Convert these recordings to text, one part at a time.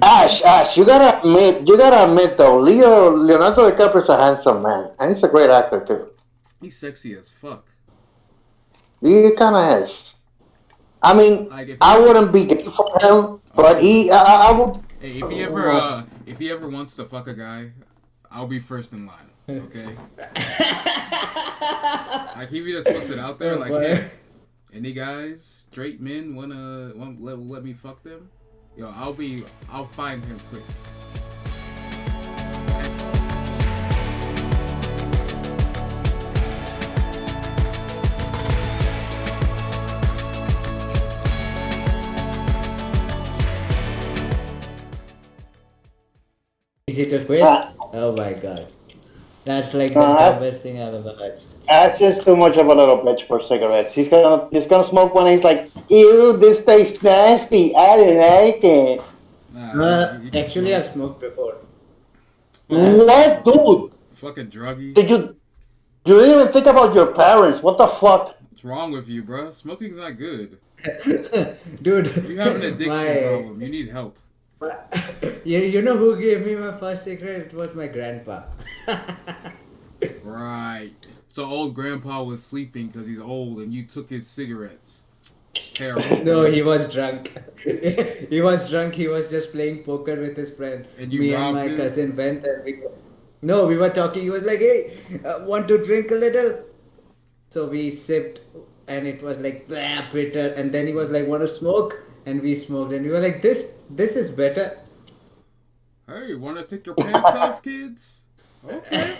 Ash, you gotta admit though, Leonardo DiCaprio is a handsome man, and he's a great actor too. He's sexy as fuck. He kind of is. I mean, Like if he I ever, wouldn't be gay for him, oh, but you he, wouldn't. I would. Hey, Well, if he ever wants to fuck a guy, I'll be first in line. Okay. Like he just puts it out there, Oh like, boy. hey, any guys, straight men, want let me fuck them? Yo, I'll find him quick. Easy to quit? uh, Oh my god. That's like the Ash, dumbest thing I've ever heard. Ash is too much of a little bitch for cigarettes. He's gonna smoke one. And he's like, ew, this tastes nasty. I don't like it. Nah, you can Actually, smoke. I've smoked before. Fucking What, dude? fucking druggy. Did you didn't even think about your parents? What the fuck? What's wrong with you, bro? Smoking's not good. You have an Dude, addiction problem. You need help. my you know who gave me my first cigarette? It was my grandpa. Right. So old grandpa was sleeping because he's old, and you took his cigarettes. Terrible. No, he was drunk. He was drunk. He was just playing poker with his friend. And you Me and robbed my him. cousin went and no, we were talking. He was like, "Hey, want to drink a little?" So we sipped, and it was like blah, bitter. And then he was like, "Want to smoke?" And we smoked, and we were like, "This is better." Hey, want to take your pants off, kids? Okay.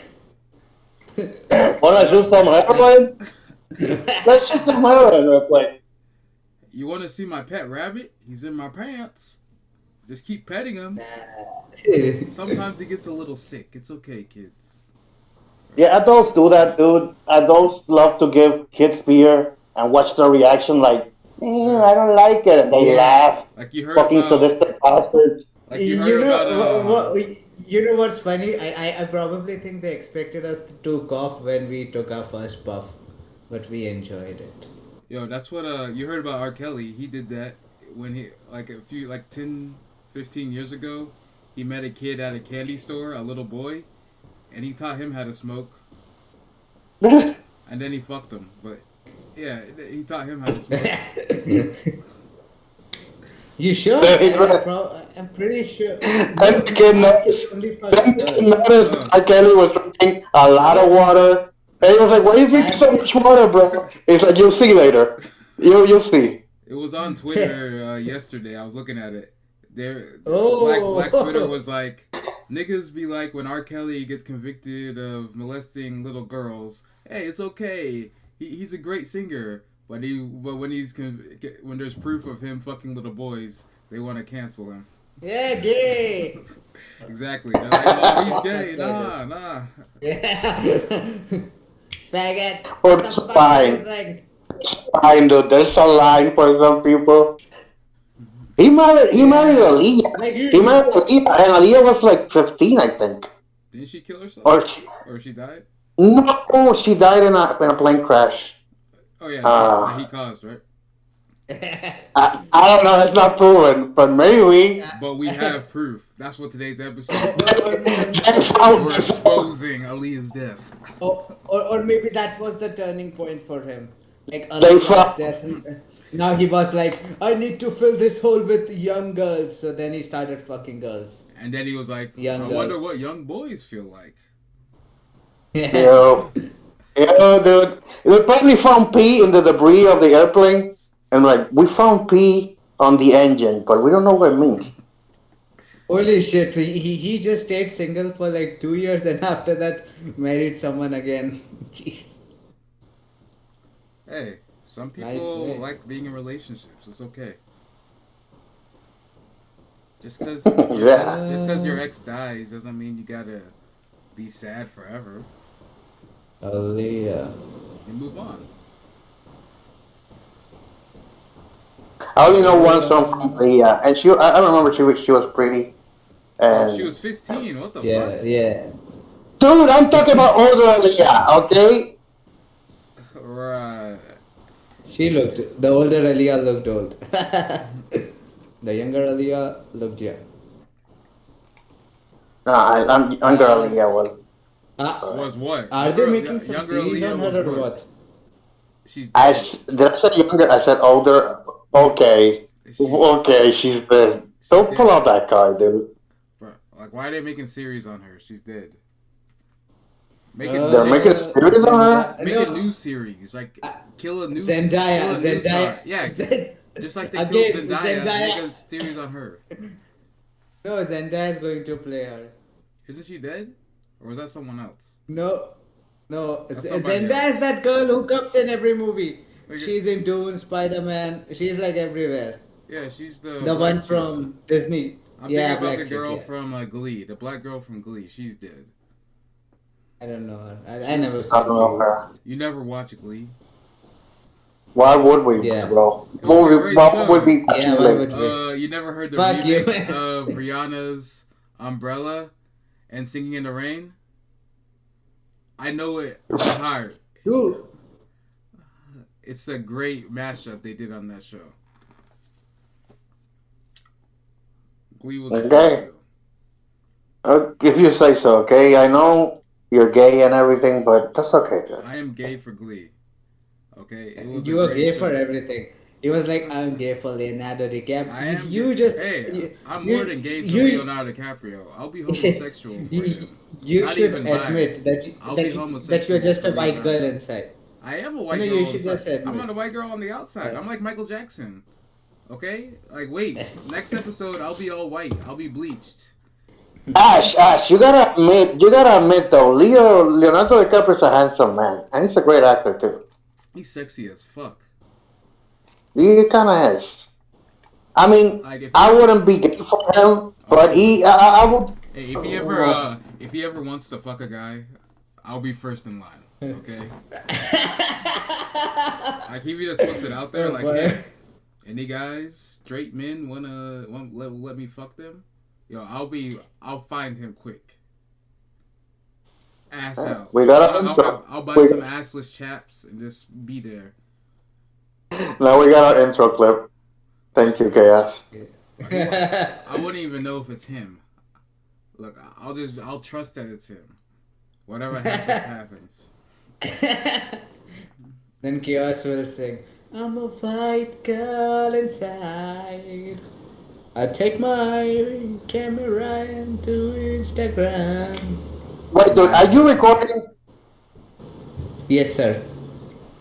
Wanna do some heroin? Let's do some heroin real quick. You want to see my pet rabbit? He's in my pants. Just keep petting him. Sometimes he gets a little sick. It's okay, kids. Yeah, adults do that, dude. Adults love to give kids beer and watch their reaction like, I Right. don't like it. And they Yeah. laugh. Like you heard Fucking about. sadistic bastards. Like you You heard know about. you know what's funny? I probably think they expected us to cough when we took our first puff, but we enjoyed it. Yo, that's what you heard about R. Kelly. He did that when he like a few like 10, 15 years ago. He met a kid at a candy store, a little boy, and he taught him how to smoke, and then he fucked him. But yeah, he taught him how to smoke. You sure? They try- I'm pretty sure. then No, the kid our kid noticed. only fucks Then the kid girls. noticed Uh, that Kelly was drinking a lot of No, water. And he was like, "Why are you drinking so I'm. much water, bro?" He's like, "You'll see later. You'll see." it was on Twitter yesterday. I was looking at it. There, Black Twitter Oh. was like, niggas be like when R. Kelly gets convicted of molesting little girls. Hey, it's okay. He's a great singer. But when there's proof of him fucking little boys, they want to cancel him. Yeah, gay. Exactly. They're like, oh, he's gay. That's what it is. Nah. Yeah. Faggot. Or What the it's fuck do you fine. think? Fine, dude. There's a line for some people. He married Yeah. Aaliyah. Like He married Aaliyah, and Aaliyah was like 15, I think. Didn't she kill herself? Or Or she died? no, she died in a plane crash. Oh yeah, that he Uh, caused, right? I don't know. It's not proven, but maybe. But we have proof. That's what today's episode. They We're found, exposing Aaliyah's death. or maybe that was the turning point for him. Like they Aliya's found, death. Now he was like, I need to fill this hole with young girls. So then he started fucking girls. And then he was like, I Young wonder girls. what young boys feel like. yo, dude. They probably found pee in the debris of the airplane, and like we found pee on the engine, but we don't know what it means. Holy shit. He just stayed single for like 2 years and after that married someone again. Jeez. Hey, some Nice people way. like being in relationships. It's okay. Just cause Yeah. just cause your Uh, ex dies doesn't mean you gotta be sad forever. Aliyah. You move on. I only know one Aliyah. song from Leah, and I remember she was pretty. Oh, she And was 15. What the Yeah, fuck? yeah. dude, I'm talking about older Leah, okay? Right. She looked, the older Aliyah looked old. The younger Aliyah looked young. I'm girly. Uh, Yeah, well, uh, Was what? are they making some Younger series Aaliyah on was her or what? what? She's I dead. did I say younger? I said older. Okay, She's okay, she's dead. she's Don't pull dead. out that card, dude. Bro, like why are they making series on her? She's dead. Make a They're making a series on her. make a No, new series. Like uh, kill Zendaya, a new star. Zendaya, Yeah, just like they killed again, Zendaya. Make Zendaya. a series on her. No, Zendaya is going to play her. Isn't she dead? Or was that someone else? No, no, That's somebody Zendaya is else. that girl who comes in every movie. Like, She's in Dune, Spider-Man. She's like everywhere. yeah, she's the The black one chick. from Disney. I'm thinking Yeah, about the black chick. girl Yeah, from Glee, the black girl from Glee. She's dead. I don't know her. I She, never I saw don't know Glee. her. you never watch Glee. Why It's would we, Yeah, bro? it was a great Why would show. we watch yeah. Why Glee? would we? You never heard the Fuck you. remix of Rihanna's Umbrella and Singing in the Rain? I know it by heart. Dude, It's a great mashup they did on that show. Glee was a great Okay, show. uh, if you say so. Okay, I know you're gay and everything, but that's okay, dude. I am gay for Glee. Okay, it was a you were great gay for show. everything. He was like, I'm gay for Leonardo DiCaprio. I You, am gay. you just, Hey, you, I'm more you, than gay for you, Leonardo DiCaprio. I'll be homosexual for you, him. you Not should even bi. admit that I'll be that you're homosexual just for a white girl Leonardo. inside. I am a You know, white you girl should inside. just I'm not a admit. white girl on the outside. Uh, I'm like Michael Jackson. Okay? Like, wait. Next episode, I'll be all white. I'll be bleached. Ash, you gotta admit though, Leonardo DiCaprio is a handsome man, and he's a great actor too. He's sexy as fuck. He kind of is. I mean, Like, if he I ever. wouldn't be gay for him, Oh, but you would. I would. Hey, Uh, if he ever wants to fuck a guy, I'll be first in line. Okay? Like, he just puts it out there, oh like, boy. hey, any guys, straight men, wanna let me fuck them? Yo, I'll find him quick. Ass out. we got our intro. I'll buy We, some assless chaps and just be there. now we got our intro clip. Thank you, Chaos. Bro, I wouldn't even know if it's him. Look, I'll trust that it's him. Whatever happens, happens. Then Chaos will sing, I'm a white girl inside. I take my camera into Instagram. Wait, dude, are you recording? Yes, sir.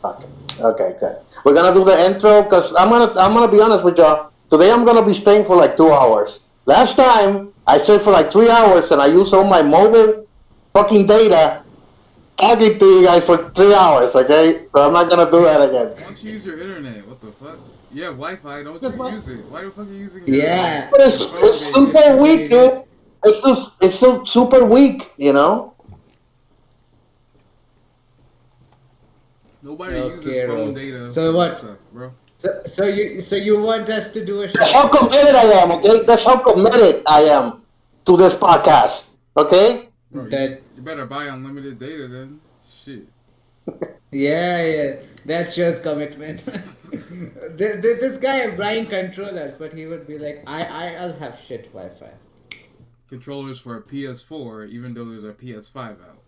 Okay, okay, good. We're gonna do the intro because I'm gonna be honest with y'all. Today I'm gonna be staying for like 2 hours. Last time I stayed for like 3 hours and I used all my mobile fucking data talking to you guys for 3 hours. Okay, so I'm not gonna do that again. Why don't you use your internet? What the fuck? You have Wi-Fi. Don't you use it? Why the fuck are you using Yeah. But your phone it's data? super weak, dude. It's so super weak, you know. Nobody uses Okay, phone bro. data So for this what? stuff, bro. So you want us to do a That's show? how committed I am. Okay, that's how committed I am to this podcast. Okay. Bro, That you better buy unlimited data then. Shit. yeah, that shows commitment. This guy is buying controllers, but he would be like, I'll have shit Wi-Fi. Controllers for a PS4, even though there's a PS5 out.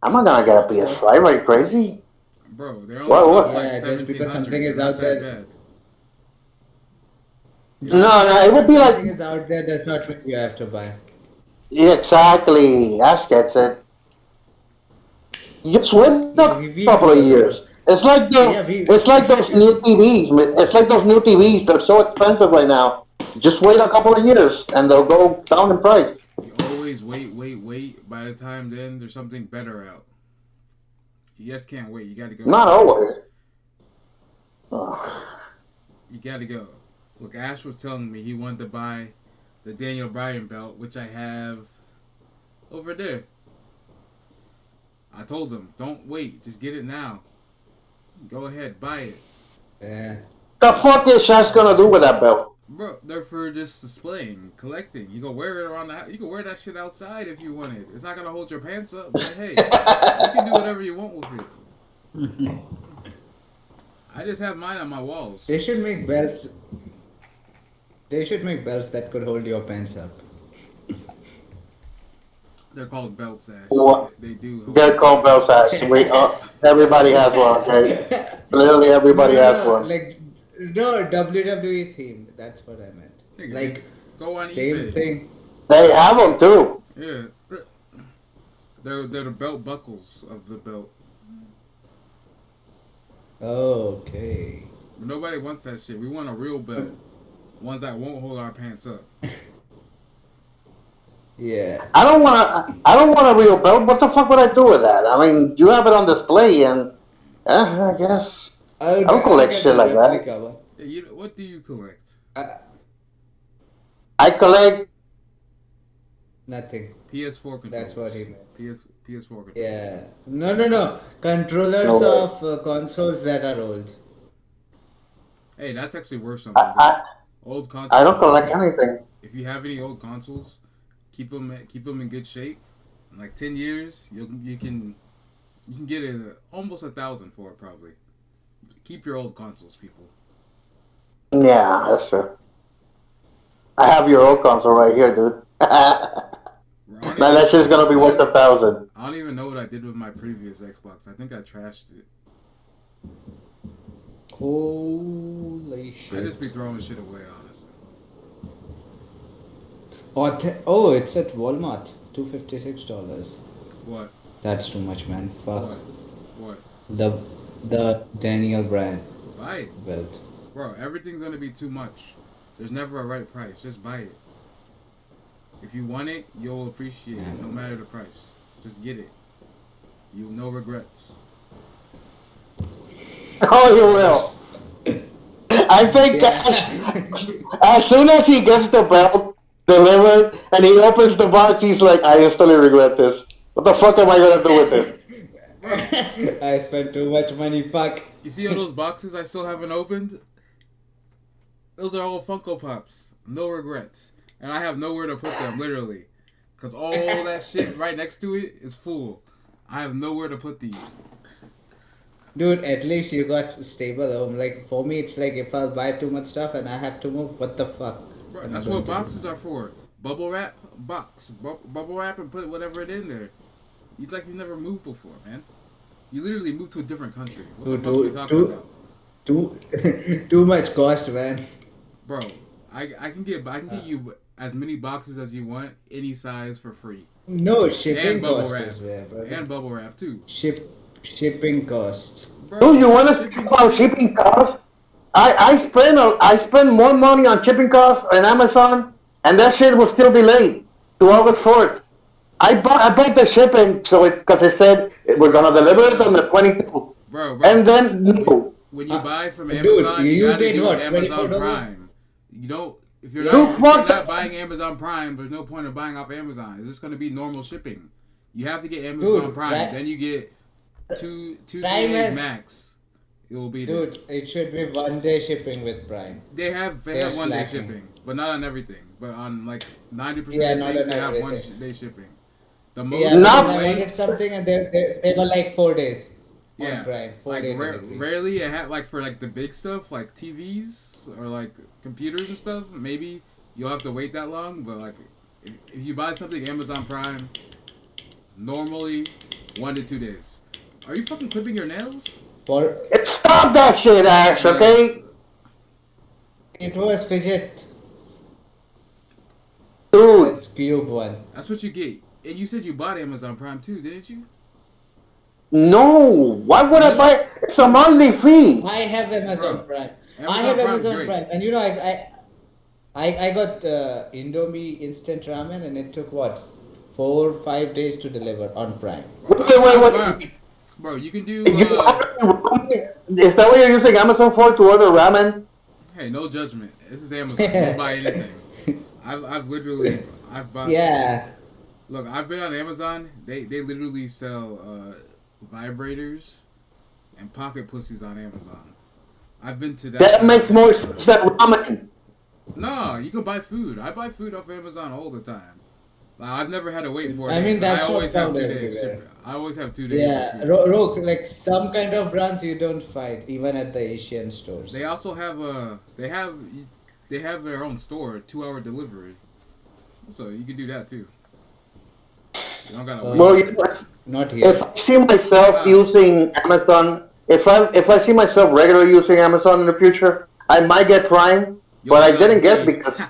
I'm not gonna get a PS5. Are you crazy? Bro, they only What? cost What? like Yeah, just because 1700. something They're is not out that there. bad. No, Just no. It would because be like something is out there does not mean you have to buy. yeah, exactly. Ash gets it. You just wait Yeah, a we couple of do agree. years. It's like Yeah, we. those new TVs. It's like those new TVs. They're so expensive right now. Just wait a couple of years and they'll go down in price. You always wait. By the time then, there's something better out. You just can't wait. You gotta go. Not always. Oh. You gotta go. Look, Ash was telling me he wanted to buy the Daniel Bryan belt, which I have over there. I told him, don't wait. Just get it now. Go ahead, buy it. Yeah. The fuck is Shash gonna do with that belt? Bro, they're for just displaying, collecting. You can wear it around the house. You can wear that shit outside if you want it. It's not gonna hold your pants up, but hey, you can do whatever you want with it. I just have mine on my walls. They should make belts. They should make belts that could hold your pants up. They're called belts, Ash. What? They do hold They're you called down. belt sacks. Everybody has one. Okay, literally No, everybody no, has no. one. Like, no, WWE theme. That's what I meant. Nigga, they Like, go on same eBay. thing. They have them too. Yeah, they're the belt buckles of the belt. Okay. Nobody wants that shit. We want a real belt, ones that won't hold our pants up. Yeah. I don't want a real belt. What the fuck would I do with that? I mean, you have it on display, and I guess I don't I'll collect get shit the like that. replica one. Yeah, what do you collect? Uh, I collect. Nothing. PS4 That's what he controllers. meant. PS4 controllers. Yeah. No, no, no. Controllers No way. of consoles that are old. Hey, that's actually worth something, I, dude. I Old I don't consoles. collect anything. If you have any old consoles, keep them in good shape. In like 10 years, you can get almost 1,000 for it probably. Keep your old consoles, people. Yeah, that's true. I have your old console right here, dude. Now I don't that even shit's gonna be I worth don't, 1,000. I don't even know what I did with my previous Xbox. I think I trashed it. Holy I just be shit. throwing shit away, honestly. Oh, it's at Walmart. $256. What? That's too much, man. Fuck. What? What? The the Daniel Bryan Buy it, belt. bro. Everything's gonna be too much. There's never a right price. Just buy it. If you want it, you'll appreciate it, no matter the price. Just get it. You'll no regrets. Oh, you will. I think Yeah. as soon as he gets the belt delivered and he opens the box, he's like, I instantly regret this. What the fuck am I gonna do with this? Bro, I spent too much money. Fuck. you see all those boxes I still haven't opened? Those are all Funko Pops. No regrets. And I have nowhere to put them, literally. Because all that shit right next to it is full. I have nowhere to put these. Dude, at least you got stable home. Like for me, it's like if I'll buy too much stuff and I have to move, what the fuck Bro, am I that's going what to do? boxes are for. Bubble wrap, box. Bubble wrap and put whatever it in there. You like you never moved before, man. You literally moved to a different country. What the Dude, fuck are we talking about? too much cost, man. Bro, I can get you as many boxes as you want, any size for free. No And shipping bubble cost wrap. is there, bro. And bubble wrap too. Shipping cost. Bro, Dude, you want to talk shipping about still shipping costs? I spend more money on shipping costs on Amazon, and that shit was still delayed to August 4th. I bought the shipping so it because it said we're bro, gonna no, deliver no, it on no. the 22nd, Bro. and then When, no, when you buy from Dude, Amazon, you you gotta paid do what? Amazon $24? Prime. You don't Yeah. if you're fucked not up. buying Amazon Prime, there's no point of buying off Amazon. It's just gonna be normal shipping. You have to get Amazon Dude, Prime, then you get two, 3 Prime days has max. It will be there. Dude, it should be 1 day shipping with Prime. They have They're 1 day slacking. shipping, but not on everything. But on like 90% Yeah, of not things, on they have everything. day shipping. The Yeah, most because Not I way, wanted something and they were like 4 days on yeah, Prime. Four like day delivery. rarely it had like for like the big stuff like TVs or like computers and stuff. Maybe you'll have to wait that long, but like if you buy something Amazon Prime, normally 1 to 2 days. Are you fucking clipping your nails? For Stop that shit, Ash. Okay, it was fidget. dude. That's cube one. That's what you get. And you said you bought Amazon Prime too, didn't you? No, why would I Me? buy? It's a monthly fee. I have Amazon Bro, Prime. I Amazon have Prime's Amazon great. Prime, and I got Indomie instant ramen, and it took what 4 5 days to deliver on Prime. Wait. Bro, you can do. You is that what you're using Amazon for to order ramen? Hey, no judgment. This is Amazon. You'll buy anything. I've literally I've bought. Yeah. Look, I've been on Amazon. They literally sell vibrators and pocket pussies on Amazon. I've been to that. That side makes of more Amazon. sense than ramen. No, you can buy food. I buy food off Amazon all the time. Like, I've never had to wait 4 I days. mean, that's I always not have 2 found days. everywhere. I always have 2 days. Yeah, For food. like some kind of brands you don't find even at the Asian stores. They also have they have their own store, 2-hour delivery. So you can do that too. You don't gotta wait Well, Oh, for you it. know, not if here. I see myself Ah, using Amazon, if I see myself regularly using Amazon in the future, I might get Prime, you'll but I be like didn't get it me. because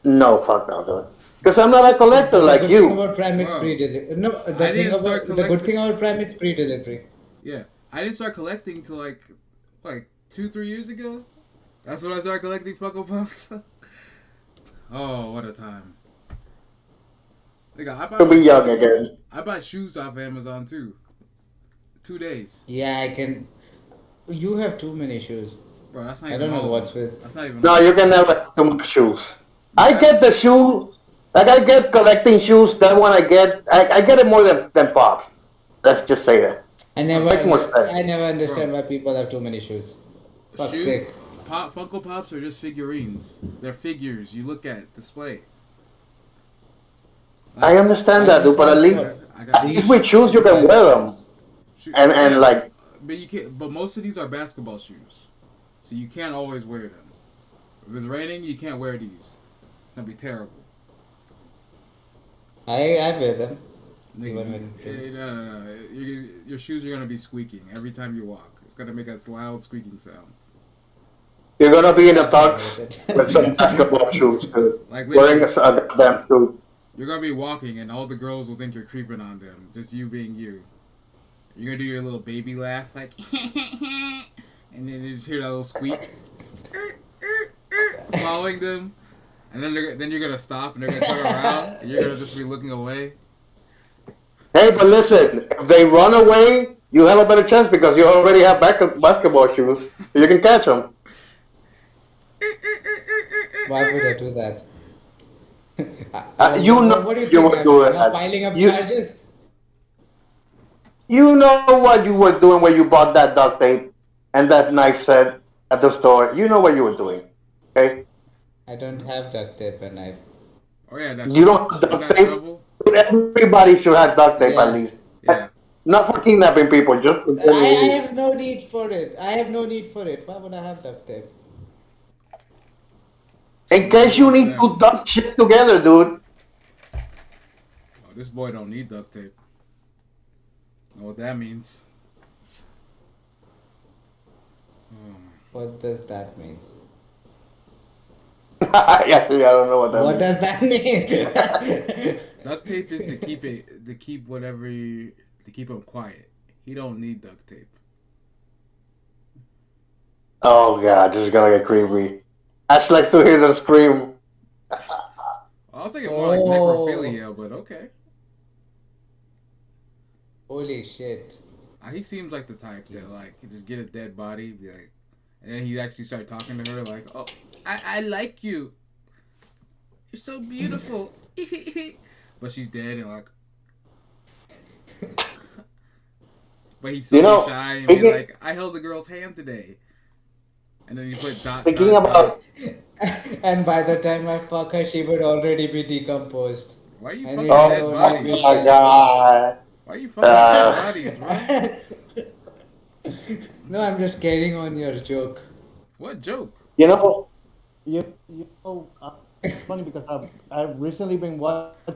no, fuck no, dude. Because I'm not a collector The like good thing you. about Prime is free Bro, delivery. No, I didn't start the good collecting. thing about Prime is free delivery. Yeah, I didn't start collecting till like 2 3 years ago. That's when I started collecting Funko Pops. Oh, what a time! Nigga, To be young again. I buy shoes off Amazon too. 2 days, Yeah, I can. You have too many shoes. bro. That's not I even don't know all of them. what's with. That's not even No, all you of can them. never have too much shoes. You I have get the shoes, like I get collecting shoes. That one I get it more than Pops. Let's just say that. bro, Makes more sense. I never understand bro. why people have too many shoes. Fuck's Shoe sake. pop Funko Pops are just figurines. They're figures you look at display. I Like understand I that, dude, just but have what I got at a least three with shoes you can pair of wear them, shoes. shoe. and Yeah, like but you can't. But most of these are basketball shoes, so you can't always wear them. If it's raining, you can't wear these. It's gonna be terrible. I wear them Nigga, even when it rains. no. Your shoes are gonna be squeaking every time you walk. It's gonna make a loud squeaking sound. you're gonna be in a Nothing tux wrong with with some it. basketball shoes, dude, Like wearing a, literally, a goddamn suit. you're gonna be walking, and all the girls will think you're creeping on them. Just you being you. You're gonna do your little baby laugh, like, and then you just hear that little squeak, following them, and then you're gonna stop, and they're gonna turn around, and you're gonna just be looking away. Hey, but listen, if they run away, you have a better chance because you already have basketball shoes. You can catch them. Why would I do that? You know What do you you think were I'm doing doing? I'm that. piling up You charges? you know what you were doing when you bought that duct tape and that knife set at the store. You know what you were doing. Okay? I don't have duct tape and I. Oh yeah, that You don't shovel. have You know duct that tape? shovel? Everybody should have duct tape at Yeah. least. Yeah. Not for kidnapping people, just for I general use. have no need for it. I have no need for it. Why would I have duct tape? So In what you case doing you with need them? to duct shit together, dude. Oh, this boy don't need duct tape. Know what that means? Oh. What does that mean? Actually, I don't know what that What means. does that mean? Duct tape is to keep whatever to keep him quiet. He don't need duct tape. Oh god, this is gonna get creepy. Ash likes to hear them scream. I'll take it more like Oh, necrophilia, but okay. holy shit. He seems like the type that like could just get a dead body, be like, and then he actually start talking to her like, "Oh, I like you. You're so beautiful." But she's dead and like, but he'd You still be know, shy and be speaking, like, "I held the girl's hand today," and then you put dot speaking dot dot. about And by the time I fuck her, she would already be decomposed. Why are you And it fucking would oh dead only my be bodies? slightly hot. god. Why are you fucking dead Uh, bodies, bro? No, I'm just carrying on your joke. What joke? you know, it's funny because I've recently been watching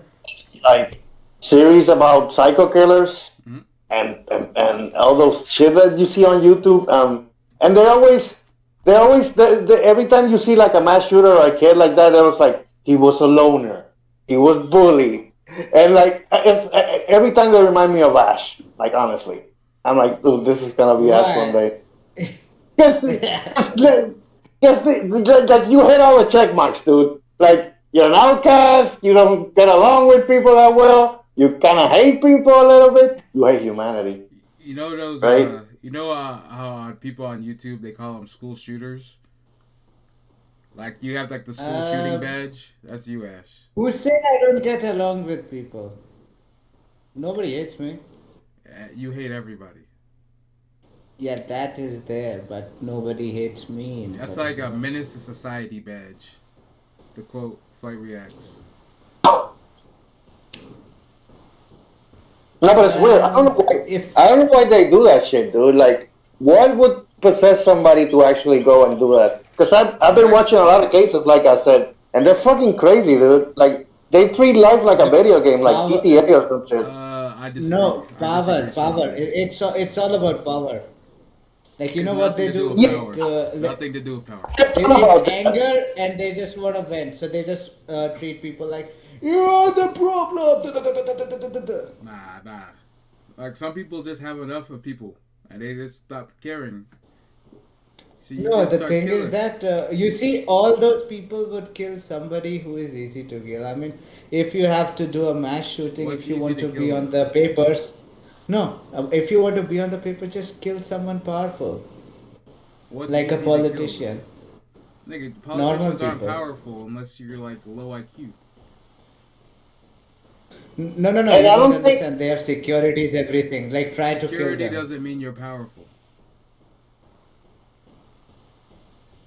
like series about psycho killers Hmm. and all those shit that you see on YouTube. And every time you see like a mass shooter or a kid like that, it was like he was a loner, he was bullied, and like every time they remind me of Ash. Like honestly, I'm like, dude, this is gonna be Ash one Why? day. Yes, like you hit all the check marks, dude. Like you're an outcast. You don't get along with people that well. You kind of hate people a little bit. You hate humanity, You know those right? how people on YouTube they call them school shooters. Like you have like the school shooting Um, badge. That's you, Ash. who said I don't get along with people? Nobody hates me. You hate everybody. Yeah, that is there, but nobody hates me in That's like a particular. menace to society badge. The quote Flight Reacts. No, but it's weird. I don't know why. If I don't know why they do that shit, dude. Like, what would possess somebody to actually go and do that? Because I've been Black watching a lot of cases, like I said, and they're fucking crazy, dude. Like, They treat life like a video game, like Power. GTA or some shit. I disagree. No, I disagree power. strongly. It's all about power. Like you It's know what nothing they to do do? with Yeah, Like power. Nothing to do with power. it's all it's about that. anger, and they just want to vent. So they just treat people like you're the problem. Nah. Like some people just have enough of people, and they just stop caring. So you No, just the start thing is killing. that you see, all those people would kill somebody who is easy to kill. I mean, if you have to do a mass shooting, What's if you easy want to to kill be on though? the papers, no, if you want to be on the paper, just kill someone powerful, What's like a easy to kill though? politician. Nigga, Normal politicians aren't people. powerful unless you're like low IQ. No, And you I don't don't think understand. They have securities, everything. Like, try to kill Security them. doesn't mean you're powerful.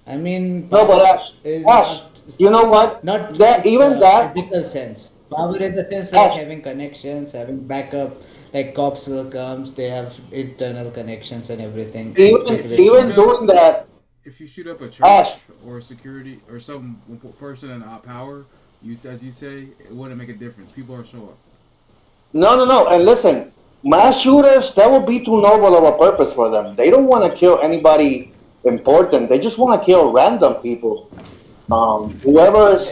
I mean, no, but power Ash, is Ash, you know what? not That in even the that physical sense. Power in the sense like Ash, having connections, having backup. Like cops will come, they have internal connections and everything, Hey, even if you secret shoot even up, doing that, if you shoot up a Ash. church or security or some person in power, you as you say, it wouldn't make a difference. People are show up. No. And listen, mass shooters, that would be too noble of a purpose for them. They don't want to kill anybody important. They just want to kill random people. Whoever's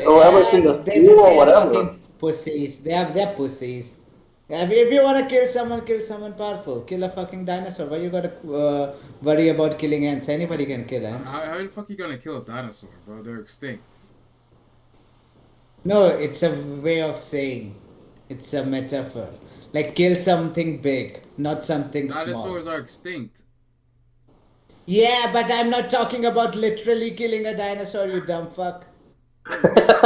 in the Yeah, school or they are whatever. fucking pussies. They're pussies. Yeah, if you wanna kill someone powerful. Kill a fucking dinosaur. Why you gotta worry about killing ants? Anybody can kill ants. How the fuck you gonna kill a dinosaur, bro? They're extinct. No, it's a way of saying. It's a metaphor. Like kill something big, not something small. Dinosaurs are extinct. Yeah, but I'm not talking about literally killing a dinosaur, you dumb fuck.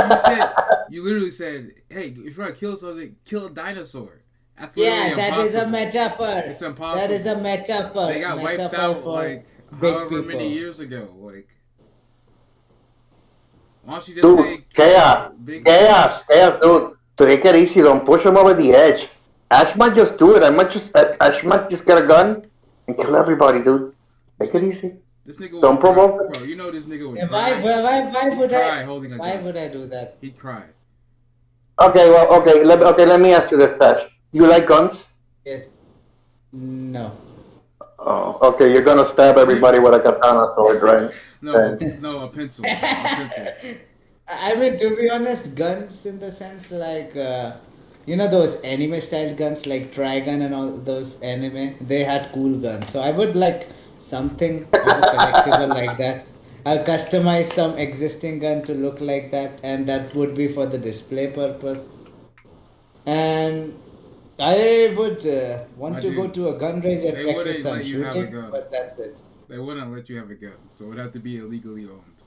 You said you literally said, "Hey, if you're gonna kill something, kill a dinosaur." That's literally Yeah, that is a impossible. metaphor. It's That is a impossible. They metaphor. got wiped Metaphor out for like big however many people. years ago. Like, why don't you just Dude, say kill chaos, big people? chaos, dude. To take it easy, don't push him over the edge. Ash might just do it. Ash might just get a gun and kill everybody, dude. This Take it nigga, easy. this nigga would Don't cry, provoke bro. it. You know this nigga would Yeah, cry. why He'd would I cry holding a why gun. would I do that? He'd cry. Okay, well, okay. Let me ask you this, Ash. You like guns? Yes. No. Oh, okay. You're gonna stab everybody with a katana sword, right? No, And no, a pencil, a pencil. I mean, to be honest, guns in the sense like, you know, those anime style guns like Trigun and all those anime, they had cool guns. So I would like something of a collectible like that. I'll customize some existing gun to look like that, and that would be for the display purpose. And I would My want to go dude, to a gun range and they practice wouldn't some let you have a shooting, gun. but that's it. They wouldn't let you have a gun, so it would have to be illegally owned.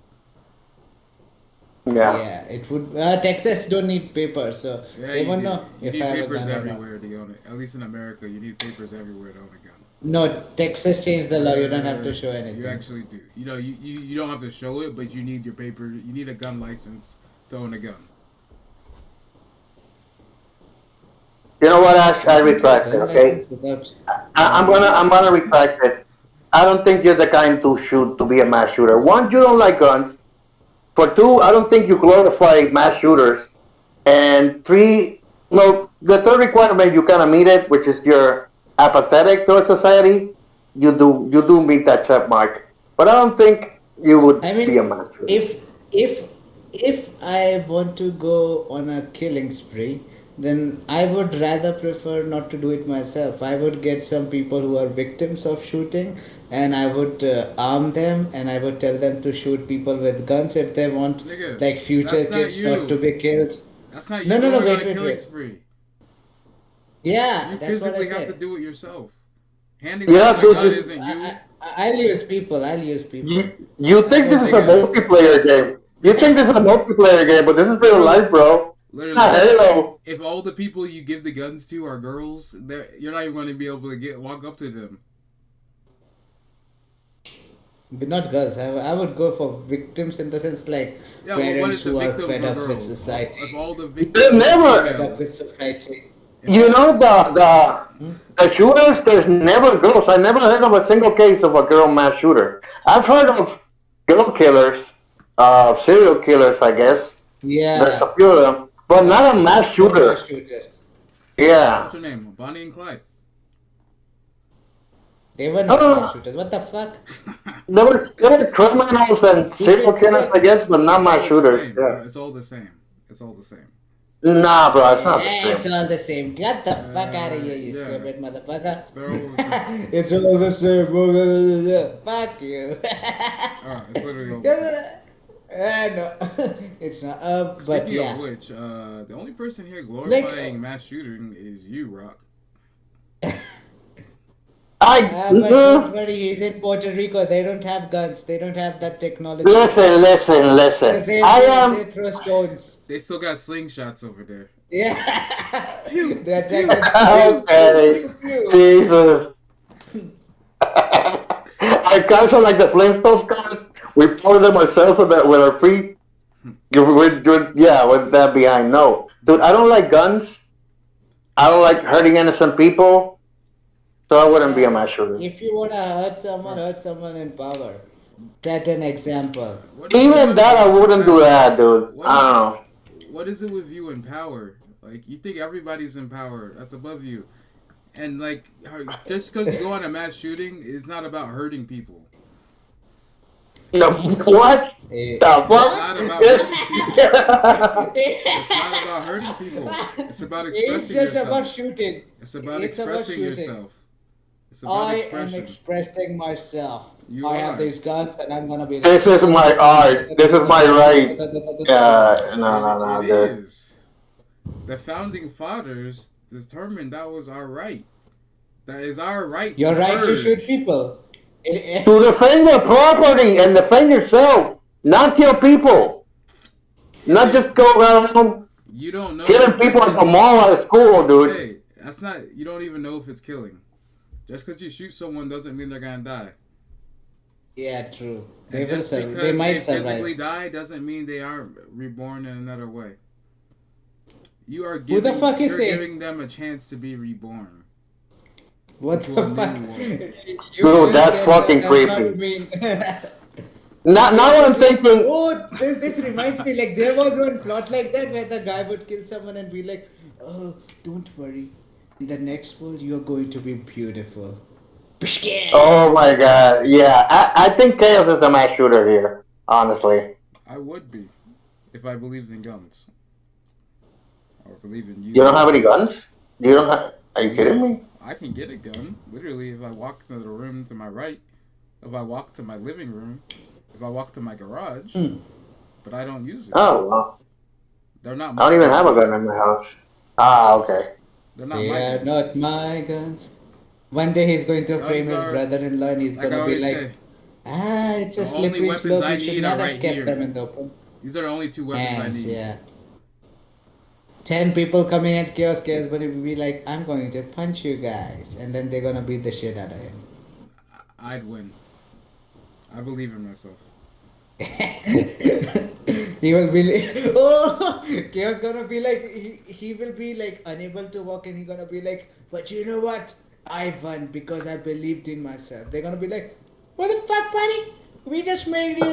yeah. Yeah, it would. Texas don't need paper, so Yeah, they you won't do. know You if need I have a papers gun or not. everywhere to own it. At least in America, you need papers everywhere to own a gun. No, Texas changed the law. You don't have to show You anything. actually do. You know, you don't have to show it, but you need your paper. You need a gun license to own a gun. You know what, Ash? I You can get retract it. gun Okay. license without. I'm gonna retract it. I don't think you're the kind to shoot to be a mass shooter. One, you don't like guns. For two, I don't think you glorify mass shooters. And three, no, the third requirement you kind of meet it, which is you're apathetic towards society. You do meet that check mark. But I don't think you would I be a mean, mass shooter. if if I want to go on a killing spree, then I would rather prefer not to do it myself. I would get some people who are victims of shooting, and I would arm them, and I would tell them to shoot people with guns if they want, Nigga, like future that's not kids not to you. be killed. That's not you No, going on wait, a wait, killing wait. spree. Yeah, You that's what I physically have to said. do it yourself. Handing Yeah, someone a dude. gun I'll, isn't I, you. I'll use people. I'll use You people. you I think this won't is a use Nigga, guns. multiplayer game? You think this is a multiplayer game, but this is real life, literally, bro. Not literally. Halo. If all the people you give the guns to are girls, you're not even going to be able to walk up to them. But not girls. I would go for victims in the sense like Yeah, well, what parents if the who are victims fed were up with girls? If society. all the They victims were never. Fed up with females, society. if You all know the shooters. There's never girls. I never heard of a single case of a girl mass shooter. I've heard of girl killers, serial killers. I guess there's Yeah. a few of them. but not a mass No mass shooter. shooters. Yeah. What's her name? Bonnie and Clyde. They were not mass Uh, shooters. What the fuck? they were criminals and serial killers, I guess, but not It's mass all the shooters. same. Yeah. It's all the same. It's all the same. Nah, bro, it's not the Yeah, it's same. all the same. Get the fuck out of here, you Yeah. stupid motherfucker. They're all the same. It's all the same. Fuck you. It's literally all the same. No, it's not. But Speaking yeah. of which, the only person here Like, glorifying mass shooting is you, Rock. but don't worry, he's in Puerto Rico. They don't have guns. They don't have that technology. Listen. They, I they, am. they throw stones. They still got slingshots over there. Yeah. Pew, They're pew, attacking. Okay. Jesus. I kind of like the Flintstones guys. We pounded them ourselves with our feet. Yeah, with that behind. No, dude, I don't like guns. I don't like hurting innocent people. So I wouldn't be a mass shooter. If you wanna hurt someone in power. Set an example. Even that, I wouldn't do that, dude. What I is, don't know. what is it with you in power? Like, you think everybody's in power. That's above you. And, like, just because you go on a mass shooting, it's not about hurting people. No, what? The It's fuck? not about hurting people. It's not about hurting people. It's about It's expressing just yourself. about shooting. It's about It's about expressing shooting. yourself. It's about I am expression. expressing myself. You I are. have these guns and I'm gonna be like, This is my art. This is my right. No, It good. is. The founding fathers determined that was our right. That is our right. Your to right to purge. shoot people. To defend your property and defend yourself, not kill people. Not just go around You don't know. killing if people that at the mall at school, dude. Hey, that's not. You don't even know if it's killing. Just because you shoot someone doesn't mean they're gonna die. Yeah, true. And They will just survive. because They they might physically survive. die doesn't mean they aren't reborn in another way. You are Who giving. the fuck is You're saying? giving them a chance to be reborn. What To the a new fuck? one. You Dude, just that's said fucking that does not creepy. mean- Now I'm thinking. Oh, this reminds me, like, there was one plot like that where the guy would kill someone and be like, oh, don't worry. In the next world, you're going to be beautiful. Oh my god, yeah. I think Chaos is the mass shooter here, honestly. I would be, if I believed in guns. Or believe in you. You don't have any guns? You don't have. Are you kidding me? I can get a gun, literally, if I walk to the room to my right, if I walk to my living room, if I walk to my garage, but I don't use it. Oh, well. They're not. I don't even have a gun in my house. Ah, okay. They're not They my are guns. not my guns. One day he's going to frame his Guns are- brother-in-law and he's Like I gonna be always like, say, it's a the only slippery weapons slope. I You should need are not have right kept here. them in the open. these are the only two weapons I Hands, need. yeah. 10 people coming at Chaos, but it would be like, I'm going to punch you guys. And then they're gonna beat the shit out of him. I'd win. I believe in myself. He will be like, oh, Chaos gonna be like, he will be like unable to walk and he's gonna be like, but you know what? I won because I believed in myself. They're gonna be like, what the fuck, buddy? We just made you,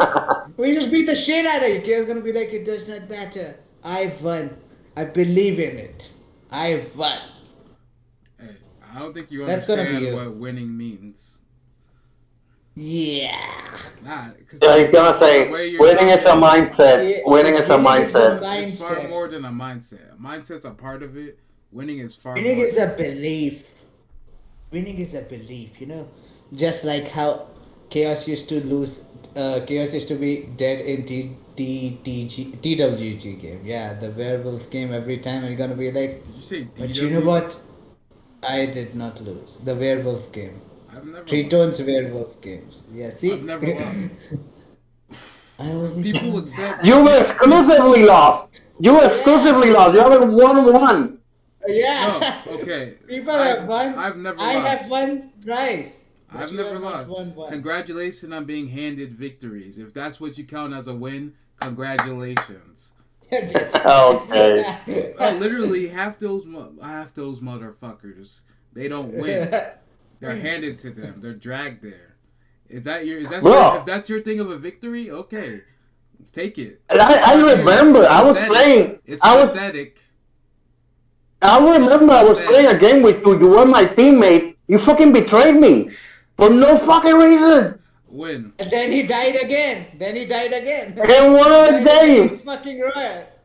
we just beat the shit out of you. Chaos gonna be like, it does not matter. I won. I believe in it. I won. Hey, I don't think you That's gonna be understand you. what winning means. Yeah. Nah, because Yeah, he's gonna say winning is a mindset. Yeah, Winning is a winning is a mindset. It's far mindset. more than a mindset. Mindset's a part of it. Winning is far Winning more. is a belief. Winning is a belief, you know? Just like how Chaos used to lose, Chaos used to be dead in TWG game. Yeah, the werewolf game every time you're gonna be like, Did you say but you know DW? what? I did not lose. The werewolf game. I've never Three lost. Tones werewolf games. Yeah, see? I've never lost. I always People won. accept. You exclusively lost. You exclusively lost. You haven't won one. Yeah. No, okay. People have won. I've never I lost. have won prize. But I've you never have not lost. won one. Congratulations on being handed victories. If that's what you count as a win, congratulations. Okay. Literally, half those motherfuckers, they don't win. They're handed to them. They're dragged there. Is that Bro. if that's your thing of a victory? Okay. Take it. And It's I on you. remember It's I was pathetic. playing. It's pathetic. I It's remember I was playing a pathetic. game with you. You were my teammate. You fucking betrayed me for no fucking reason. Win. And then he died again. Then he died again. In one He of the died in the next games. fucking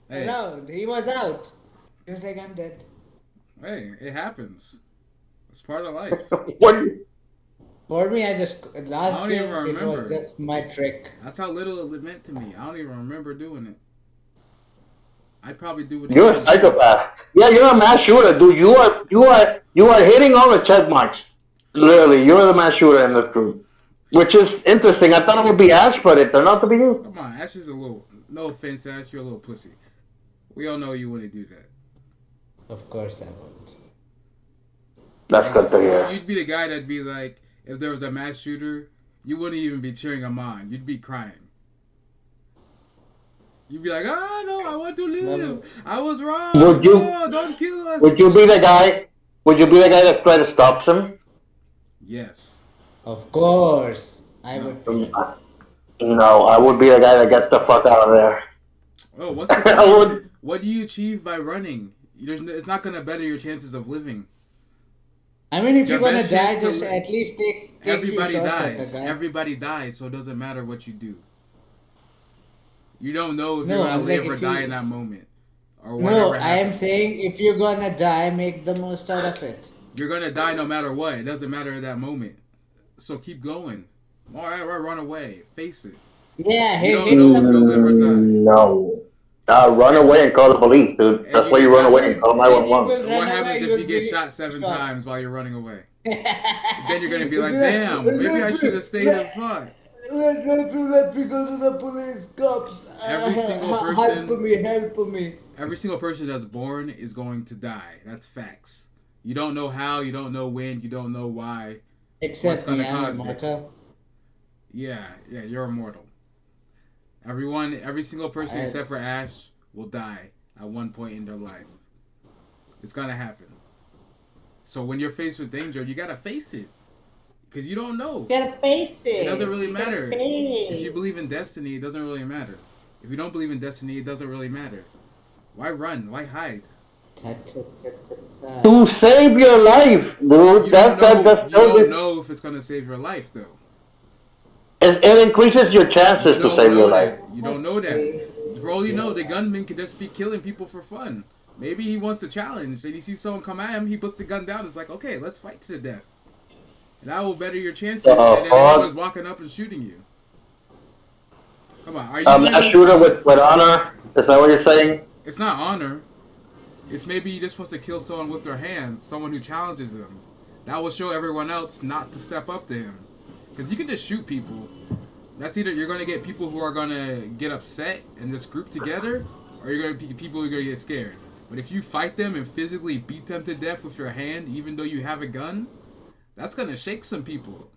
Hey, round. He was out. He was like, I'm dead. hey, it happens. It's part of life. What? For me, I just I last don't game even it was remember. just my trick. That's how little it meant to me. I don't even remember doing it. I'd probably do it You're a again now. psychopath. Yeah, you're a mass shooter, dude. You are hitting all the check marks. Literally, you're the mass shooter in this group, which is interesting. I thought it would be Ash, but it turned out to be you. Come on, Ash is a little. No offense, Ash, you're a little pussy. We all know you wouldn't do that. Of course I won't. That's good to hear. You'd be the guy that'd be like, if there was a mass shooter, you wouldn't even be cheering him on. You'd be crying. You'd be like, oh no, I want to live. I was wrong. Would you? No, don't kill us. Would you be the guy? Would you be the guy that tried to stop him? Yes. Of course I No. would be. No, I would be the guy that gets the fuck out of there. Oh, what's the I point? would. What do you achieve by running? It's not gonna better your chances of living. I mean, if Your you're gonna best die, chance to just li- at least take Everybody few shots at dies. the guy. Everybody dies, so it doesn't matter what you do. You don't know if No, you're gonna I'm like, live or if die you- in that moment, or No, whatever I am happens. saying if you're gonna die, make the most out of it. You're gonna die no matter what. It doesn't matter at that moment. So keep going. All right, run away. Face it. Yeah, You hey, don't hey, know if you'll live or die. No. Run away and call the police, dude. And That's you why you get run shot. away and call When you 911. will What run happens away, if you'll you get be shot 7 shot. times while you're running away? Then Then you're gonna be like, damn, maybe I should have stayed and fought. Let me go to the police, cops. Every single Help person- me, help me. Every single person that's born is going to die. That's facts. You don't know how, you don't know when, you don't know why. What's Except gonna me, I'm cause it? immortal. Yeah, you're immortal. Every single person except for Ash will die at one point in their life. It's gonna happen. So when you're faced with danger, you gotta face it. Because you don't know. You gotta face it. It doesn't really You gotta matter. face If you believe in destiny, it doesn't really matter. If you don't believe in destiny, it doesn't really matter. Why run? Why hide? Ta, ta, ta, ta, ta. To save your life, dude. You That's don't know if it's gonna save your life though. it increases your chances You to don't save know your life. that. You don't know that. For all you know, the gunman could just be killing people for fun. Maybe he wants to challenge. And he sees someone come at him, he puts the gun down. It's like, okay, let's fight to the death. And that will better your chances than everyone's walking up and shooting you. Come on, are you? A shooter with honor. Is that what you're saying? It's not honor. It's maybe he just wants to kill someone with their hands, someone who challenges him. That will show everyone else not to step up to him. Because you can just shoot people. That's either you're going to get people who are going to get upset and just group together, or you're going to be people who are going to get scared. But if you fight them and physically beat them to death with your hand, even though you have a gun, that's going to shake some people.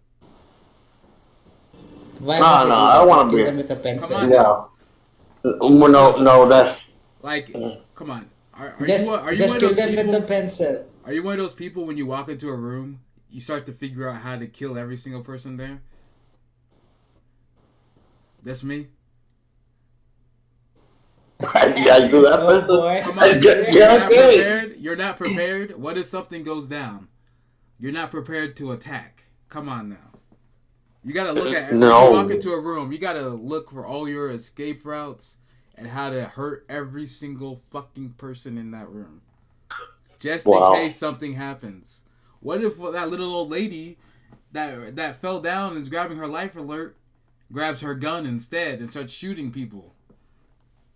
Why No, would you no, do I that? wanna Just kill be- them with a pencil. Come on. No, that's Like, come on. Are you Just, one of just kill those them with the people? pencil. Are you one of those people when you walk into a room, you start to figure out how to kill every single person there? That's me. I do that. Oh boy. Come on, Yeah, you're not okay. prepared. You're not prepared. What if something goes down? You're not prepared to attack. Come on now. You gotta look at when No. you walk into a room. You gotta look for all your escape routes and how to hurt every single fucking person in that room, just Wow. in case something happens. What if that little old lady that fell down and is grabbing her life alert grabs her gun instead and starts shooting people?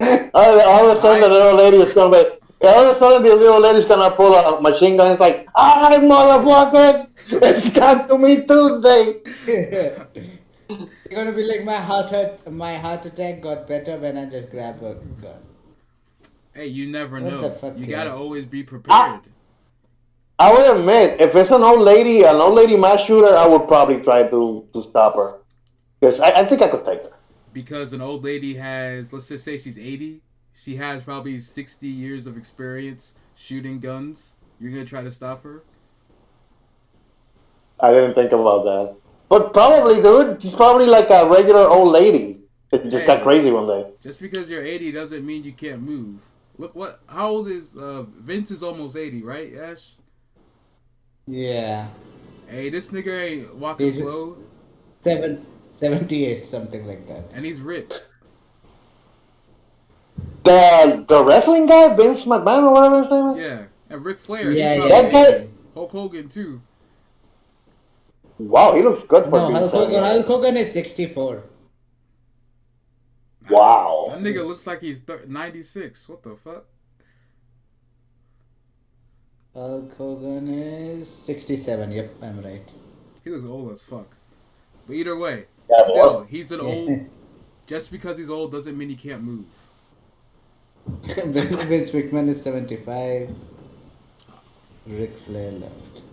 All of a sudden, the little lady is gonna be. All of a sudden, the little lady's gonna pull a machine gun. It's like, "Hi, motherfuckers! It's got to me Tuesday." You're gonna be like my heart attack got better when I just grabbed a gun. Hey, you never What know. the fuck, You gotta guys? always be prepared. I would admit, if it's an old lady mass shooter, I would probably try to stop her because I think I could take her. Because an old lady has, let's just say she's 80, she has probably 60 years of experience shooting guns. You're gonna try to stop her? I didn't think about that, but probably, dude, she's probably like a regular old lady. It just got Hey, crazy one day. just because you're 80 doesn't mean you can't move. Look what. How old is Vince? Is almost 80, right, Ash? Yeah. Hey, this nigga ain't walking He's slow, 78, something like that. and he's ripped. The wrestling guy, Vince McMahon or whatever his name is. Yeah, and Ric Flair, he's Yeah, yeah, probably That yeah, 80. guy. yeah. Hulk Hogan too. Wow, he looks good for No, being Hulk Hogan. 78. Hulk Hogan is 64. Nah, that Wow. nigga looks like he's 96. What the fuck? Hulk Hogan is 67. Yep, I'm right. He looks old as fuck. But either way, Yeah, still, boy. he's an old. Yeah. Just because he's old doesn't mean he can't move. Vince McMahon is 75. Ric Flair left.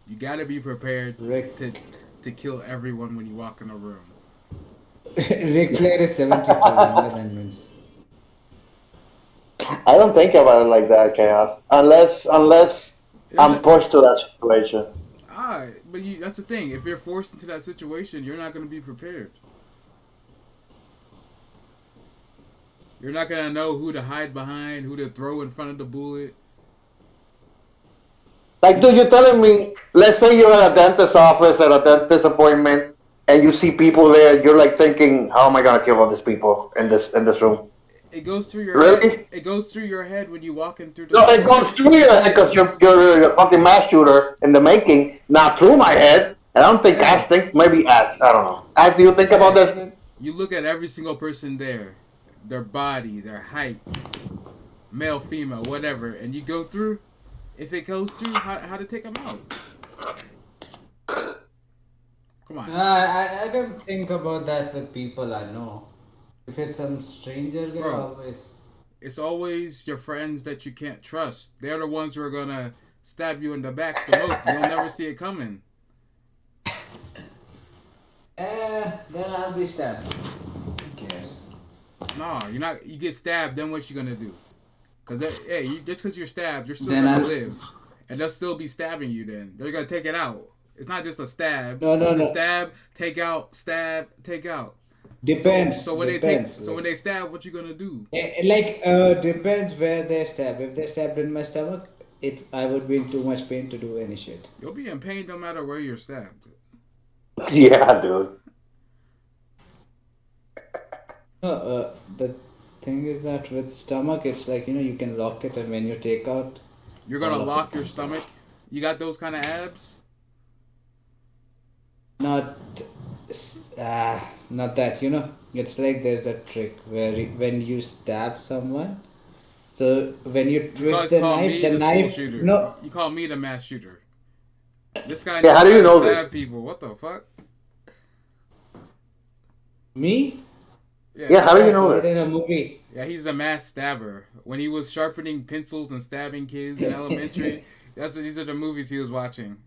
You gotta be prepared Rick to kill everyone when you walk in a room. Ric Flair is 72, younger than Vince. I don't think about it like that, Chaos. Unless There's I'm a pushed to that situation. but that's the thing. If you're forced into that situation, you're not gonna be prepared. You're not gonna know who to hide behind, who to throw in front of the bullet. Like, dude, you're telling me, let's say you're at a dentist's office at a dentist appointment, and you see people there, you're like thinking, how am I gonna kill all these people in this room? It goes through your head. Really? It goes through your head when you walk in through the No, it door. goes through your head because you're a fucking mass shooter in the making, not through my head. I don't think Hey, Ash think maybe Ash. I don't know. Ash, do you think about hey, this? you look at every single person there, their body, their height, male, female, whatever, and you go through. If it goes through, how to take them out? Come on, I don't think about that with people I know. If it's some stranger guy, bro. always. It's always your friends that you can't trust. They're the ones who are gonna stab you in the back the most. You'll never see it coming. Then I'll be stabbed. Who cares? No, you're not. You get stabbed, then what you gonna do? Just because you're stabbed, you're still Then gonna I'll. live, and they'll still be stabbing you. Then they're gonna take it out. It's not just a stab. No, no, It's a no. stab, take out, stab, take out. Depends. So when Depends. they stab, what you gonna do? Depends where they stab. If they stabbed in my stomach, I would be in too much pain to do any shit. You'll be in pain no matter where you're stabbed. Yeah, dude. The thing is that with stomach, it's like you can lock it, and when you take out, You're all gonna of it lock your comes out. stomach. You got those kind of abs. Not, not that. It's like there's a trick where when you stab someone, so when you You twist guys call me the the school knife, shooter. no, You call me the mass shooter. This guy Yeah, how knows do how you to know this? stab people. What the fuck? me. Yeah, Yeah. how do you I saw know it this? in a movie. Yeah, he's a mass stabber. When he was sharpening pencils and stabbing kids in elementary, these are the movies he was watching.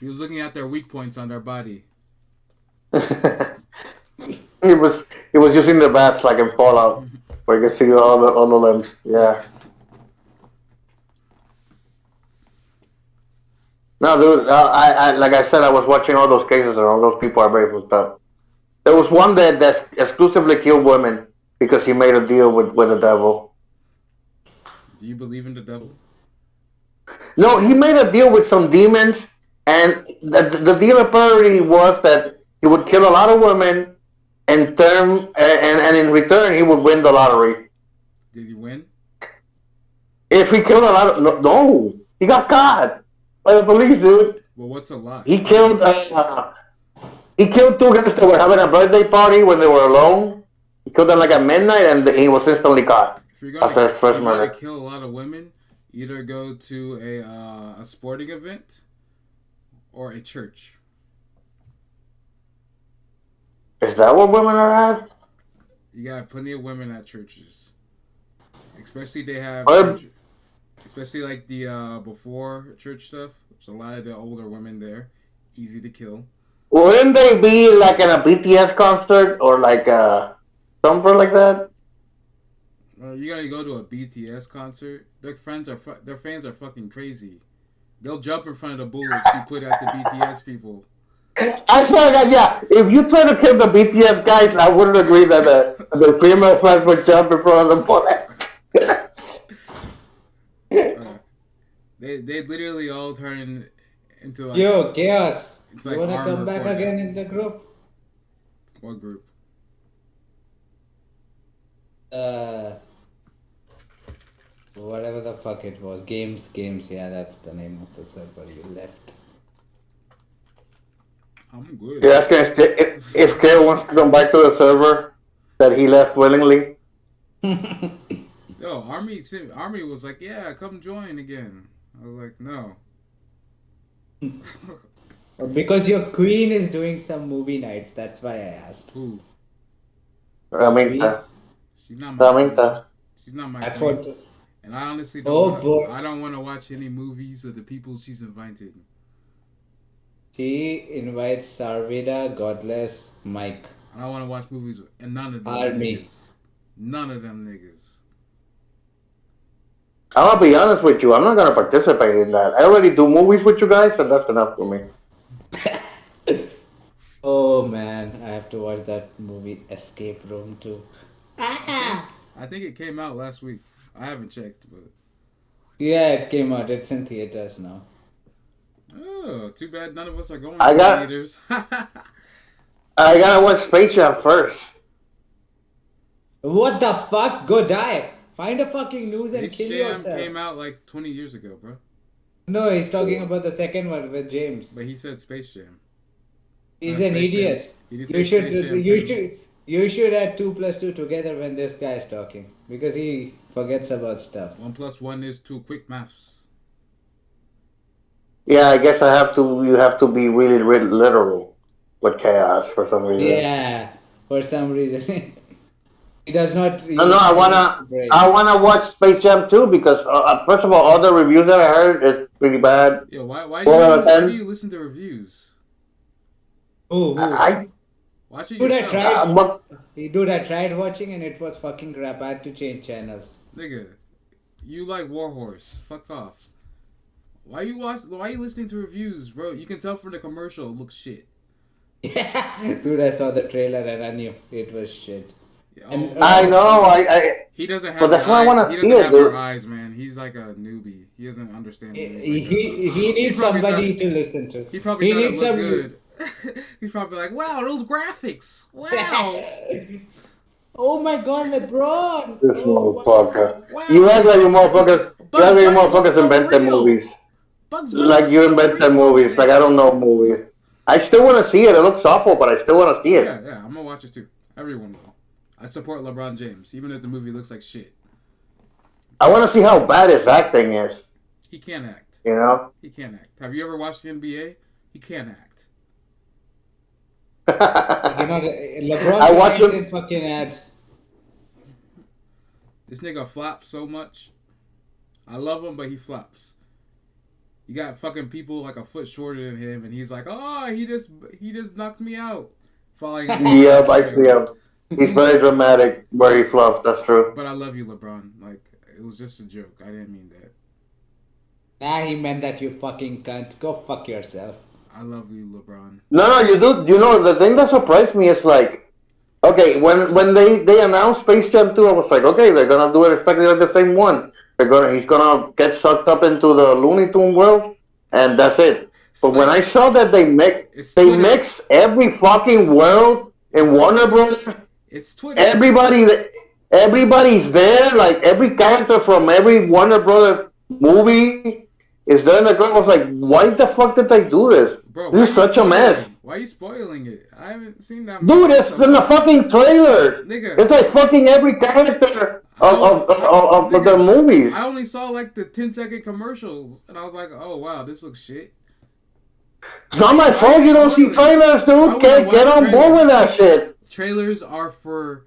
He was looking at their weak points on their body. He was using the bats like in Fallout, where you can see all the limbs. Yeah. Yeah. No, dude. I like I said, I was watching all those cases, and all those people are very fucked up. There was one that exclusively killed women because he made a deal with the devil. Do you believe in the devil? No, he made a deal with some demons, and the deal apparently was that he would kill a lot of women, and in return he would win the lottery. Did he win? If he killed a lot of no, he got caught by the police, dude. Well, what's a lot? He killed he killed two guys that were having a birthday party when they were alone. He killed them like at midnight, and he was instantly caught If you're gonna after his if first you want to murder. kill a lot of women, either go to a sporting event or a church. Is that what women are at? You got plenty of women at churches, especially they have, Or especially like the before church stuff. There's a lot of the older women there, easy to kill. wouldn't they be like in a BTS concert or like somewhere like that? You gotta go to a BTS concert. Their fans are fucking crazy. They'll jump in front of the bullets you put at the BTS people. I swear to God, yeah. If you try to kill the BTS guys, I wouldn't agree that the female fans would jump in front of the bullet. Uh, they literally all turn into like Yo, Chaos, it's you like wanna come armor back for again them. in the group? What group? Uh, whatever the fuck it was. Games. Yeah, that's the name of the server you left. I'm good. Yeah, if Kale wants to come back to the server that he left willingly. Yo, Army was like, yeah, come join again. I was like, no. Because your queen is doing some movie nights, that's why I asked. Who? Your queen? Ramita. She's not my queen. Ramita. She's not my That's queen. what. And I honestly don't Oh want to. boy. I don't want to watch any movies of the people she's invited. She invites Sarveda, Godless, Mike. I don't want to watch movies and none of those Army. niggas. None of them niggas. I'm gonna be honest with you. I'm not gonna participate in that. I already do movies with you guys, and that's enough for me. Oh man, I have to watch that movie Escape Room too. I think it came out last week. I haven't checked, but Yeah, it came out. It's in theaters now. oh, too bad none of us are going I to got- theaters. I gotta watch Space Jam first. What the fuck? Go die. Find a fucking news and Space kill Jam yourself. came out like 20 years ago, bro. No, he's talking about the second one with James. But he said Space Jam. He's Not an Space Jam. idiot. He did You say should Space Jam you 2. should you should add 2 plus 2 together when this guy is talking because he forgets about stuff. 1 plus 1 is 2. Quick maths. Yeah, I guess I have to. You have to be really literal with chaos for some reason. Yeah, for some reason. He does not. No, I wanna. Brain. I wanna watch Space Jam 2 because first of all, all the reviews that I heard is pretty bad. Yo, why Four out of why 10. do you listen to reviews? Who? I Watch it Dude, I yourself. tried. what? Dude, I tried watching and it was fucking crap. I had to change channels. Nigga, you like Warhorse. Fuck off. Why you listening to reviews, bro? You can tell from the commercial it looks shit. Yeah. Dude, I saw the trailer and I knew it was shit. Oh, And- I know. I he doesn't have But that's the why I wanna he see doesn't it, have dude. her eyes, man. He's like a newbie. He doesn't understand movies he like this. he needs probably somebody thought- to listen to. He probably thought it needs looked some. good. He's probably like, wow, those graphics. Wow. Oh my god, LeBron! this Oh, motherfucker. wow. You act like you motherfuckers. You Bugs act like you Bunny looks motherfuckers so invented real. movies. Bugs Bunny Like looks you so invented real. movies. Like I don't know movies. I still want to see it. It looks awful, but I still want to see it. Yeah, I'm gonna watch it too. Everyone will. I support LeBron James, even if the movie looks like shit. I want to see how bad his acting is. He can't act. You know. He can't act. Have you ever watched the NBA? He can't act. You know, LeBron I watch James him. in fucking ads. This nigga flops so much. I love him, but he flops. You got fucking people like a foot shorter than him, and he's like, "Oh, he just knocked me out." Falling. Yep, I see him. He's very dramatic where he flops. That's true. But I love you, LeBron. Like it was just a joke. I didn't mean that. Nah, he meant that, you fucking cunt. Go fuck yourself. I love you, LeBron. No, you do. You know, the thing that surprised me is like, okay, when they announced Space Jam 2, I was like, okay, they're gonna do it exactly like the same one. He's gonna get sucked up into the Looney Tune world, and that's it. But when I saw that they It's Twitter. mix every fucking world in Warner Bros. It's Twitter. Everybody's there. Like every character from every Warner Brothers movie is there in the club. I was like, why the fuck did they do this? Bro, This is why you such a mess. spoiling? Why are you spoiling it? I haven't seen that. Dude, it's in the fucking trailer. Nigga. It's like fucking every character of the movies. I only saw like the 10-second commercials, and I was like, "Oh wow, this looks shit." It's not my fault you don't see trailers, dude. Get on board with that shit. Trailers are for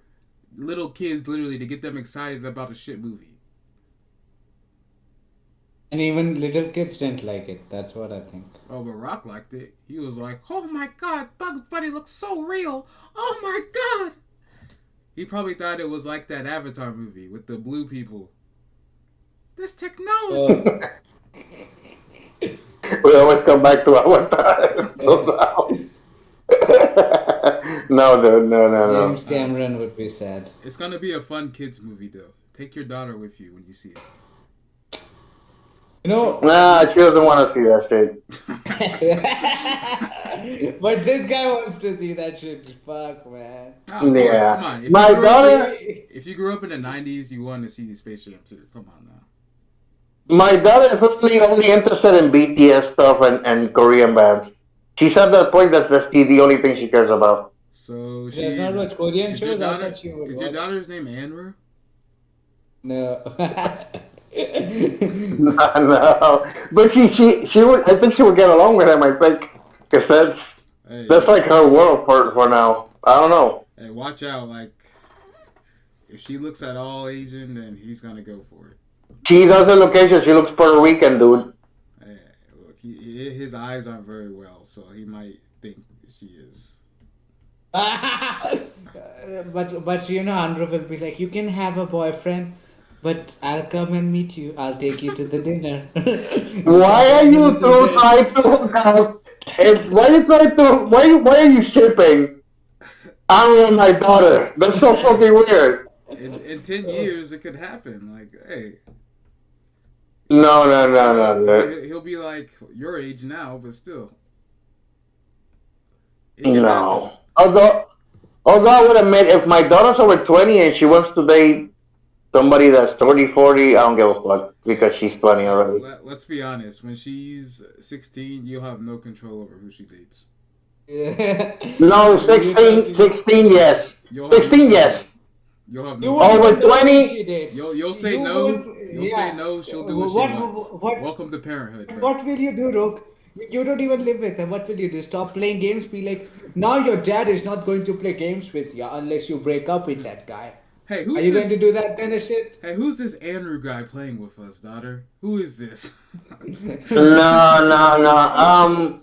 little kids, literally, to get them excited about a shit movie. And even little kids didn't like it. That's what I think. Oh, but Rock liked it. He was like, "Oh my god, Bugs Bunny looks so real. Oh my god." He probably thought it was like that Avatar movie with the blue people. This technology. We always come back to our time. So now. No, dude, no, no, James no. Cameron would be sad. It's gonna be a fun kids movie though. Take your daughter with you when you see it. You She know, Nah, she doesn't want to see that shit. but this guy wants to see that shit. Fuck, man. Oh, of course, come Yeah. on. My daughter, If you grew up in the '90s, you want to see Space Jam too. Come on now. my daughter is only interested in BTS stuff and Korean bands. She's at that point that's the only thing she cares about. So She does not watch Korean is your shows. I daughter thought she would is your watch. daughter's name Anru? No. No, but she would. I think she would get along with him. I think because that's Hey, like her world for now. I don't know. hey, watch out! Like, if she looks at all Asian, then he's gonna go for it. She doesn't look Asian. She looks Puerto Rican, dude. Hey, look, his eyes aren't very well, so he might think she is. But you know, Andrew will be like, you can have a boyfriend, but I'll come and meet you. I'll take you to the dinner. Why are you two trying to have? Why are you trying to? Why are you shipping Ari and my daughter? That's so fucking weird. In 10 years, it could happen. Like, hey, No, no, no, you know, no, no. he'll be like your age now, but still, it can happen. No. Although I would admit, if my daughter's over 20 and she wants to date somebody that's 30, 40, I don't give a fuck because she's 20 already. Let's be honest. When she's 16, you'll have no control over who she dates. Yeah. No, You 16, talking- 16, yes. You'll have no 16, yes. You'll have You no. won't Over even know 20? who she dates. You'll say You no. won't- You'll say no. She'll do what she wants. Welcome to parenthood, bro. What will you do, Rook? You don't even live with her. What will you do? Stop playing games? Be like, now your dad is not going to play games with you unless you break up with that guy. Hey, Are who's you this? going to do that kind of shit? Hey, who's this Andrew guy playing with us, daughter? Who is this? No, no, no.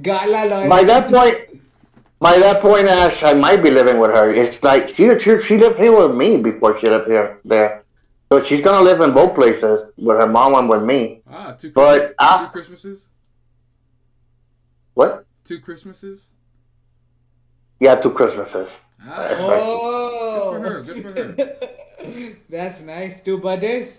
Gala lawyer. By that point, Ash, I might be living with her. It's like she lived here with me before she lived here there. So she's gonna live in both places with her mom and with me. Ah, But two Christmases. what? 2 Christmases. Yeah, 2 Christmases. Ah, Oh. good for her. Good for her. That's nice. 2 birthdays?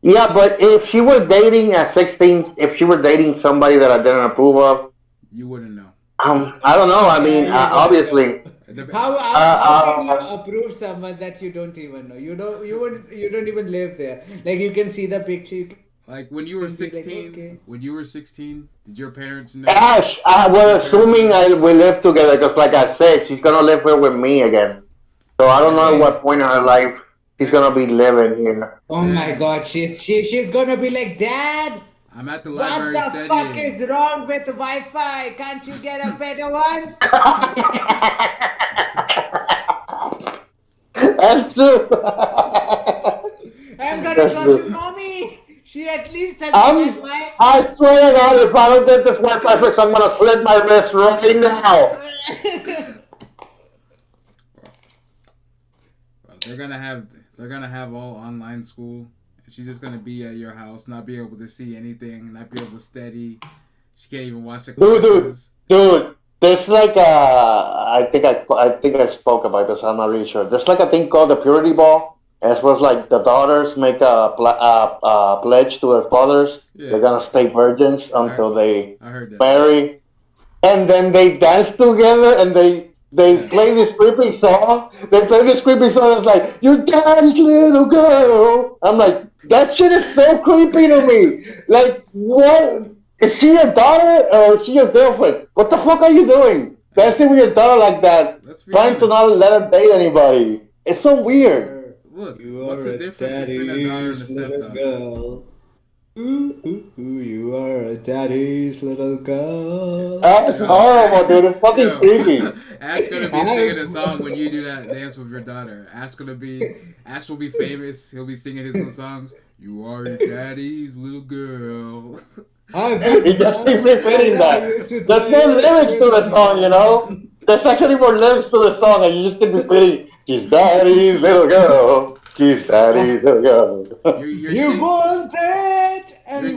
Yeah, but if she was dating at 16, if she were dating somebody that I didn't approve of, You wouldn't know. I don't know. I mean, Yeah, you obviously, It dep- How can you approve someone that you don't even know? You don't even live there. Like you can see the picture. You Like when you were Can be like, 16, okay. when you were 16, did your parents know? Ash, we're assuming we live together because, like I said, she's gonna live here with me again. So I don't know Okay. what point in her life she's gonna be living here. Oh my God, she's gonna be like, Dad, I'm at the what library the studying. fuck is wrong with Wi-Fi? Can't you get a better one? That's true. I'm gonna That's call true. you mommy. She at least has I'm, Wi-Fi. I swear to God, if I don't get this Wi-Fi fixed, I'm gonna slit my wrist right now. Well, they're gonna have all online school. She's just gonna be at your house, not be able to see anything, not be able to study. She can't even watch the classes. Dude, there's like I think I spoke about this. I'm not really sure. There's like a thing called the purity ball. And it was like the daughters make a pledge to their fathers. Yeah. They're gonna stay virgins until they I heard that. marry, and then they dance together and they play this creepy song. They play this creepy song. It's like your daddy's little girl. I'm like, that shit is so creepy to me. Like, what? Is she your daughter or is she your girlfriend? What the fuck are you doing? Dancing with your daughter like that, Let's be trying to honest. not let her date anybody. It's so weird. Look, You what's the are a difference between a daughter and a daddy's little stepdaughter? girl. You are a daddy's little girl. That's horrible, dude. It's fucking Yo, creepy. Ash gonna be singing a song when you do that dance with your daughter. Ash will be famous. He'll be singing his little songs. You are your daddy's little girl. He just keeps repeating that. There's more lyrics to the song, you know? There's actually more lyrics to the song, and you just keep repeating, she's daddy's little girl. She's daddy's little girl. Your You shit- wanted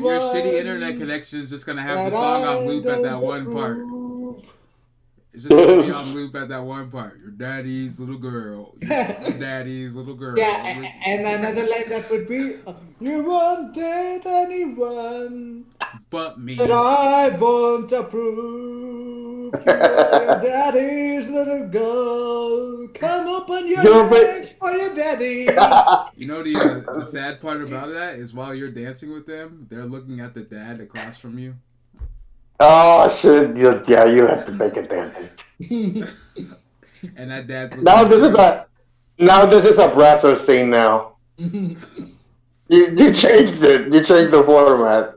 your shitty internet connection is just gonna have the song on loop at that one part. It's just gonna be on loop at that one part. Your daddy's little girl. Your daddy's little Yeah, girl. and another line that would be, "You won't date anyone But that me. I won't approve. You are your daddy's little girl. Come open your You're a bit. legs for your daddy." You know the sad part about that is while you're dancing with them, they're looking at the dad across from you. Oh shit! Yeah, you have to make it dancing. And that dad's looking Now at this is you. a now this is a Brazzers thing. Now you changed it. You changed the format.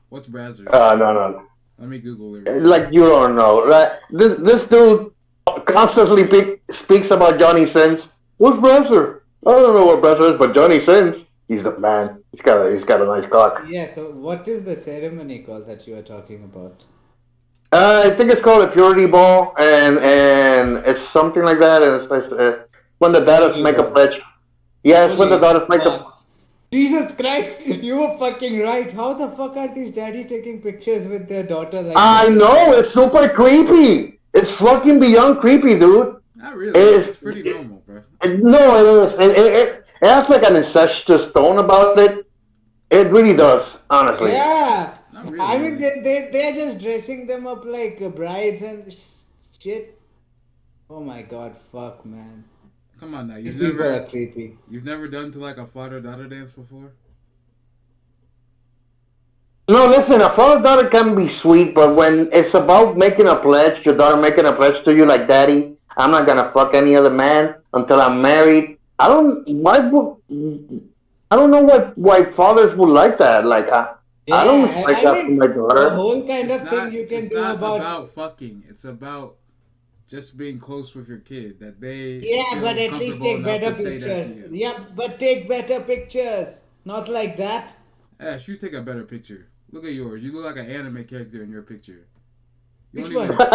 What's Brazzers? No. Let me Google it real quick. Like you don't know, right? This dude constantly speaks about Johnny Sins. What's Brazzer? I don't know what Brazzer is, but Johnny Sins, he's the man. He's got a nice cock. Yeah, so what is the ceremony called that you are talking about? I think it's called a purity ball, and it's something like that. And it's when the daughters Purity make a ball. pledge. Yes, when the Holy daughters make a. fuck. Jesus Christ, you were fucking right. How the fuck are these daddy taking pictures with their daughter like I that? know it's super creepy. It's fucking beyond creepy, dude. Not really. It's It's pretty normal, bro. no, it is. It has like an incestuous tone about it. It really does, honestly. Yeah. Not I really. mean, Like, they're just dressing them up like brides and shit. Oh my god, fuck, man. come on now. These people are creepy. You've never done to like a father daughter dance before? No, listen, a father daughter can be sweet, but when it's about making a pledge, your daughter making a pledge to you, like, Daddy, I'm not gonna fuck any other man until I'm married. I don't know why fathers would like that. Like, I don't Yeah, expect I that from mean, my the daughter. whole kind It's of thing not. you can It's do not about. about fucking. It's about just being close with your kid. That they Yeah, but feel at least comfortable take enough better to say that to pictures. you. Yeah, but take better pictures. Not like that. Ash, you take a better picture. Look at yours. You look like an anime character in your picture. You don't Which even. one?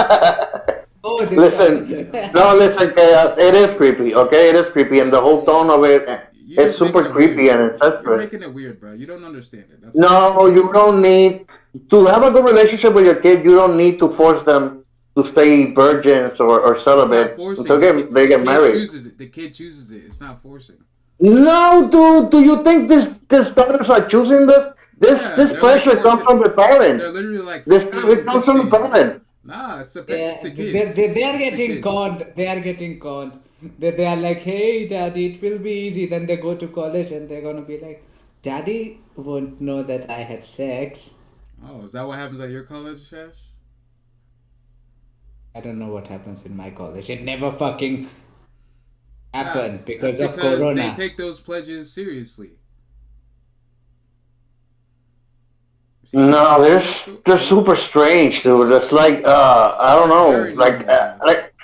Oh, this Listen, no, one. listen, Chaos. It is creepy, okay? It is creepy, and the whole Yeah. tone of it, You're it's just making super it creepy weird. and You're incestuous. making it weird, bro. You don't understand it. That's all. No, you don't need to have a good relationship with your kid. You don't need to force them to stay virgins or It's not celibate forcing. until The kid. they The get kid married. chooses it. The kid chooses it. It's not forcing. No, dude. Do you think this daughters are choosing this? This Yeah, this they're like pressure comes 14. from the They're parents. literally like This 15, it comes from the 16. parents. Nah, it's Yeah, the kids. they are It's the getting kids. conned. They are getting conned. They are like, hey, daddy, it will be easy. Then they go to college and they're gonna be like, daddy won't know that I had sex. Oh, is that what happens at your college, Shash? I don't know what happens in my college. It never fucking Ah, happened that's because of because they Corona. take those pledges seriously. See, No, old school. they're super strange, dude. It's like I don't It's know, very normal, bro. like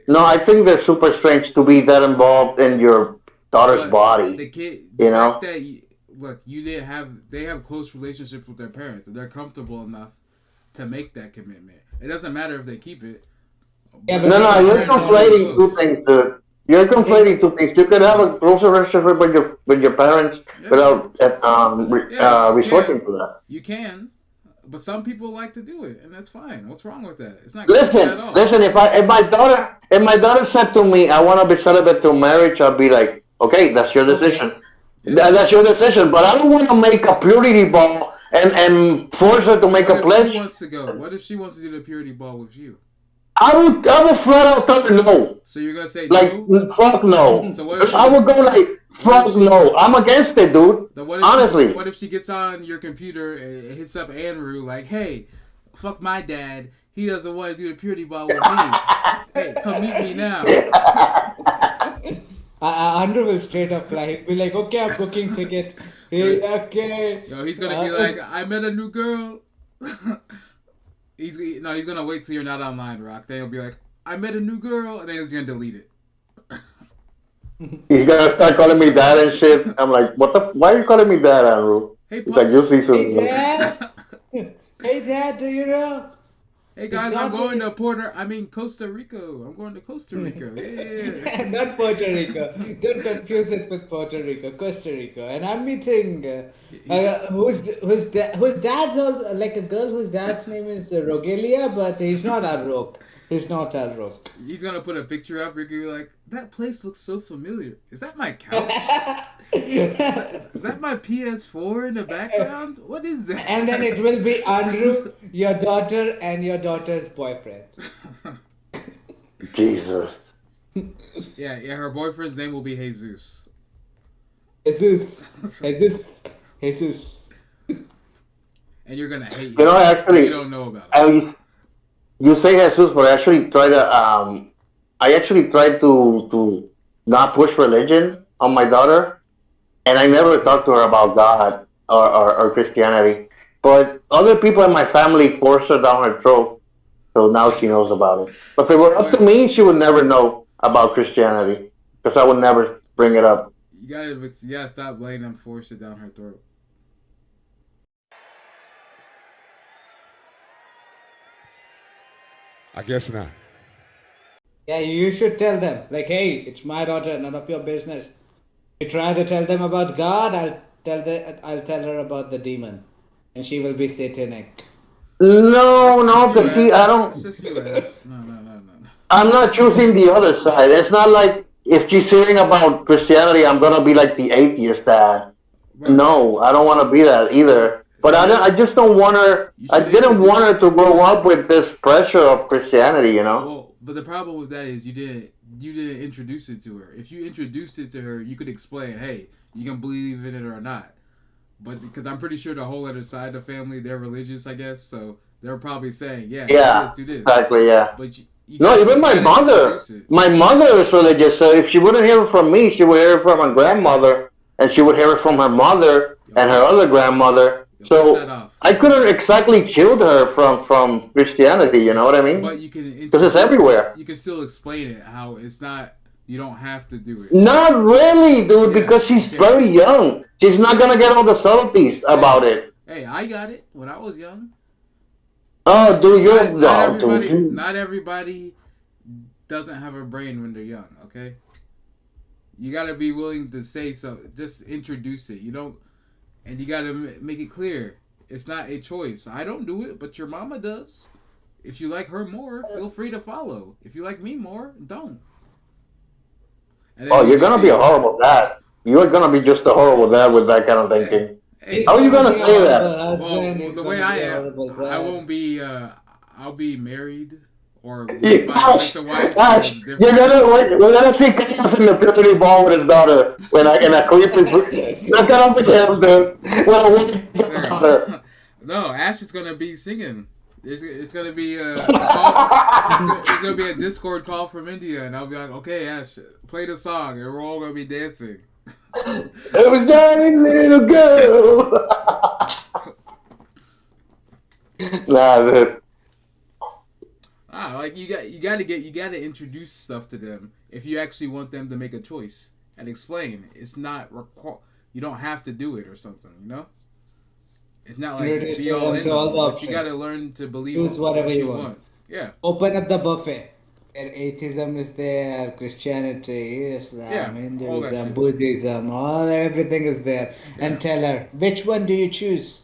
no, It's I think they're super strange to be that involved in your daughter's but body. the You fact know? that look, you didn't have they have close relationships with their parents and they're comfortable enough to make that commitment. It doesn't matter if they keep it, Yeah, but but No, they no, their got you're parents are really conflating two close. things, dude. You're they conflating two things. You can have a closer relationship with your parents Yeah, without yeah, you resorting can, to that. you can, but some people like to do it, and that's fine. What's wrong with that? It's not creepy at Listen, all. listen. If my daughter said to me, "I want to be celibate till marriage," I'll be like, "Okay, that's your decision. okay. Yeah. That's your decision." But I don't want to make a purity ball and force her to make What a if she pledge. wants to go? What if she wants to do the purity ball with you? I would flat out tell her no. So you're gonna say Like no? fuck no. So what if I she? would go like What if fuck she? no. I'm against it, dude. Then what if she? Honestly. What if she gets on your computer and hits up Andrew like, "Hey, fuck my dad. He doesn't want to do the purity ball with me. Hey, come meet me now." Andrew will straight up fly. He'll be like, okay, I'm booking ticket. Hey, okay. Yo, he's gonna be like, "I met a new girl." He's gonna wait till you're not online, Rock. Then he'll be like, "I met a new girl," and then he's gonna delete it. He's gonna start calling me dad and shit. I'm like, what the? Why are you calling me dad, Andrew? Hey, He's like, you pops. see Hey, soon. dad. Hey, dad, do you know? Hey The guys, I'm daughter going to is Costa Rica. I'm going to Costa Rica. Yeah. not Puerto Rico. Don't confuse it with Puerto Rico, Costa Rica. And I'm meeting He's whose dad's also like a girl whose dad's name is Rogelia, but he's not our rook. He's not our rook. he's gonna put a picture up. You're gonna be like, that place looks so familiar. Is that my couch? Is that my PS4 in the background? What is And then it that? will be Andrew, your daughter, and your daughter's boyfriend. Jesus. Yeah. Her boyfriend's name will be Jesus. Jesus, Jesus, Jesus. And you're gonna hate You know, him, but you actually, don't know about I you say Jesus, but I actually try to I actually tried to not push religion on my daughter, and I never talked to her about God or Christianity. But other people in my family forced her down her throat, so now she knows about it. But if it were it. up to But me, she would never know about Christianity because I would never bring it yeah, up. you gotta stop letting them force it down her throat. I guess not. Yeah, you should tell them, like, hey, it's my daughter, none of your business. You try to tell them about God, I'll tell her about the demon, and she will be satanic. No, That's just no, you, because see, I Ash. That's don't. just you, Ash. No, no, no, no. I'm not choosing the other side. It's not like if she's hearing about Christianity, I'm gonna be like the atheist dad. Bro, No, I don't want to be that but either. But see I that just don't want her. you I should didn't want introduce. her to grow up with this pressure of Christianity. You know. Well, but the problem with that is you didn't introduce it to her. If you introduced it to her, you could explain, hey, you can believe in it or not. But because I'm pretty sure the whole other side of the family, they're religious, I guess, so they're probably saying, yeah, Yeah, do this. exactly. Yeah. But you No, gotta even you my gotta mother. introduce it. My mother is religious, so if she wouldn't hear it from me, she would hear it from her grandmother, and she would hear it from her mother Yo, and her cut other grandmother. cut that So off. I couldn't exactly shield her from Christianity. You know what I mean? But you can Because it's introduce. everywhere. You can still explain it how it's not. You don't have to do it. Not really, dude, Yeah, because you she's can. very young. She's not Yeah. gonna get all the subtleties Hey, about it. hey, I got it when I was young. Oh, dude, you're Not no, dude. everybody. Not everybody doesn't have a brain when they're young. Okay, you gotta be willing to say so. Just introduce it. You don't, and you gotta make it clear. It's not a choice. I don't do it, but your mama does. If you like her more, feel free to follow. If you like me more, don't. And Oh, then you're when you gonna be a see, horrible dad. You're gonna be just a horrible dad with that kind of hey, thinking. He's How hey, are you gonna gonna be a say horrible that? husband, well, he's the way gonna I be a am, horrible I dad. won't be. I'll be married or with Ash, the wife, so Ash, it's you're different. gonna we're gonna see Chaos in the Tiffany ball with his daughter when I in a creepy. That's gonna be him, dude. Well, with his There. daughter. No, Ash is gonna be singing. It's gonna be a call. It's gonna be a Discord call from India, and I'll be like, okay, Ash, play the song, and we're all gonna be dancing. It was darling little girl. Nah, dude. Like you gotta introduce stuff to them if you actually want them to make a choice and explain. It's not you don't have to do it or something. It's not like Introduce be all them end to all all, the but you gotta options. learn to believe Choose whatever what you you want. want. Yeah, Open up the buffet. And atheism is there, Christianity, yeah, Islam, all that Hinduism, shit. Buddhism, everything is there. Yeah. And tell her, which one do you choose?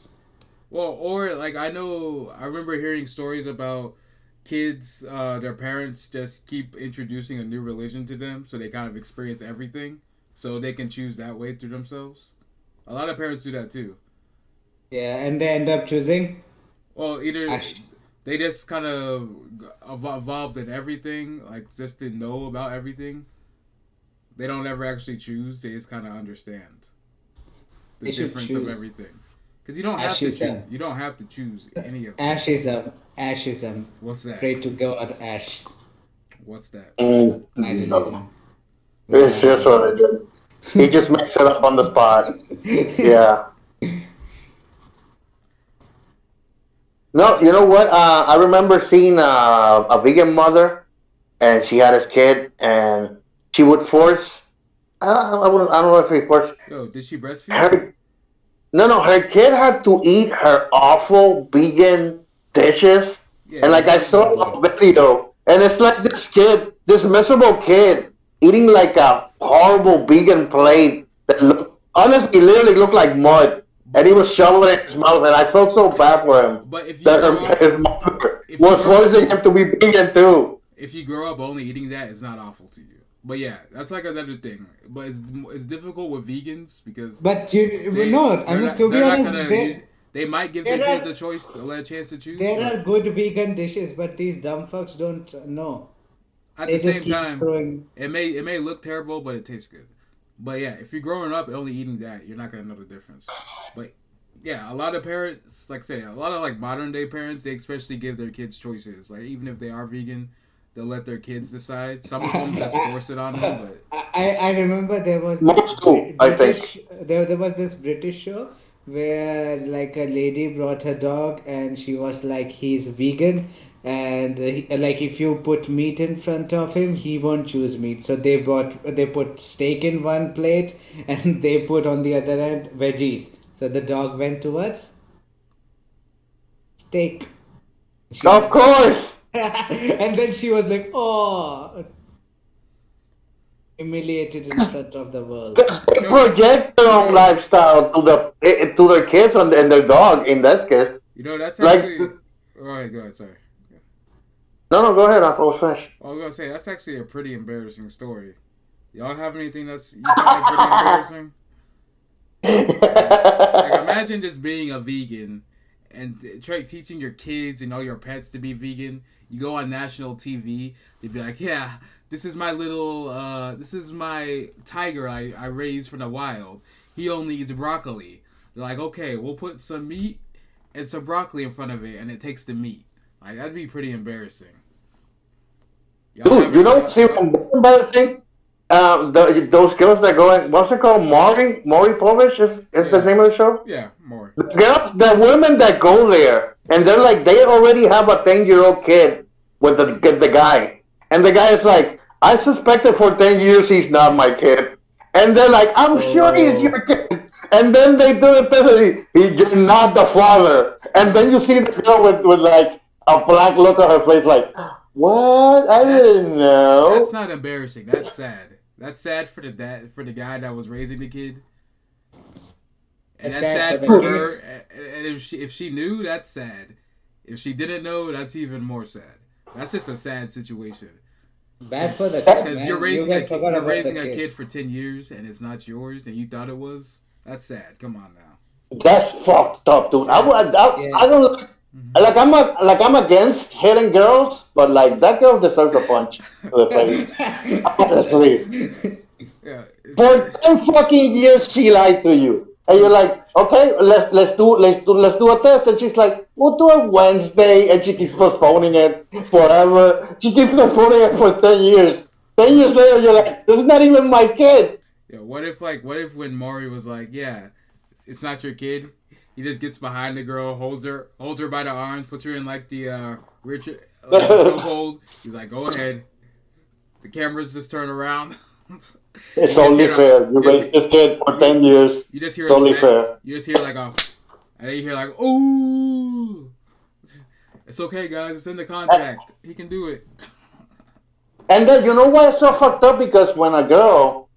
Well, or like I remember hearing stories about kids, their parents just keep introducing a new religion to them, so they kind of experience everything, so they can choose that way through themselves. A lot of parents do that too. Yeah, and they end up choosing Well, either Ash. they just kind of evolved in everything, like just to know about everything. They don't ever actually choose; they just kind of understand the They should difference of choose everything. Because you don't have to choose. Ashism. You don't have to choose any of them. Ashism. Ashism. What's that? Pray to God, Ash. What's that? My No. religion. It's My just religion. religion. He just makes it up on the spot. Yeah. No, you It's know what? I remember seeing a vegan mother, and she had his kid, and she would force. I don't know if he forced yo. Did she breastfeed? her. No, no, her kid had to eat her awful vegan dishes Yeah, And you're like I definitely saw not a vegan. video, and it's like this kid, this miserable kid, eating like a horrible vegan plate that looked, honestly, literally looked like mud, and But he was shoveling it in his mouth, and I felt so bad for him but if you that grow up, his mother if you was grow up, forcing him to be vegan too. if you grow up only eating that, it's not awful to you. But yeah, that's like another thing. But it's difficult with vegans because But you no, I mean to be they're not honest, gonna use. They might give their there kids are a choice, a chance to choose, there are but good vegan dishes, but these dumb fucks don't know. at the They just same keep time, throwing. it may look terrible, but it tastes good. But yeah, if you're growing up only eating that, you're not gonna know the difference. But yeah, a lot of parents, like I say, a lot of like modern day parents, they especially give their kids choices. Like even if they are vegan, they'll let their kids decide. Some of them just force it on them, but I remember there was this Most do, I think. There was this British show where like a lady brought her dog and she was like he's vegan and like if you put meat in front of him he won't choose meat, so they put steak in one plate and they put on the other end veggies, so the dog went towards steak. She Of was course, and then she was like, oh, humiliated in front of the world. because you they know that's project their own lifestyle to their kids and their dog. In that case, you know that's like actually. Go ahead. Sorry. no, no, go ahead. I was finished. I was gonna say that's actually a pretty embarrassing story. Y'all have anything that's you find pretty embarrassing? Like imagine just being a vegan and try teaching your kids and all your pets to be vegan. You go on national TV, they'd be like, "Yeah, this is my little, this is my tiger I raised from the wild. He only eats broccoli." They're like, "Okay, we'll put some meat and some broccoli in front of it, and it takes the meat." Like that'd be pretty embarrassing. Y'all have Dude, you know anything? what's even more embarrassing? Those girls that go in, what's it called? Maury Povich is the Yeah, name of the show? yeah, more. The girls, the women that go there, and they're like, they already have a 10-year-old kid with the guy. And the guy is like, I suspected for 10 years he's not my kid. And they're like, I'm sure he's your Oh, kid. And then they do it, you're not the father. And Yeah, then you see the girl with like a black look on her face, like, what? I didn't that's know. not embarrassing. That's sad. That's sad for the dad, for the guy that was raising the kid, and it's that's sad for sad the for her. kids. And if she knew, that's sad. If she didn't know, that's even more sad. That's just a sad situation. Bad Cause, for the kids, cause you're man. You raising a guys kid, forgot you're about the raising a kid. kid for 10 years, and it's not yours, and you thought it was. That's sad. Come on now. That's fucked up, dude. Yeah. I Yeah. don't like. I'm against hitting girls, but like that girl deserves a punch to the face. Honestly, Yeah. for 10 fucking years she lied to you, and you're like, okay, let's do a test, and she's like, we'll do it Wednesday, and she keeps postponing it forever. She keeps postponing it for 10 years. 10 years later, you're like, this is not even my kid. Yeah. What if when Maury was like, yeah, it's not your kid. He just gets behind the girl, holds her by the arms, puts her in like the Richard like the chokehold. He's like, "Go ahead." The cameras just turn around. It's You just only hear a, fair. You you raised just this kid for you, 10 years. you just hear It's a only smack. fair. You just hear like a, and then you hear like, "Ooh." It's okay, guys. It's in the contract. He can do it. And then you know why it's so fucked up? Because when a girl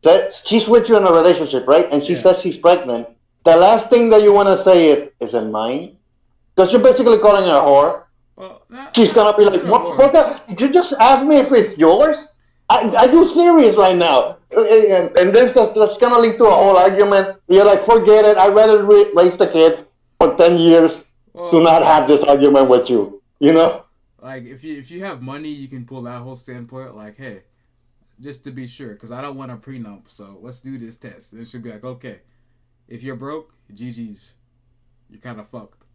says she's with you in a relationship, right, and she Yeah. says she's pregnant, the last thing that you want to say is it mine? Because you're basically calling her a whore. Well, She's gonna be like, not a whore. motherfucker, did you just ask me if it's yours? Are you serious right now? And that's gonna lead to a whole argument. You're like, forget it. I'd rather raise the kids for 10 years to Well, not have this argument with you. You know? like if you have money, you can pull that whole standpoint. Like, hey, just to be sure, because I don't want a prenup, so let's do this test. And it should be like, okay, if you're broke, GG's, you're kind of fucked.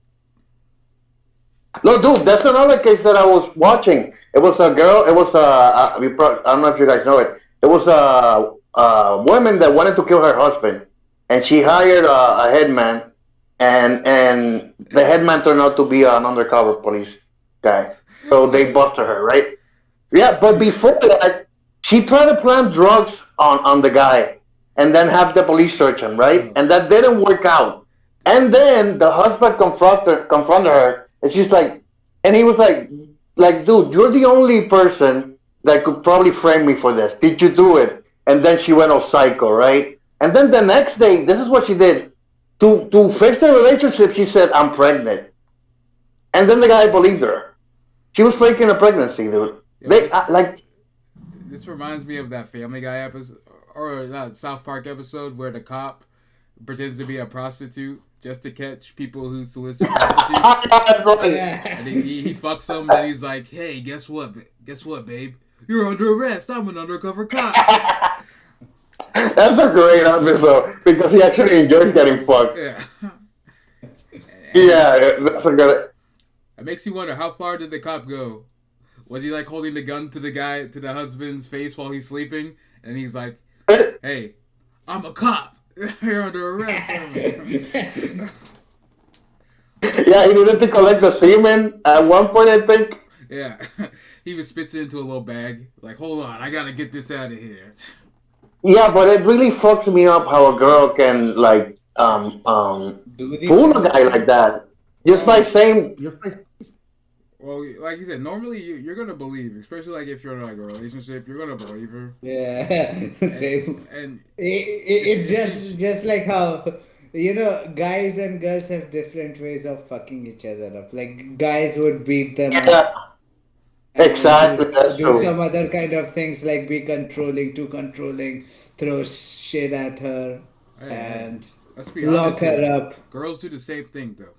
No, dude, that's another case that I was watching. It was a girl. It was I don't know if you guys know it. It was a woman that wanted to kill her husband, and she hired a headman, and the headman turned out to be an undercover police guy. So they busted her, right? Yeah, but before that, she tried to plant drugs on the guy, and then have the police search him, right? Oh, And that didn't work out. And then the husband confronted her, and she's like, And he was like, dude, you're the only person that could probably frame me for this. Did you do it? And then she went all psycho, right? And then the next day, this is what she did. To fix the relationship, she said, I'm pregnant. And then the guy believed her. She was faking a pregnancy, dude. Yo, They, this like, this reminds me of that Family Guy episode or not South Park episode where the cop pretends to be a prostitute just to catch people who solicit prostitutes, and Yeah. he fucks them. Then he's like, "Hey, guess what? Guess what, babe? You're under arrest. I'm an undercover cop." that's a great episode because he actually enjoys getting fucked. Yeah, and Yeah, that's a good. it makes you wonder how far did the cop go? Was he like holding the gun to the husband's face while he's sleeping, and he's like, "Hey, I'm a cop. You're under arrest." Yeah, he needed to collect the semen at one point, I think. Yeah, he even spits it into a little bag. Like, hold on, I gotta get this out of here. Yeah, but it really fucks me up how a girl can Do these fool kind a of guy like things. that just by saying Well, like you said, normally you're gonna believe, especially like if you're in like a relationship, you're gonna believe her. Yeah, same. And It's if just she's just like how guys and girls have different ways of fucking each other up. Like guys would beat them up yeah, and exactly, that's do true. some other kind of things like be controlling, too controlling, throw shit at her hey, and let's be lock honest her here. up. Girls do the same thing though.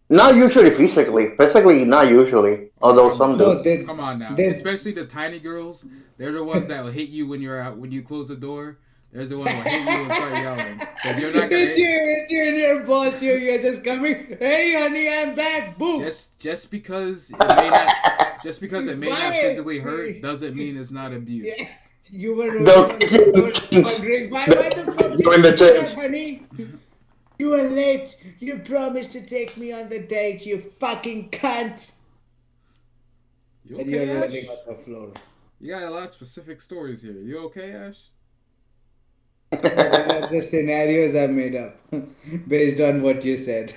Not usually physically. Physically, not usually. Oh Although come some on, No, do. they come on now. they Especially the tiny girls, they're the ones that will hit you when you're out when you close the door. There's the one who will hit you and start yelling because you're not gonna it's you and your boss. You're just coming. Hey, honey, I'm back. Boom. just because it may not just because it may not Why? physically hurt doesn't mean it's not abuse. Yeah, you were They'll kick you in the chins. wondering why the They'll fuck kick you did in you the do that, chins. honey? You were late. You promised to take me on the date, you fucking cunt. You And you're okay, Ash? rolling on the floor. You got a lot of specific stories here. You okay, Ash? No, these are just scenarios I made up based on what you said.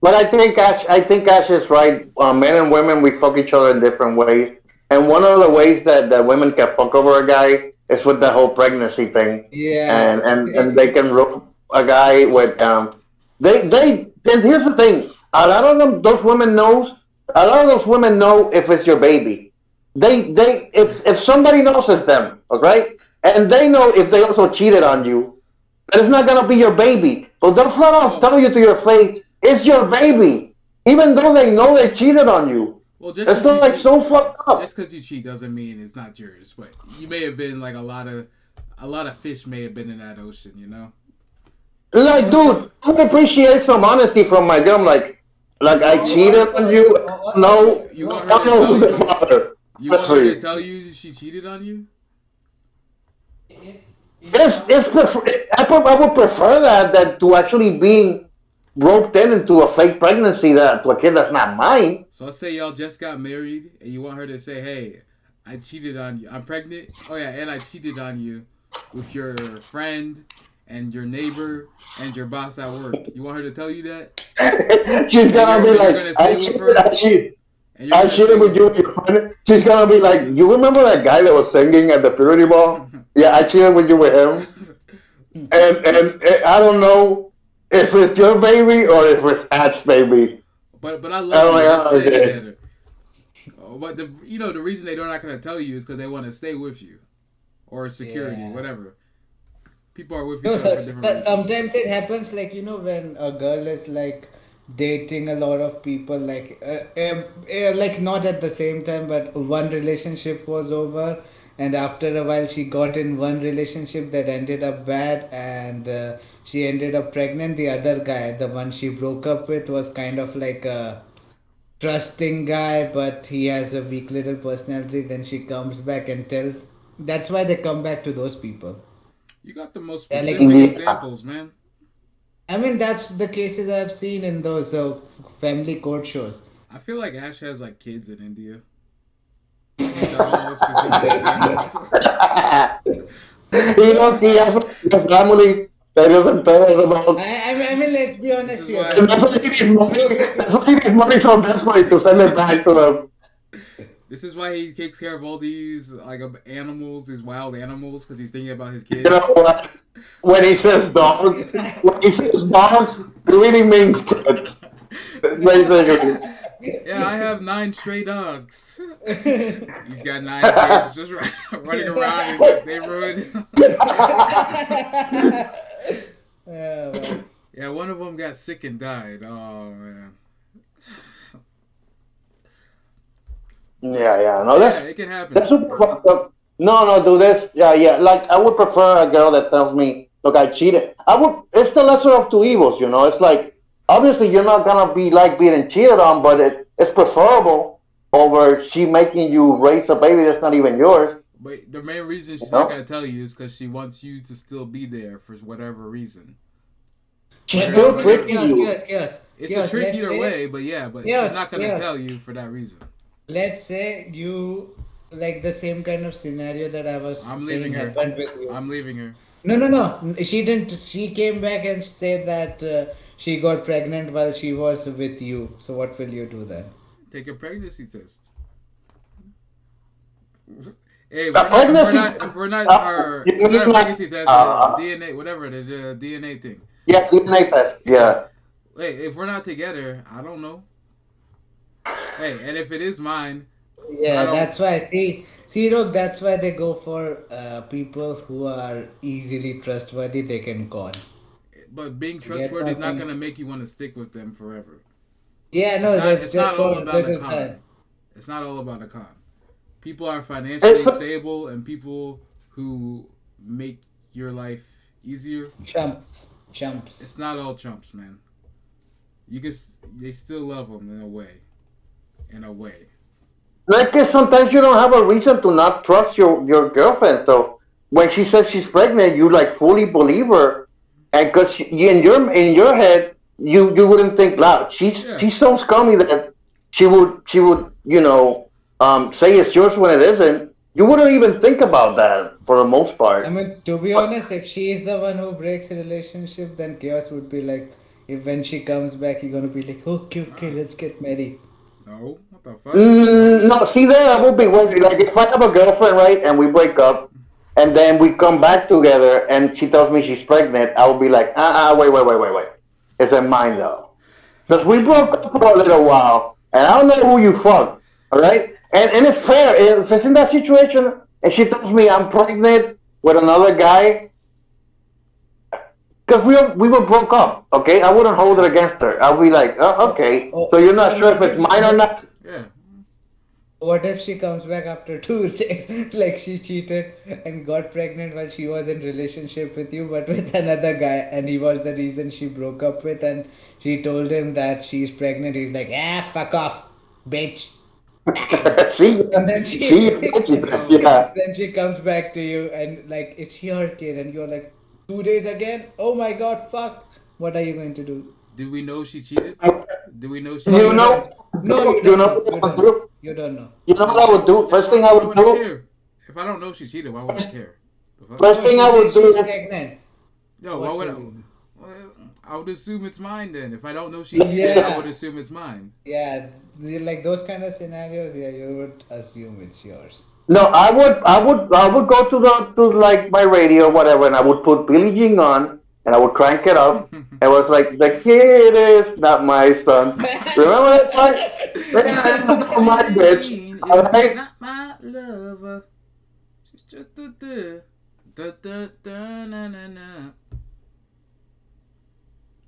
But I think Ash is right. Men and women, we fuck each other in different ways. And one of the ways that women can fuck over a guy is with the whole pregnancy thing. Yeah. And they can rope a guy with they and here's the thing. A lot of those women know if it's your baby. They if somebody knows it's them, okay? And they know if they also cheated on you, that it's not gonna be your baby. So they'll flat out Well, tell you to your face, it's your baby. Even though they know they cheated on you. well, just It's because you like cheat, so fucked up. just because you cheat doesn't mean it's not yours. But you may have been like a lot of fish may have been in that ocean. You know. Like, dude, I would appreciate some honesty from my girl. Like I You want cheated her. on you. No, You want I her don't to know tell who's the you. father. You want her to Honestly, tell you she cheated on you. I would prefer that than to actually being roped into a fake pregnancy that to a kid that's not mine. So let's say y'all just got married and you want her to say, "Hey, I cheated on you. I'm pregnant. Oh yeah, and I cheated on you with your friend and your neighbor and your boss at work." You want her to tell you that, She's and gonna be you're like, gonna stay with and you're I gonna stay cheated with with you and your friend. She's gonna be like, you remember that guy that was singing at the purity ball? her. Yeah, I cheated with you with him. And I don't know if it's your baby or if it's Ash baby. But I love I'm you. like, Let's oh, stay okay. together. Oh, but the reason they're not gonna tell you is because they want to stay with you, or security, Yeah. whatever. People are with No, each other for different reasons. sometimes it happens like when a girl is like dating a lot of people like not at the same time but one relationship was over and after a while she got in one relationship that ended up bad and she ended up pregnant. The other guy, the one she broke up with, was kind of like a trusting guy but he has a weak little personality. Then she comes back and tells. That's why they come back to those people. You got the most They're like, specific Yeah. examples, man. I mean, that's the cases I've seen in those family court shows. I feel like Ash has like kids in India. These are all specific examples. He has a family that doesn't tell us about. I mean, let's be This honest is here. why. And that's why he needs money. That's why he needs money from Desperate to send it back to them. This is why he takes care of all these like animals, these wild animals, because he's thinking about his You know kids. what? When he says dogs, when he says dogs, he really means kids. Basically. Yeah, I have 9 stray dogs. He's got 9 kids just running around. He's like, they ruined. Yeah, man. Yeah, one of them got sick and died. Oh man. Yeah. No, Yeah, it can that's happen. super fucked up. No, dude, that's yeah. Like I would prefer a girl that tells me, "Look, I cheated." I would. It's the lesser of two evils, you know. It's like obviously you're not gonna be like being cheated on, but it's preferable over she making you raise a baby that's not even yours. But the main reason You she's not know, gonna tell you is because she wants you to still be there for whatever reason. she's But still Whether tricking chaos, you. chaos, chaos, it's a chaos. trick Let's either say, way, but yeah, but she's chaos, not gonna chaos. tell you for that reason. Let's say you like the same kind of scenario that I was I'm saying leaving her. happened with you. I'm leaving her. No. She didn't. She came back and said that she got pregnant while she was with you. So what will you do then? Take a pregnancy test. Hey, A pregnancy. if we're not, You not mean a like pregnancy test, a DNA, whatever it is, a DNA thing. yeah, DNA test. Yeah. Yeah. Wait, if we're not together, I don't know. Hey, and if it is mine, I Yeah, don't. that's why. See, look, that's why they go for people who are easily trustworthy. They can con. But being You get trustworthy my is not point? gonna make you want to stick with them forever. Yeah, It's no, not. that's It's not just all for a about a little time. con. It's not all about a con. People are It's financially stable, and people who make your life easier. Chumps, chumps. It's not all chumps, man. You can. They still love them in a way. In a way. like sometimes you don't have a reason to not trust your girlfriend. So when she says she's pregnant, you like fully believe her, and because in your head you wouldn't think loud. Yeah. She's so scummy that she would say it's yours when it isn't. You wouldn't even think about that for the most I part. mean, to be But honest, if she is the one who breaks a relationship, then chaos would be like, if when she comes back, you're gonna be like, okay, let's get married. No. What the fuck? No. no, see there I would be worried. Like if I have a girlfriend, right, and we break up, and then we come back together, and she tells me she's pregnant, I would be like, wait. It's in mine though, because we broke up for a little while, and I don't know who you fucked, all right? And it's fair if it's in that situation, and she tells me I'm pregnant with another guy, because we were broke up, okay? I wouldn't hold it Yeah. against her. I'll be like, okay, so you're not Or sure if it's mine or not. Yeah. what if she comes back after 2 days, like she cheated and got pregnant while she was in relationship with you, but with another guy, and he was the reason she broke up with, and she told him that she's pregnant. He's like, fuck off, bitch. see, And then see, Yo. yeah. then she comes back to you and like it's your kid and you're like 2 days again. Oh my god, fuck! What are you going to do? Do we know she cheated? Do we know she No, You you cheated? know, don't. No, you you don't know know. what You I would don't know. do. You don't know. You know what Then I would do. First thing I why would would I do. care? If I don't know she cheated, why would I care? The fuck? First No, thing she I would says do she's is pregnant. Yo, why What would will I? you do? Well, I would assume it's mine then. If I don't know she cheated, I would Yeah, assume it's mine. yeah. Like those kind of scenarios, yeah, you would assume it's yours. no. I would go to like my radio, whatever, and I would put Billie Jean on, and I would crank it up. And it was like the kid is not my son. Remember that part? Yeah, it's not my Billie bitch. Jean All is right. not my lover. She's just a na na na.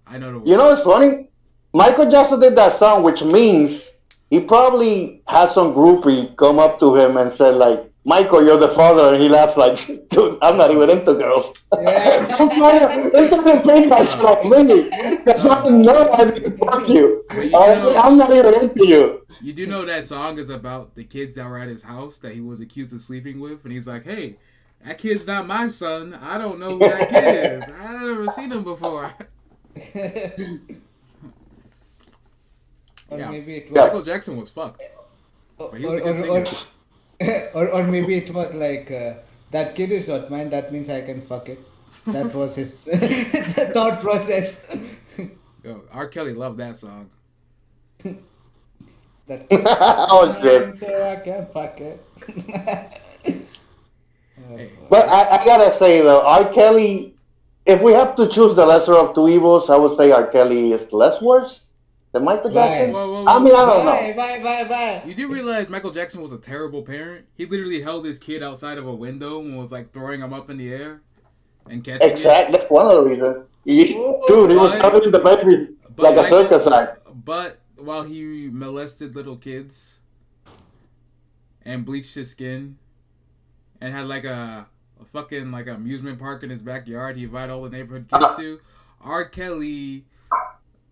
I know the You know, words. it's funny. Michael Jackson did that song, which means he probably had some groupie come up to him and said, like, Michael, you're the father. And he laughs like, dude, I'm not even into girls. I'm trying Yeah. to bring that shit No, on me. Because I no. know I didn't fuck you. But you do All right? know, I'm not even into you. you do know that song is about the kids that were at his house that he was accused of sleeping with, and he's like, "Hey, that kid's not my son. I don't know who that kid is. I've never seen him before." Or Yeah, maybe it was, Yeah. Michael Jackson was fucked, or but he was a or good or, singer. or maybe it was like that kid is not mine. That means I can fuck it. That was his thought process. Yo, R. Kelly loved that song. That Oh shit! so I can fuck it. Hey, But I gotta say though, R. Kelly. If we have to choose the lesser of two evils, I would say R. Kelly is less worse than Michael Jackson. Why? whoa, whoa, I mean, whoa. I don't know. Why? You do realize Michael Jackson was a terrible parent? He literally held his kid outside of a window and was like throwing him up in the air and catching it. Exact. That's one of the reasons. Dude, he Oh, was But carrying the baby but like a circus Michael act. but while he molested little kids and bleached his skin and had like a fucking like amusement park in his backyard he invited all the neighborhood kids Uh, to, R. Kelly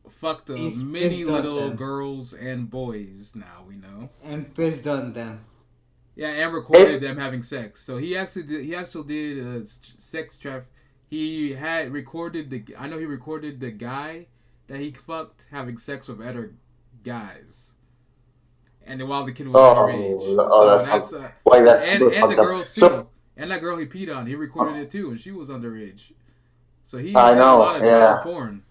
fucked he's many pissed on little them girls and boys, now we know. and pissed on them. Yeah, and recorded it, them having sex. So he actually did. He actually did sex traffic. He had recorded the. I know he recorded the guy that he fucked having sex with other guys, and then while the kid was underage. So that's that's why that's and the fucked up. girls too, So and that girl he peed on. He recorded it too, and she was underage. So he I did a lot know, of child yeah. porn,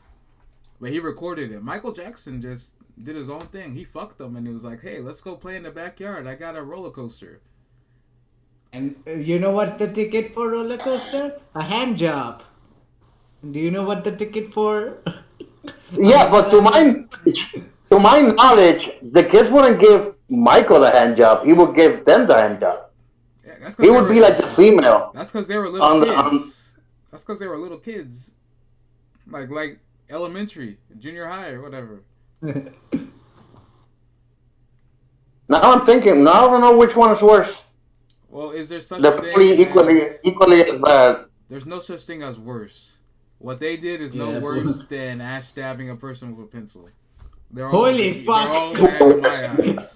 but he recorded it. Michael Jackson just did his own thing. He fucked them, and he was like, "Hey, let's go play in the backyard. I got a roller coaster." And you know what's the ticket for roller coaster? A hand job. Do you know what the ticket for a Yeah, but to my knowledge, the kids wouldn't give Michael the hand job. He would give them the hand job. Yeah, that's because He they would be were. like the female That's because they were little on the. kids. That's because they were little kids, like elementary, junior high, or whatever. Now I'm thinking. Now I don't know which one is worse. Well, is there such a They're thing probably as? equally as bad. There's no such thing as worse. What they did is no Yeah, worse than Ash stabbing a person with a pencil. Holy They're fuck! all bad in my eyes.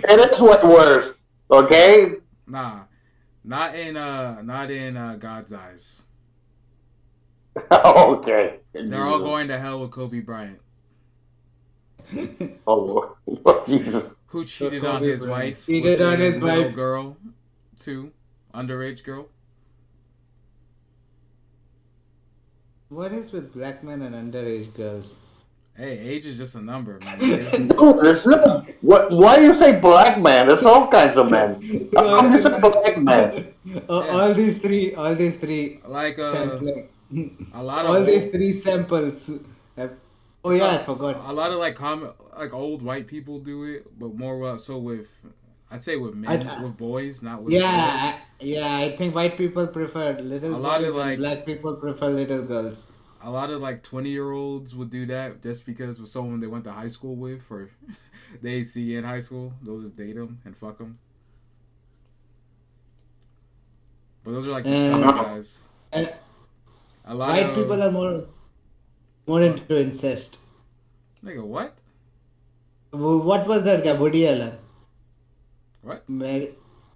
It is way worse. Okay. Nah, not in God's eyes. Okay. They're all going to hell with Kobe Bryant, Oh, Jesus. who So cheated on Kobe his Bryant wife cheated with on a his little wife. girl, too, underage girl. What is with black men and underage girls? Hey, age is just a number, my nigga. Dude, there's no. What? Why do you say black man? There's all kinds of men. How come you say black man? Yeah, All these three like sampling, a lot of all these old, three samples. Have, oh it's yeah, I forgot. a lot of like old white people do it, but more so with, I'd say with men, I, with boys, not with girls. yeah, yeah. I think white people prefer little A lot boys of and like black people prefer little girls. a lot of like 20-year-olds would do that just because with someone they went to high school with or they see in high school. They'll just date them and fuck them. But those are like the scummy And, guys. and A lot white people of are more what? into incest. Nigga, what? What was that guy? Woody Allen What?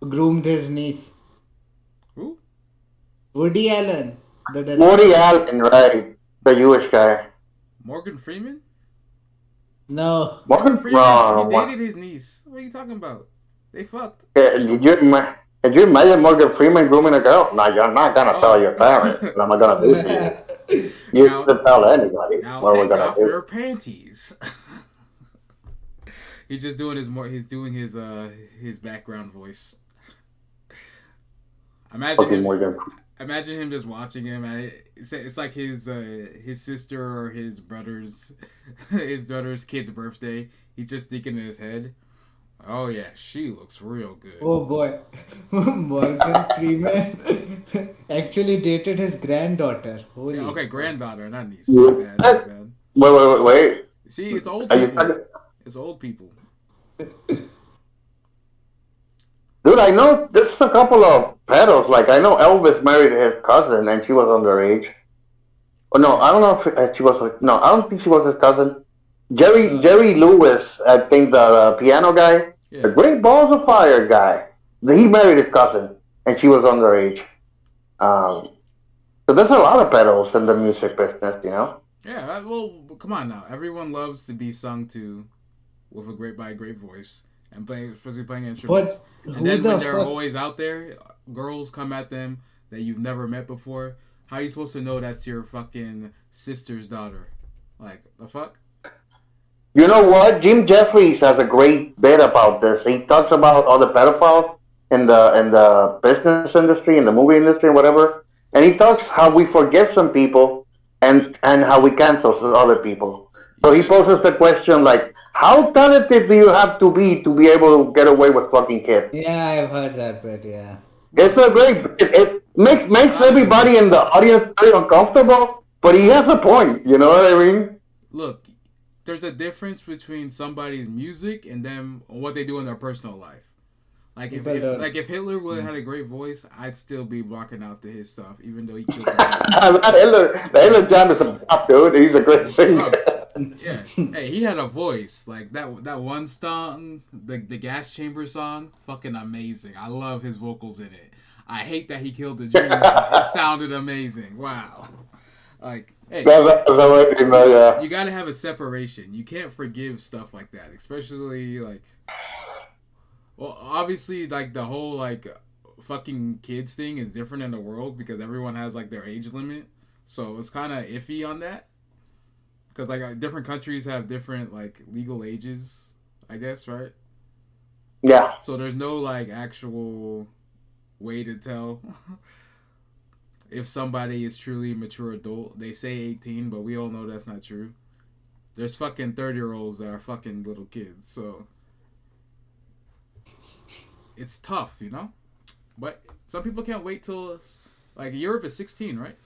groomed his niece. Who? Woody Allen, the Woody director. Allen, right? The Jewish guy. Morgan Freeman? No, Morgan Morgan? Freeman, he No. dated his niece. What are you talking about? They fucked. Did you imagine Morgan Freeman grooming a girl? No, you're not gonna tell Oh. your parents. What am I gonna do to you? You now, didn't tell anybody now what we're take gonna off do. your panties. He's just doing he's doing his background voice. Imagine Fucking him Morgan. Imagine him just watching him, and it's like his sister or his brother's kid's birthday. He's just thinking in his head, "Oh yeah, she looks real good." oh boy, Morgan Freeman actually dated his granddaughter. Holy Yeah, okay, fuck. granddaughter, not niece. My bad, my What? bad. Wait. See, it's old Are you people. talking? It's old people. Dude, I know there's a couple of pedos. Like, I know Elvis married his cousin and she was underage. Oh, no, Yeah, I don't know if she was. No, I don't think she was his cousin. Uh, Jerry Lewis, I think the piano guy, the yeah. Great Balls of Fire guy, he married his cousin and she was underage. Um, so there's a lot of pedos in the music business, you know? Yeah, well, come on now. Everyone loves to be sung to with a great voice and especially playing instruments. but And who then when the they're fuck? always out there, girls come at them that you've never met before. How are you supposed to know that's your fucking sister's daughter? Like the fuck? You know what? Jim Jeffries has a great bit about this. He talks about all the pedophiles in the business industry, in the movie industry, and whatever. And he talks how we forgive some people and how we cancel some other people. You So he should. poses the question like, how talented do you have to be able to get away with fucking kids? Yeah, I've heard that bit. Yeah. It's Look, a great bit. It it's makes not even everybody bit. in the audience very uncomfortable, but he has a point. You know what I mean? Look, there's a difference between somebody's music and them what they do in their personal life. Like People don't. if Hitler would have Mm. had a great voice, I'd still be blocking out to his stuff, even though he killed the Jews. The Hitler Jam is a pop, dude. He's a great singer. Oh, yeah. Hey, he had a voice like that one song, the gas chamber song, fucking amazing. I love his vocals in it. I hate that he killed the Jews, but it sounded amazing. Wow. Like, hey, That's amazing, though, yeah. you gotta have a separation. You can't forgive stuff like that, especially like, well, obviously, like the whole like fucking kids thing is different in the world because everyone has like their age limit, so it's kind of iffy on that. Because like different countries have different like legal ages, I guess, right? Yeah. So there's no like actual way to tell if somebody is truly a mature adult. They say 18, but we all know that's not true. There's fucking 30-year-olds that are fucking little kids, so it's tough, you know. But some people can't wait till like Europe is 16, right?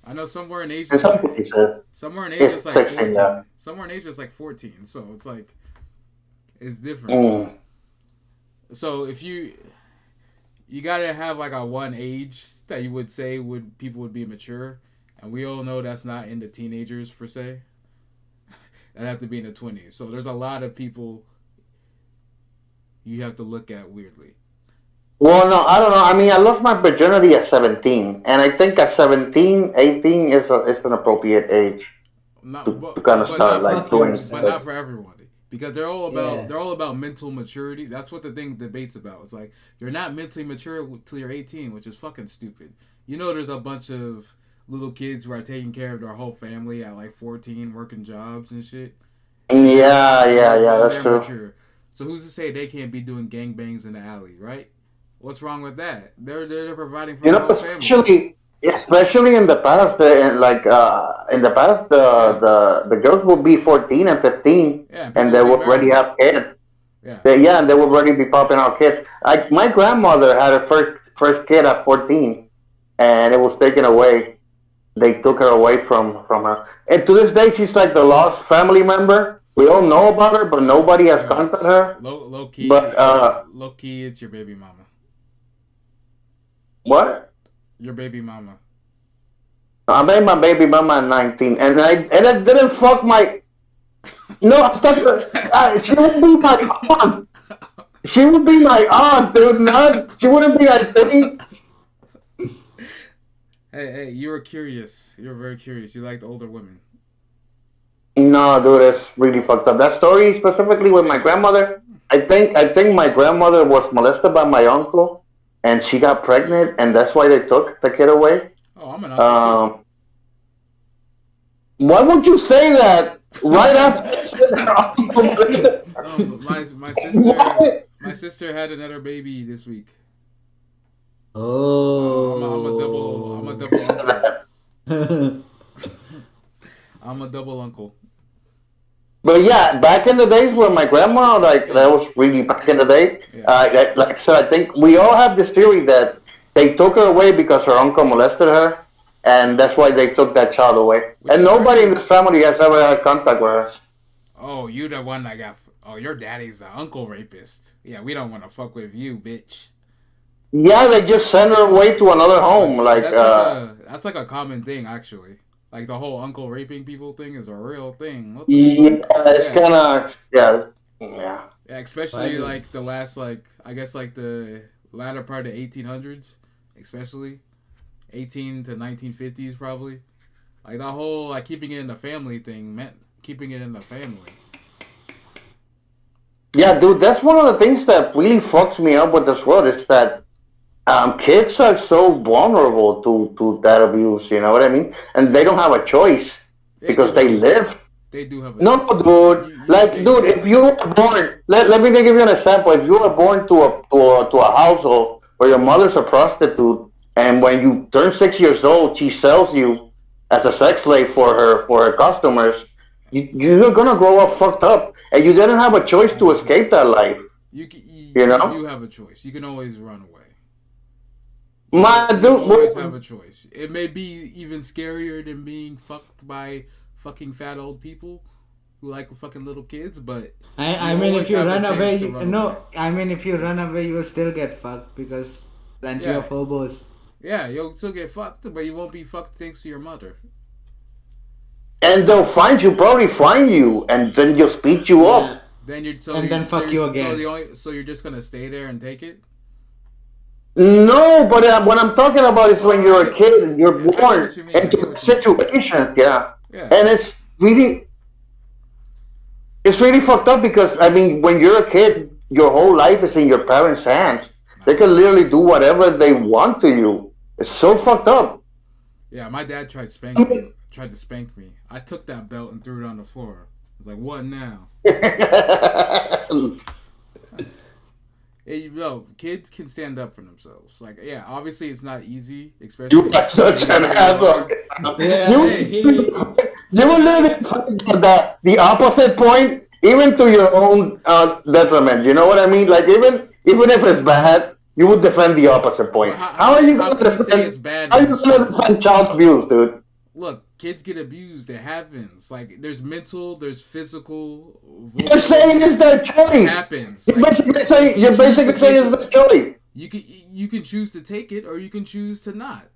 I know somewhere in Asia, In some cases, somewhere in Asia it's it's like 16, yeah. 14. Somewhere in Asia it's like 14, so it's like it's different. Mm. So if you gotta have like a one age that you would say would people would be mature, and we all know that's not in the teenagers per se. That have to be in the 20s. So there's a lot of people you have to look at weirdly. Well, no, I don't know. I mean, I lost my virginity at 17, and I think at 17, 18 is an appropriate age Not to kind of but Go start not like fuck doing but yourself. not like, for everybody because Yeah. they're all about mental maturity. That's what the thing debates about. It's like you're not mentally mature till you're 18, which is fucking stupid. You know, there's a bunch of little kids who are taking care of their whole family at like 14, working jobs and shit, yeah, yeah, yeah, and that's they're true. mature. So who's to say they can't be doing gangbangs in the alley, right? What's wrong with that? They're providing for You the know, whole family. especially in the past, in the past, Yeah, the girls would be 14 and 15, yeah. And and people they would be would already marrying them. have kids. Yeah. Yeah, and they would already be popping out kids. Like my grandmother had her first kid at 14, and it was taken away. They took her away from her, and to this day, she's like the lost family member. We all know about her, but nobody has Yo, contacted her. But low key, it's your baby mama. what? Your baby mama. I made my baby mama at 19, and I didn't fuck my. No, I'm talking. She would be my aunt. She would be my aunt, dude. Not she wouldn't be. I think. Hey, you were curious. You were very curious. You liked older women. No, dude, it's really fucked up. That story specifically with my Hey, grandmother. I think my grandmother was molested by my uncle, and she got pregnant, and that's why they took the kid away. oh, I'm an uncle too. Um, why would you say that right after her uncle molested her? No, What? my sister had another baby this week. So I'm a double uncle. Oh. I'm a double uncle. But yeah, back in the days when my grandma, like Yeah, that was really back in the day. yeah. Like I said, I think we all have this theory that they took her away because her uncle molested her, and that's why they took that child away. Which And is nobody in crazy. this family has ever had contact with her. Oh, you the one that got. Oh, your daddy's the uncle rapist. Yeah, we don't want to fuck with you, bitch. Yeah, they just send her away to another home. But Like, that's like a common thing actually. Like the whole uncle raping people thing is a real thing. What the yeah, fuck? it's Yeah, kind of yeah. yeah. Why Especially do? like the last like I guess like the latter part of 1800s, especially 18 to 1950s probably. Like that whole like keeping it in the family thing meant keeping it in the family. Yeah, dude, that's one of the things that really fucks me up with this world is that Kids are so vulnerable to that abuse. You know what I mean? And they Yeah, don't have a choice they because do they have a live. they do have a No, choice. dude. Like, They dude, do. if you were born, let me give you an example. If you were born to a household where your mother's a prostitute, and when you turn 6 years old, she sells you as a sex slave for her customers, you're gonna grow up fucked up, and you didn't have a choice to That's true. escape that life. You You know, do have a choice. You can always run away. my You dude. always have a choice. It may be even scarier than being fucked by fucking fat old people who like fucking little kids, but I you mean, if always you have a run away, chance to run away. no, I mean, if you run away, you will still get fucked because plenty Yeah, of hobos. yeah, you'll still get fucked, but you won't be fucked thanks to your mother. And they'll find you, probably find you, and then just beat you Yeah, up. Then and then fuck you again. so you're just gonna stay there and take it. No, but what I'm talking about is when Oh, you're a kid and you're I get what born you mean. I into get a what you mean. situation, yeah, Yeah, and it's really fucked up because I mean, when you're a kid, your whole life is in your parents' hands. They nah. can literally do whatever they want to you. It's so fucked up. Yeah, my dad I mean, tried to spank me. I took that belt and threw it on the floor. I was like, what now? Hey, yo, kids can stand up for themselves. Like, yeah, obviously it's not easy, you especially are the such an younger you asshole. are. Yeah, Hey, You you will gotta. literally find the opposite point, even to your own detriment. You know what I mean? Like even if it's bad, you would defend the opposite Well, point. How are you how going can to you say defend? it's bad How when are you it's going to true? defend child abuse, dude? Look, kids get abused. It happens. Like, there's mental, there's physical, You're vocal saying it's abuse. their It choice. happens. You're Like, basically if saying you you're choose to basically saying take it's it, their choice. you can choose to take it or you can choose to not.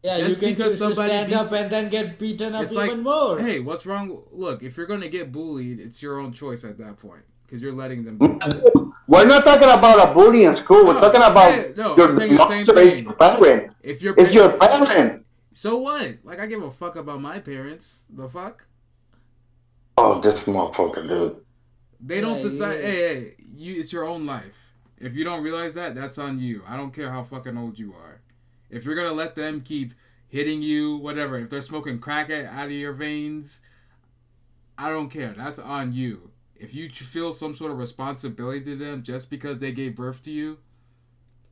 yeah, you Just can because choose to somebody stand up beats, and then get beaten up it's even like, more. hey, what's wrong? Look, if you're gonna get bullied, it's your own choice at that point because you're letting them bully you. We're not talking about a bully in school. We're No, talking about hey, no, I'm your saying the same monster is your thing. parent. If you're, It's your parent. so what? Like, I give a fuck about my parents. The fuck? Oh, this motherfucker, dude. They don't Yeah, decide. yeah. Hey, you. It's your own life. If you don't realize that, that's on you. I don't care how fucking old you are. If you're gonna let them keep hitting you, whatever. If they're smoking crack out of your veins, I don't care. That's on you. If you feel some sort of responsibility to them just because they gave birth to you,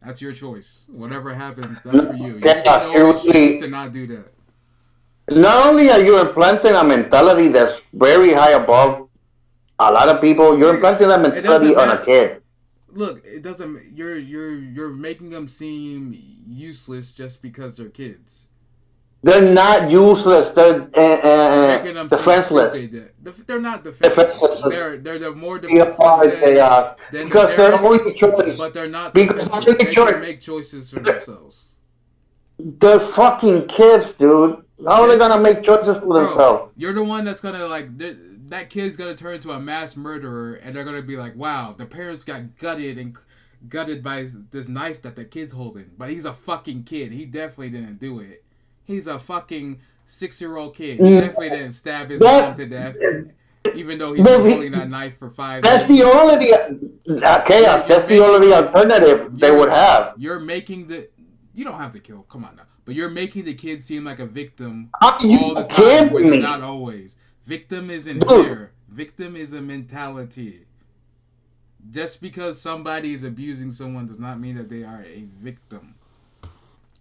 that's your choice. Whatever happens, that's for you. You can Chaos, always choose to not do that. not only are you implanting a mentality that's very high above a lot of people, you're Nigga, implanting that it doesn't mentality on a matter. kid. Look, it doesn't. You're making them seem useless just because they're kids. They're not useless. They're You're making them seem defenseless. stupid. They're not defenseless. Defenseless. They're more Be defenseless apart, chaos. than the Because their parent, only choice. but they're not Because their defenseless. only They can choice. make choices for themselves. They're fucking kids, dude. How are they Just gonna because, make choices for bro, themselves? you're the one that's gonna like that kid's gonna turn into a mass murderer, and they're gonna be like, "Wow, the parents got gutted by this knife that the kid's holding." But he's a fucking kid. He definitely didn't do it. He's a fucking 6-year-old kid. He Mm, definitely didn't stab his mom That, to death, even though he's been that holding that knife for five that's the days. only chaos. You're That's the only making alternative they would have. you're making the you don't have to kill. Come on now, but you're making the kid seem like a victim Are all you the time when kidding they're me, not always. Victim isn't dude? here. Victim is a mentality. Just because somebody is abusing someone does not mean that they are a victim.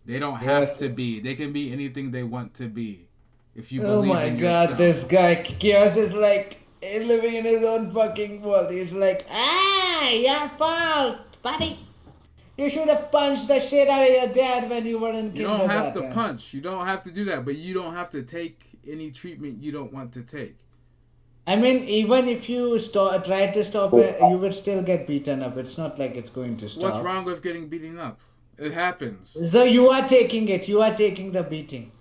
They don't have Yes. to be. They can be anything they want to be if you Oh believe my in god, this yourself. guy Chaos is like living in his own fucking world. He's like, ah, your fault, buddy. You should have punched the shit out of your dad when you were in You don't have to kindergarten. punch. You don't have to do that, but you don't have to take any treatment you don't want to take. I mean, even if you try to stop it, you would still get beaten up. It's not like it's going to What's stop. wrong with getting beaten up? It happens. So you are taking it. You are taking the beating.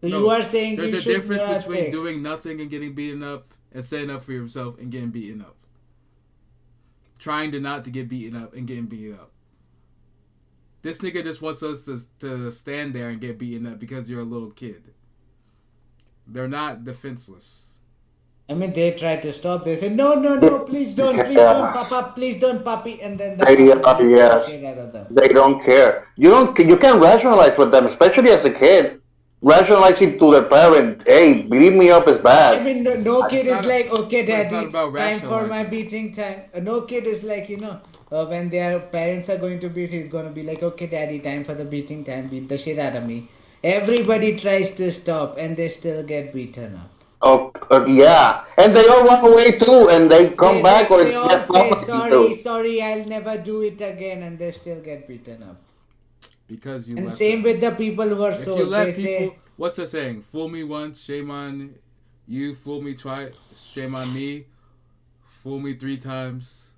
So you No, are saying there's you a should difference not between take. doing nothing and getting beaten up and standing up for yourself and getting beaten up. Trying to not to get beaten up and getting beaten up. This nigga just wants us to stand there and get beaten up because you're a little kid. They're not defenseless. I mean, they try to stop. They say, no, no, no, please don't, Yeah, papa, please don't, puppy. And then the they puppy are. beats the Yes, shit out of them. they don't care. You don't. You can't rationalize with them, especially as a kid. Rationalizing to their parent, hey, beating me up is I bad. mean, no It's kid is not, like, okay, but it's not daddy, about time for my rationalizing. beating time. No kid is like, when their parents are going to beat, he's going to be like, okay, daddy, time for the beating time, beat the shit out of me. Everybody tries to stop and they still get beaten up. Oh, yeah, and they all run away too, and they come They, back they, or they all get say, property sorry, too. sorry, I'll never do it again, and they still get beaten up. Because you And let same them. with the people who are If you sold. They let people, say, what's the saying? Fool me once, shame on you. Fool me twice, shame on me. Fool me three times.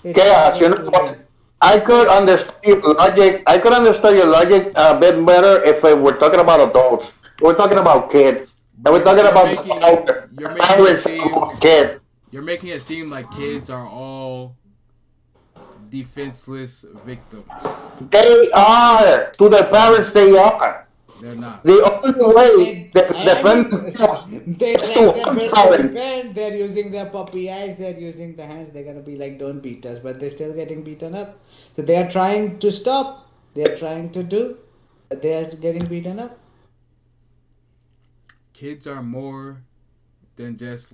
it's Chaos, you never know too what? late. I could understand your logic. I could understand your logic a bit better if we're talking about adults. We're talking about kids. And we're talking You're about the making power. The parents support kids. you're making it seem like kids are all defenseless victims. They are. To their They're parents, not. they are. They're not. The only way They, they can I defend themselves mean, they is tried to their one best to parent. defend. They're using their puppy eyes. They're using the hands. They're gonna be like, "Don't beat us," but they're still getting beaten up. So they are trying to stop. They are trying to do, but they are getting beaten up. Kids are more than just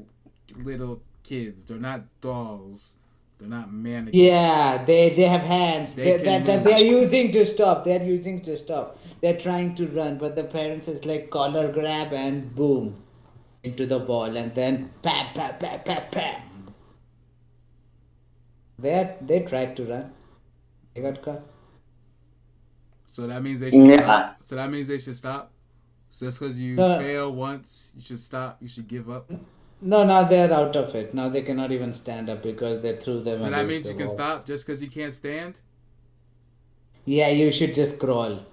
little kids. They're not dolls. They're not mannequins. Yeah, they have hands They can that they are move. using to stop. They are using to stop. They're trying to run, but the parents is like collar grab and boom into the wall, and then pat pat pat pat pat. They tried to run. They got caught. So that means they should stop. Yeah. So that means they should stop. So just because you No, fail once, you should stop. You should give up. no, now they're out of it. Now they cannot even stand up because they threw them So that against means the you can wall. stop just because you can't stand. Yeah, you should just crawl.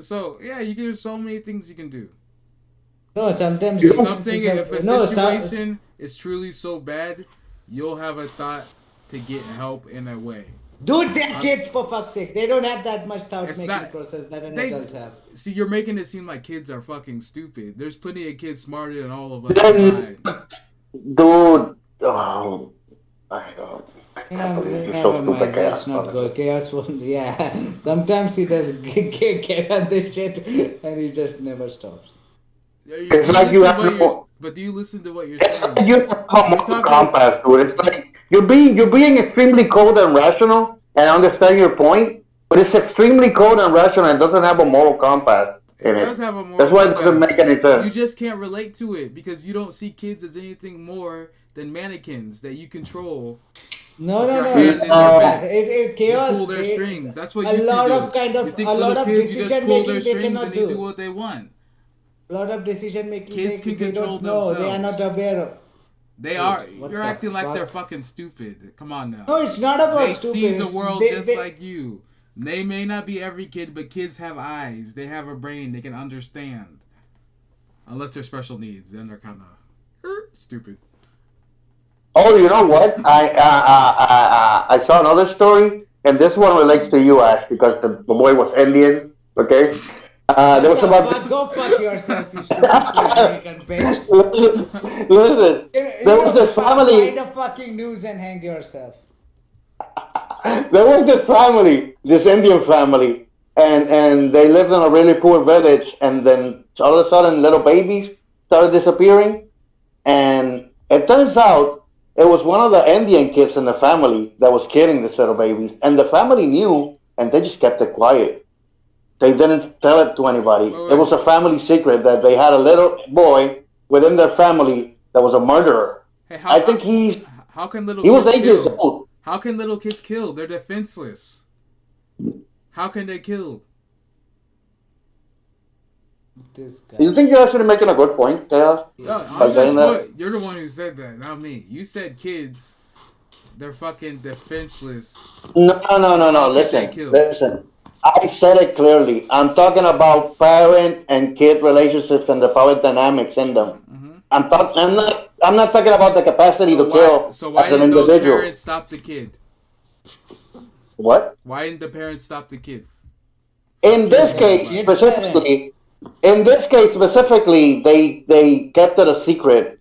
So yeah, you can. There's so many things you can do. No, sometimes You If don't, something, if a no, so, situation is truly so bad, you'll have a thought to get help in a way. dude, they're Uh, kids for fuck's sake. They don't have that much thought it's making not. process that an They adult have. see you're making it seem like kids are fucking stupid. There's plenty of kids smarter than all of us then, combined. dude. Oh, I can't believe you're so Never stupid, mind. Let's Chaos. not go. Honestly. Chaos won't. Yeah, sometimes he does get on this shit, and he just never stops. It's You like you listen have what you're, no. but do you listen to what you're It's like saying? you have a You're moral talking. compass, dude. It's like you're being extremely cold and rational, and I understand your point, but it's extremely cold and rational and doesn't have a moral compass in It does it. have a That's moral why it doesn't compass. make any You sense. just can't relate to it because you don't see kids as anything more than mannequins that you control No, with no, your no. hand It's in their not that. No, back. Chaos. You pull their strings. That's what A you two lot do. of kind You of think a lot little of kids, you just decision pull their making they strings cannot and they do do. what they want. A lot of decision making Kids can they control don't know. They are not themselves. aware of. They Dude, are. You're what the acting like they're fuck? fucking stupid. Come on now. No, it's not about They see stupid. the It's, world just they like you. They may not be every kid, but kids have eyes. They have a brain. They can understand. Unless they're special needs, then they're kind of stupid. oh, you know what? I saw another story, and this one relates to you, Ash, because the boy was Indian. Okay, there What was the about. fuck? Go fuck yourself, you stupid Puerto Rican bitch. listen, listen. There was this Find family. a fucking news and hang yourself. There was this family, this Indian family, and they lived in a really poor village, and then all of a sudden, little babies started disappearing, and it turns out it was one of the Indian kids in the family that was killing these little babies, and the family knew, and they just kept it quiet. They didn't tell it to anybody. It was Wait. a family secret that they had a little boy within their family that was a murderer. Hey, I think how can little he was kids 8 years kill? old. How can little kids kill? They're defenseless. How can they kill? This You guy. think you're actually making a good point, Chaos, No, by I'm saying just that? what you're the one who said that, not me. You said kids, they're fucking defenseless. No, no, So no, no. how could they Listen, kill? listen. I said it clearly. I'm talking about parent and kid relationships and the power dynamics in them. Hmm. I'm not talking about the capacity So to kill why as an didn't those individual. parents stop the kid? What? Why didn't the parents stop the kid from In killing this The case everybody? kid's parents. specifically, in this case specifically, they kept it a secret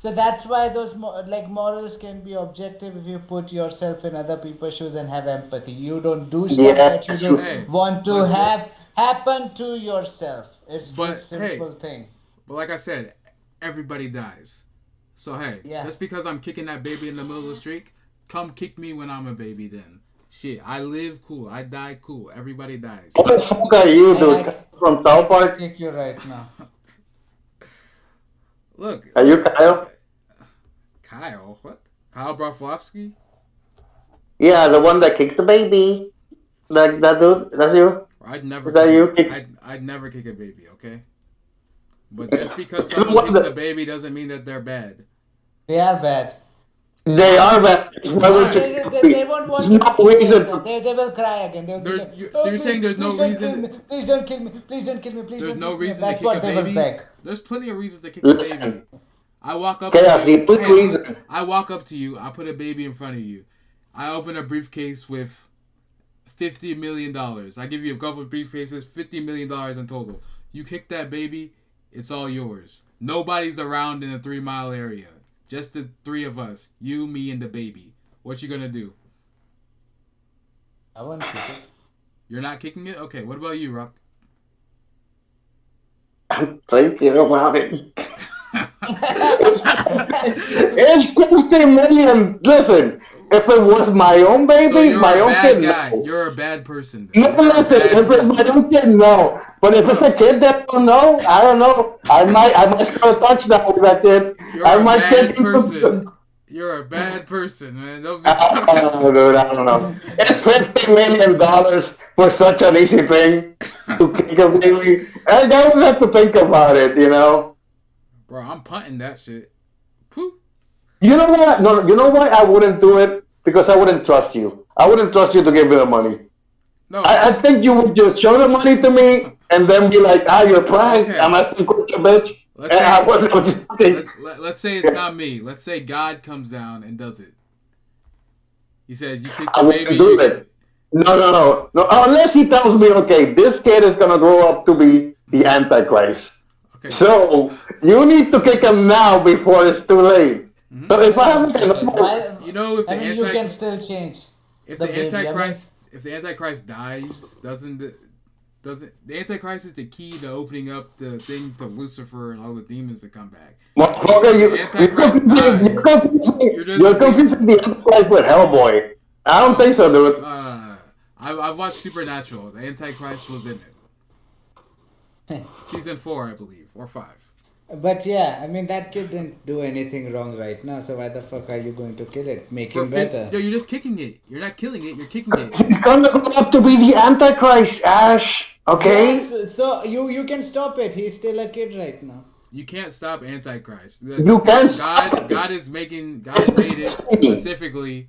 So that's why those like morals can be objective if you put yourself in other people's shoes and have empathy. You don't do stuff that you Yes, don't Hey, want to but have just happen to yourself. It's but just hey, simple thing. but like I said, everybody dies. So hey, Yeah. just because I'm kicking that baby in the middle of the street, come kick me when I'm a baby then. Shit, I live cool. I die cool. Everybody dies. what the fuck are you, dude? From I South can Park? kick you right now. Look, Are look. you If Kyle? Kyle, what? Kyle Broflovsky? Yeah, the one that kicked the baby. That dude. That's you. I'd never Is that kick a. you? Kick. I'd never kick a baby. Okay. But just because You know someone what? kicks a baby doesn't mean that they're bad. They are bad. They Why? are bad. Why would you Why? kick a They baby? won't There's want to no kill reason themselves. to. They will cry again. They will be There. like, So oh you're saying please, there's no please don't kill reason? me. Please don't kill me. Please don't kill me. Please There's don't no kill me. reason to That's kick a what they will baby. beg. There's plenty of reasons to kick a baby. Listen, I walk up to chaos. The you. only Hey, reason. I walk up to you. I put a baby in front of you. I open a briefcase with $50 million. I give you a couple of briefcases, $50 million in total. You kick that baby, it's all yours. Nobody's around in the 3 mile area. Just the three of us. You, me, and the baby. What you gonna do? I won't kick it. You're not kicking it? Okay, what about you, Rock? I'm thinking about it. It's 50 million. Listen, if it was my own So baby, you're my a own bad kid, guy. no. You're a bad person then. No, You're a listen, bad if it's my person. own kid, no. But if it's a No. kid that I don't know, I don't know. I might score a touchdown with that kid. I You're a might kick bad him person. some. You're a bad person, man. Don't be Dude, I don't know. It's $50 million for such an easy thing to kick a baby. I don't have to think about it, you know. Bro, I'm punting that shit. Pooh. You know what? No, you know why I wouldn't do it? Because I wouldn't trust you. I wouldn't trust you to give me the money. No. I think you would just show the money to me and then be like, ah, you're prank. I'm Okay. asking quit your bitch. Let's And say I would just think, let's say it's not me. Let's say God comes down and does it. He says, "You kick I the baby, wouldn't you do get." it. No, no, no. No, unless he tells me, okay, this kid is going to grow up to be the Antichrist. Okay. So you need to kick him now before it's too late. Hmm. So if I I have won't like a kick it. normal, Why? You know, I mean, you can still change if the the baby. I mean, Antichrist dies, doesn't the Antichrist is the key to opening up the thing to Lucifer and all the demons to come back. motherfucker, If the Antichrist dies, you're just you're wait. confusing the Antichrist with Hellboy. I don't think No, so, dude. no. I've watched Supernatural. The Antichrist was in it. Season 4, I believe, or 5. but yeah, I mean that kid didn't do anything wrong right now. So why the fuck are you going to kill it? Make him better. Yo, you're just kicking it. You're not killing it. You're kicking it. He's gonna grow up to be the Antichrist, Ash. Yes. Okay? So you can stop it. He's still a kid right now. You can't stop Antichrist. You can't stop it. God made it Destiny. specifically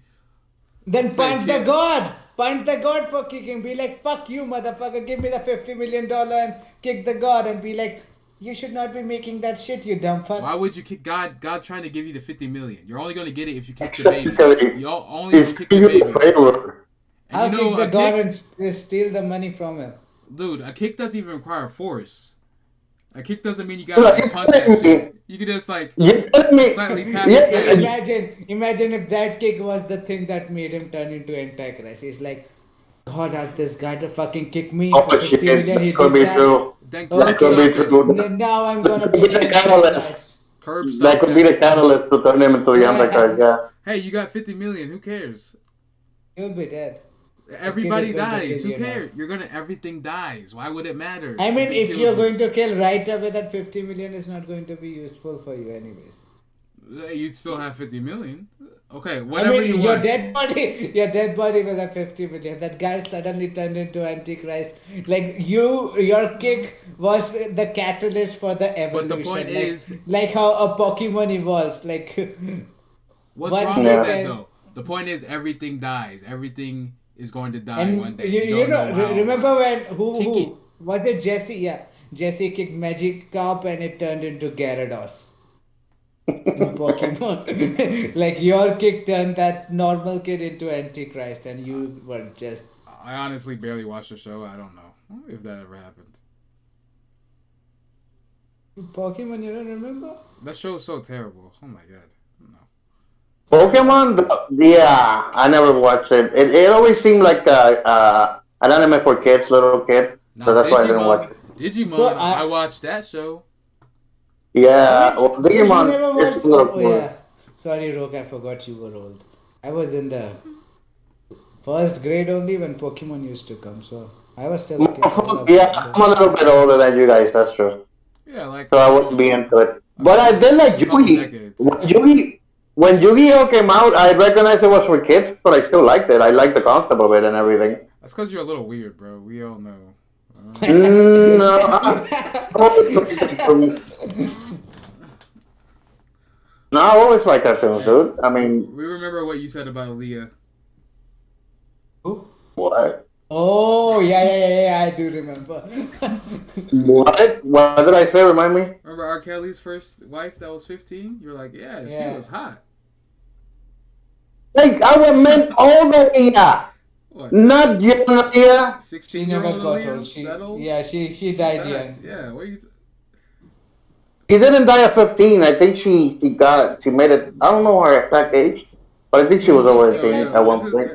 Then to point the kick. god. Point the god for kicking. Be like, fuck you, motherfucker. Give me the $50 million and kick the god and be like, you should not be making that shit, you dumb fuck. Why would you kick God? God trying to give you the 50 million. You're only gonna get it if you kick the baby. Exactly. You only if you He's kick the doing you a baby. favor. And you I'll know kick the a god kick, and steal the money from him. dude. A kick doesn't even require force. A kick doesn't mean you gotta Dude, are like you punt that kidding me? shit. You can just like You're telling me? slightly tap Yeah, its head. Imagine if that kick was the thing that made him turn into Antichrist. He's like, God asked this guy to fucking kick me for oh shit, 50 million. He that could did be that. true. Then That curb could Okay. be stomp him. true. Now I'm That gonna could be be the the catalyst. Antichrist. Curb That stomp could be the him. catalyst to turn him into the Antichrist, yeah. Yes. Hey, you got 50 million. Who cares? You'll be dead. The kid is Everybody going to dies. kill Who you now. cares? You're gonna everything dies. Why would it matter? I mean, He if kills you're you. going to kill right away, that 50 million is not going to be useful for you, anyways. You'd still have 50 million. Okay, I whatever mean, you your want. dead body, your dead body will have 50 million. That guy suddenly turned into Antichrist. Like your kick was the catalyst for the But the point evolution. is, Like how a Pokemon evolves. Like what's one wrong with kick Yeah. that and though? The point is, everything dies. Everything is going to die one and day. You you don't know know how. remember when Kick it. who was it? Jesse? Yeah, Jesse kicked Magic Carp and it turned into Gyarados in Pokemon. Like your kick turned that normal kid into Antichrist, and you were just I honestly barely watched the show. I don't know if that ever happened. Pokemon, you don't remember? That show is so terrible. Oh my god. No. Pokemon, yeah, I never watched it. It always seemed like an anime for kids, little kids. So Now that's why I didn't watch Digimon. it. So Digimon. I watched that show. I Yeah, mean, well, so you Digimon, never it's watched? a little Oh cool. yeah. Sorry, Rogue. I forgot you were old. I was in the first grade only when Pokemon used to come, so I was still a kid. So I loved Yeah, that show. I'm a little bit older than you guys. That's true. Yeah, like So I wouldn't be into it. But I did like a couple Yugi. decades. When Yu-Gi-Oh came out, I recognized it was for kids, but I still liked it. I liked the concept of it and everything. That's because you're a little weird, bro. We all know. No, no, I always like cartoons, And dude. I mean, we remember what you said about Leah. Who? what? Oh yeah. I do remember. What? What did I say? Remind me. Remember R. Kelly's first wife that was 15? You're like, yeah, she Yeah. was hot. Like I would meant older Leah, What? not young Leah. She 16-year-old never got Aaliyah? old. She That old? yeah. She She died died. young. Yeah. What are you? She didn't die at 15. I think she made it. I don't know her exact age, but I think she was over 26, Yo, 18 I at yo, one point.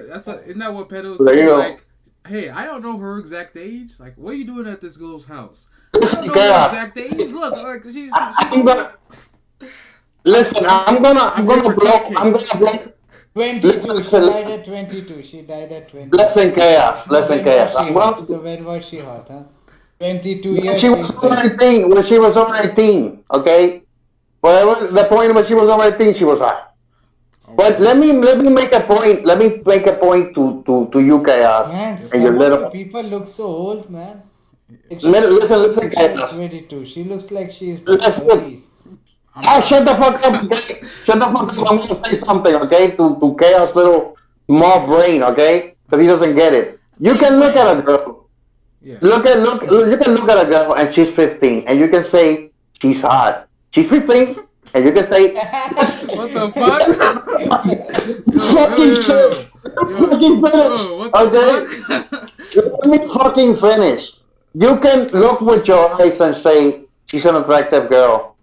isn't that what pedos So there you say? go. Like, hey, I don't know her exact age. Like, what are you doing at this girl's house? I don't Listen, know her Kara, exact age. Look, like she's I'm old. gonna listen. I'm here for I'm cupcakes. gonna blow. 22. She Listen, died at 22. She died at 22. listen, chaos. So Listen, when was chaos. she I'm hot? gonna So when was she hot, huh? 22 when years she was she's over dead. 18. When she was over 18, okay. But the point when she was over 18, she was hot. But Okay. let me make a point. Let me make a point to you, chaos, Man, Yes, and your some sir. of you little. people look so old, man. Like she Listen, looks like chaos. 22. She looks like she's Listen. 30s. I'm Ah, not. shut the fuck up, okay? Shut the fuck up. I'm gonna say something, okay? To chaos little small brain, okay? Because he doesn't get it. You Big can look at brain. a girl. Yeah. You can look at a girl and she's 15, and you can say she's hot. She's 15, and you can say What the fuck? fucking Yo. finish. Fucking finish. Yo, what the Okay? fuck? Let me fucking finish. You can look with your eyes and say she's an attractive girl.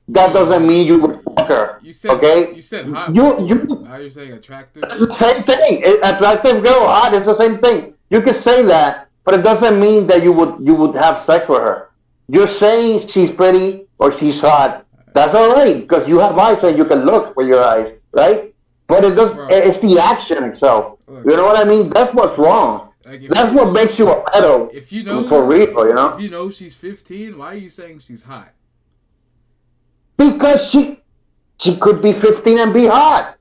That doesn't Yo, mean you would fuck her. Okay? you said hot You before. Now you're saying attractive. It's the same thing. Attractive girl, hot. It's the same thing. You can say that, but it doesn't mean that you would have sex with her. You're saying she's pretty or she's hot. That's all right because you have eyes and you can look with your eyes, right? But it does. Bro, It's the action itself. look. You know what I mean? That's what's wrong. Like That's what makes you a pedo if you know for real. You if know? you know she's 15, why are you saying she's hot? Because she could be 15 and be hot.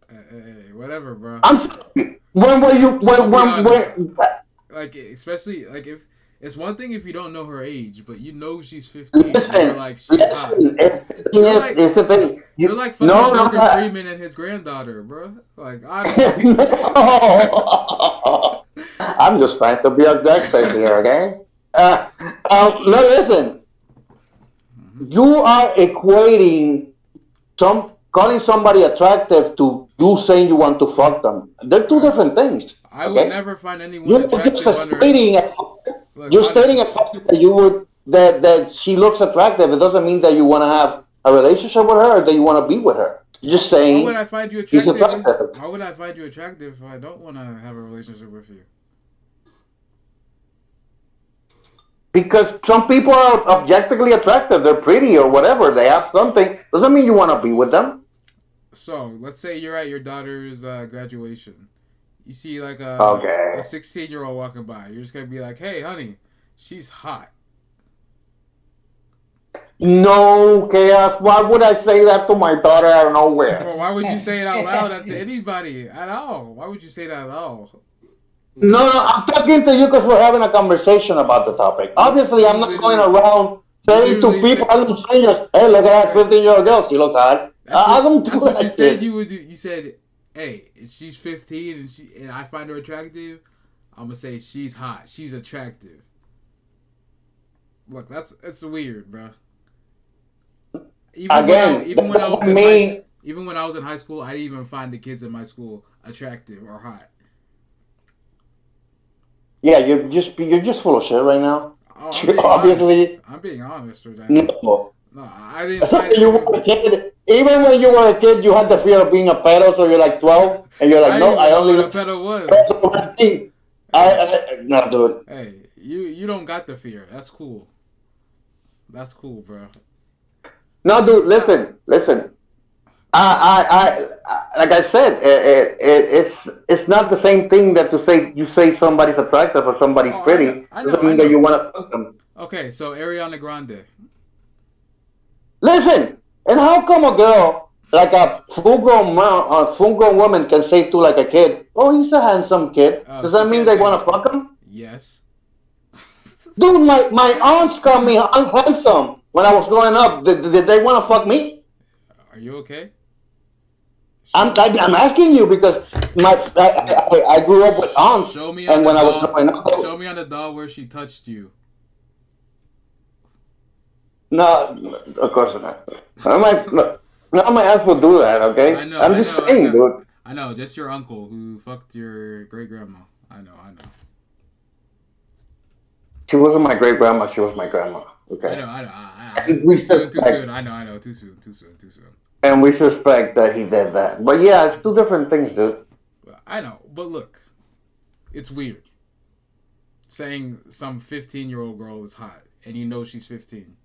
Hey, whatever, bro. I'm sorry. When were you? I'll be honest. When Like especially like if it's one thing if you don't know her age, but you know she's 15 and you're listen, like she's hot. listen. You're like It's the thing. you're like fucking No, no, Morgan no. Freeman and his granddaughter, bro. Like honestly. No. I'm just trying to be objective here, okay? No, listen. You are equating calling somebody attractive to you saying you want to fuck them. They're two different things. I would Okay? never find anyone You're attractive just under. stating Look, you're stating honestly, a fact that you would that she looks attractive. It doesn't mean that you want to have a relationship with her or that you want to be with her. You're just why would saying I find you she's attractive? attractive. Why would I find you attractive if I don't want to have a relationship with you? Because some people are objectively attractive. They're pretty or whatever. They have something. Doesn't mean you want to be with them. So let's say you're at your daughter's graduation. You see like a Okay. 16-year-old walking by. You're just gonna be like, "Hey, honey, she's hot." No, chaos. Why would I say that to my daughter out of nowhere? Well, why would you say it out loud to anybody at all? Why would you say that at all? No, no, I'm talking to you because we're having a conversation about the topic. You, Obviously, you I'm not going literally, around you saying to literally people, said. I'm strangers, hey, look at that Right. 15-year-old girl. She looks hot. I don't do That's what you that said shit. you would do. You said, "Hey, if she's 15 and I find her attractive, I'm gonna say she's hot. She's attractive." Look, that's weird, bro. Again, Even when I was that in mean, even when I was in high school, I didn't even find the kids in my school attractive or hot. yeah, you're just full of shit right now. Oh, I'm being honest. Obviously, I'm being honest with that. no. No, I didn't find Especially it you were a kid. Even when you were a kid, you had the fear of being a pedo, so you're like 12, and you're like, I didn't no, even I know only what a like pedo pedos was. on my team. Hey, No, dude. hey, you don't got the fear. That's cool. That's cool, bro. No, dude, Stop. listen. Like I said, it's not the same thing that to say you say somebody's attractive or somebody's Oh, I know, pretty I know, doesn't I mean that you know. want to fuck them. Okay, so Ariana Grande. Listen, and how come a girl like a full grown woman can say to like a kid, "Oh, he's a handsome kid." Oh, Does she that mean can't they say want that. to fuck him? Yes. Dude, my aunts called me handsome when I was growing up. Did they want to fuck me? Are you okay? I'm Show, I'm asking you because look. I grew up with aunts, Show me on and the when I was doll. growing up, Show me on the doll where she touched you. no, of course not. None of my aunts will do that. I Okay, know, I'm I just know, I saying, know. dude. I know, just your uncle who fucked your great grandma. I know, I know. She wasn't my great grandma. She was my grandma. I Okay, know, I know. and Too we soon, too suspect soon. I know, I know. Too soon, too soon, too soon. and we suspect that he did that. But yeah, it's two different things, dude. I know, but look, it's weird saying some 15-year-old girl is hot and you know she's 15.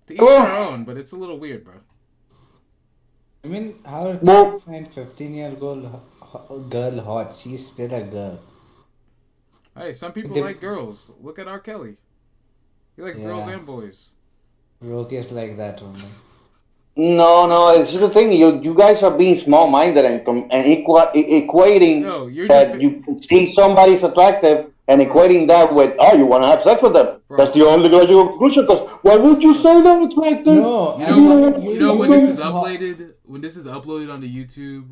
To each their Well, own, but it's a little weird, bro. I mean, how can you well, find 15-year-old girl hot? She's still a girl. Hey, some It people like dep- girls. Look at R. Kelly. He likes girls yeah, and boys. Roke is like that only. no. It's just the thing. You guys are being small minded and equating No, you're that you see somebody's attractive and bro, equating that with you want to have sex with them. That's bro, the only logical conclusion. Because why would you bro. say they're attractive? No, You I know You mean, don't what? want you You to know you fuck when this is use them. hot. uploaded? When this is uploaded onto YouTube,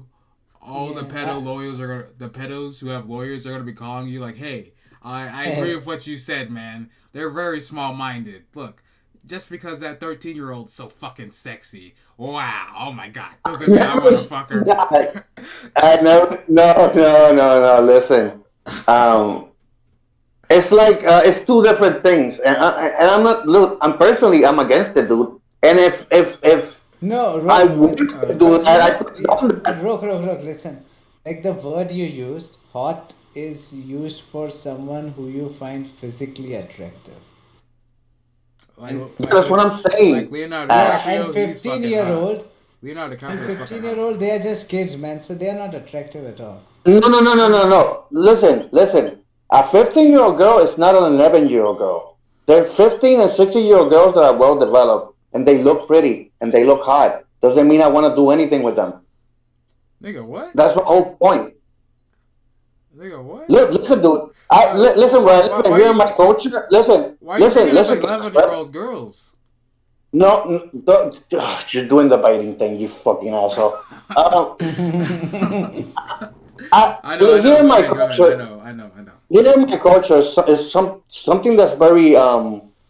all the Yeah, pedo lawyers are gonna, the pedos who have lawyers are gonna be calling you like, "Hey, I agree with what you said, man. They're very small minded. Look, just because that 13-year-old's so fucking sexy, wow, oh my god, doesn't mean I want to Never fuck said her." that. I never. No. Listen. Um, it's like it's two different things, and I'm not. Look, I'm against it, dude. And if no, I Rock, wanted to do but you that, I know, could have done that. Rock, listen. Like the word you used, hot is used for someone who you find physically attractive. like And like That's what I'm like saying. Leonardo yeah, and DiCaprio, he's 15 fucking year hot. old Leonardo and DiCaprio is fucking 15 year hot. old, they are just kids, man. So they are not attractive at all. No. Listen. A 15-year-old girl is not an 11-year-old girl. They're 15 and 16-year-old girls that are well developed and they look pretty and they look hot. Doesn't mean I want to do anything with them. Nigga, what? That's the whole point. Nigga, what? Look, listen, dude. Listen, where I live and Why here in you my culture. Listen, why are you listen, bringing up listen to this, right? 11-year-old girls? No, you're doing the biting thing, you fucking asshole. Um, I here know. in Go my ahead, go ahead. I culture, know, I know, I know. here in my culture is something that's very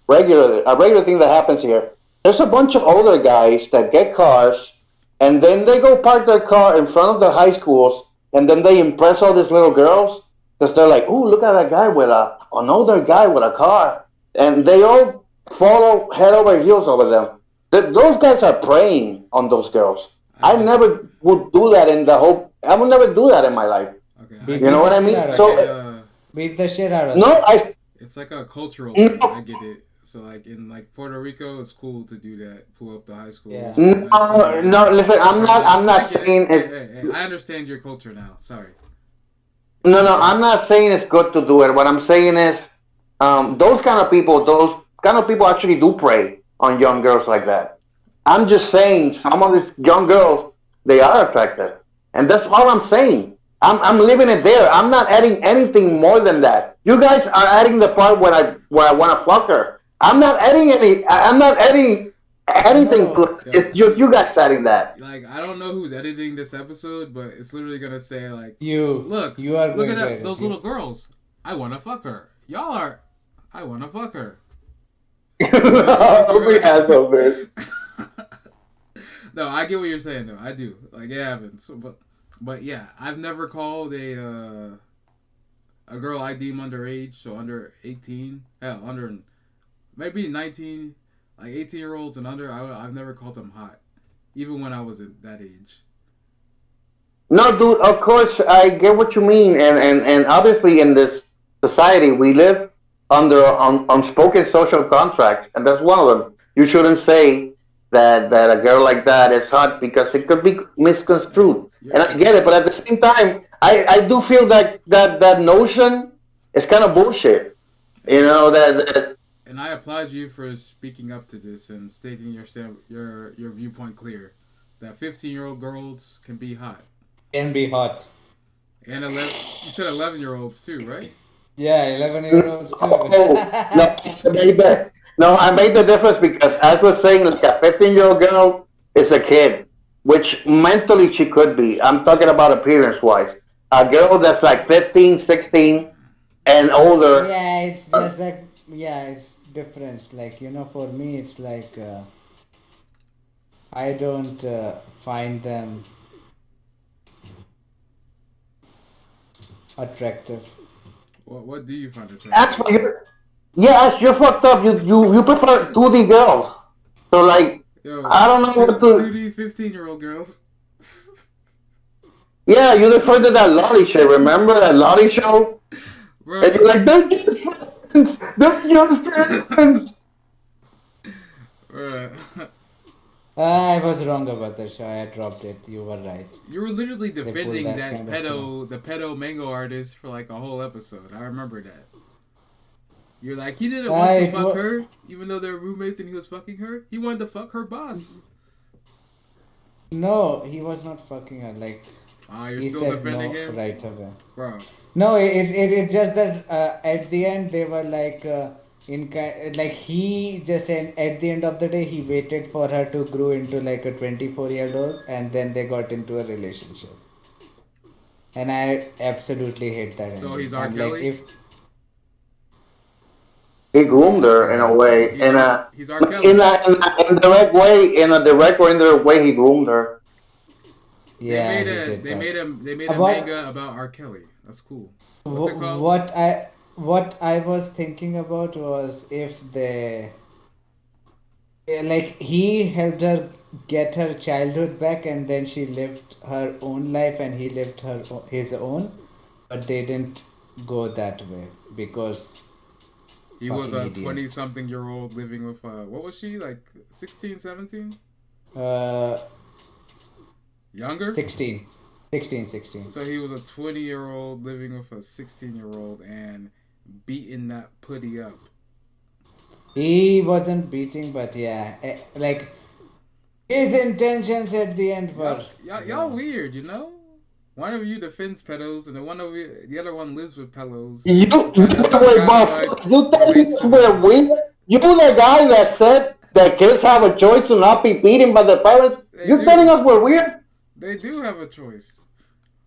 regular, a regular thing that happens here. There's a bunch of older guys that get cars, and then they go park their car in front of their high schools, and then they impress all these little girls because they're like, "Ooh, look at that guy with an older guy with a car," and they all follow head over heels over them. Those guys are preying on those girls. I I get it. never would do that in the whole. I would never do that in my life. Okay, I Beat You get know the what it. I shit mean? out It's of like them. So Beat the shit out of no, them. it's like a cultural thing. I no, get it. So like in like Puerto Rico, it's cool to do that. Pull up the high Yeah. schools with a nice car. no. Listen, I'm Okay, not. yeah, I'm I not get it. saying Hey, it's. hey, hey, I understand your culture now. Sorry. No. I'm not saying it's good to do it. What I'm saying is, those kind of people actually do prey on young girls like that. I'm just saying some of these young girls, they are attractive, and that's all I'm saying. I'm leaving it there. I'm not adding anything more than that. You guys are adding the part where I want to fuck her. I'm not adding any. I'm not adding anything to No, it. Yo, It's just you guys adding that. like I don't know who's editing this episode, but it's literally gonna say like, you. look, You are look going at to that, edit those you. little girls. I wanna fuck her. Y'all are. I wanna fuck her. Is what Don't be you're asshole, dude. gonna. No, I get what you're saying though. I do. Like it happens. But yeah, I've never called a girl I deem underage, so under 18, hell, under maybe 19, like 18-year-olds and under. I've never called them hot, even when I was at that age. No, dude, of course I get what you mean, and obviously in this society we live under unspoken social contracts, and that's one of them. You shouldn't say that a girl like that is hot because it could be Hey, misconstrued. you're And I get it, but at the same time, I do feel that notion is kind of bullshit. You hey, know that and I applaud you for speaking up to this and stating your viewpoint clear. That 15-year-old girls can be hot, Can be hot. and 11. You said 11-year-olds too, right? Yeah, 11-year-olds too. oh no, I made that. No, I made the difference because as I was saying, like a 15-year-old girl is a kid, which mentally she could be. I'm talking about appearance wise. A girl that's like 15, 16 and older. Yeah, it's uh, just that. Yeah, it's difference. Like for me, it's like I don't find them attractive. What do you find As attractive? for you, yeah, as you're fucked up. You prefer 2D girls. So like, Yo, I don't know what two to. D 15-year-old girls. Yeah, you refer to that Lolly show. Remember that Lolly show? Bro. And you're like, they're just friends. They're just friends. Bruh. I was wrong about the show. I dropped it. You were right. You were literally They pulled defending that that kind of thing. the pedo mango artist for like a whole episode. I remember that. You're like, he didn't want to It fuck was her, even though they're roommates and he was fucking her. He wanted to fuck her boss. no. He was not fucking her. Like Ah, you're he still said defending no him? right away. Bro. No, it's just that at the end they were like like he just at the end of the day he waited for her to grow into like a 24-year-old and then they got into a relationship. And I absolutely hate that So ending. he's R. I'm like Kelly? if He groomed her in a what? way, He's R. Kelly. in a indirect way, in a direct or indirect way, he groomed her. Yeah, he did that. They made a What manga about R. Kelly. That's cool. What's it wh- called? what I what I was thinking about was if they like he helped her get her childhood back and then she lived her own life and he lived his own, but they didn't go that way because He was fucking a idiots. 20 something year old living with, what was she? Like 16, 17? uh Younger? 16, 16, 16. So he was a 20-year-old living with a 16-year-old and beating that putty up. He wasn't beating, but yeah, like his intentions at the end were Y'all wrong. weird, you know? One of you defends pedos, and the other one lives with pedos, You, and wait, kind of boss, like you telling relates us to we're them. weak? You the guy that said that kids have a choice to not be beaten by their parents? They You telling do. us we're weird? They do have a choice.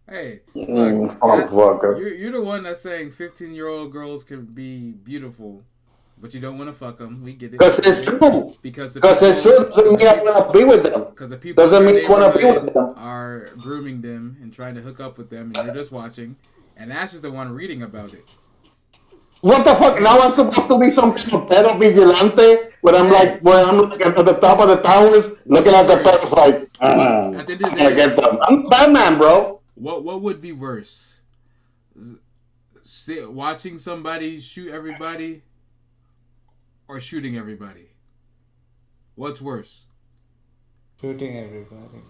Hey, look, Motherfucker. you're the one that's saying 15-year-old girls can be beautiful, but you don't want to fuck them. We get it. Because We get it's it. true. Because Because it's true doesn't mean I want to be with them. the people in Doesn't your mean I want to be neighborhood with them. are grooming them and trying to hook up with them, and you're just watching. And Ash is the one reading about it. What the fuck? Now I'm supposed to be some kind of pedo vigilante Hey, where I'm like at the top of the towers looking what's at the pedos worse? like, At the end of I'm the gonna day, get them. I'm Batman, bro. what would be worse? Watching somebody shoot everybody or shooting everybody? What's worse? Shooting everybody.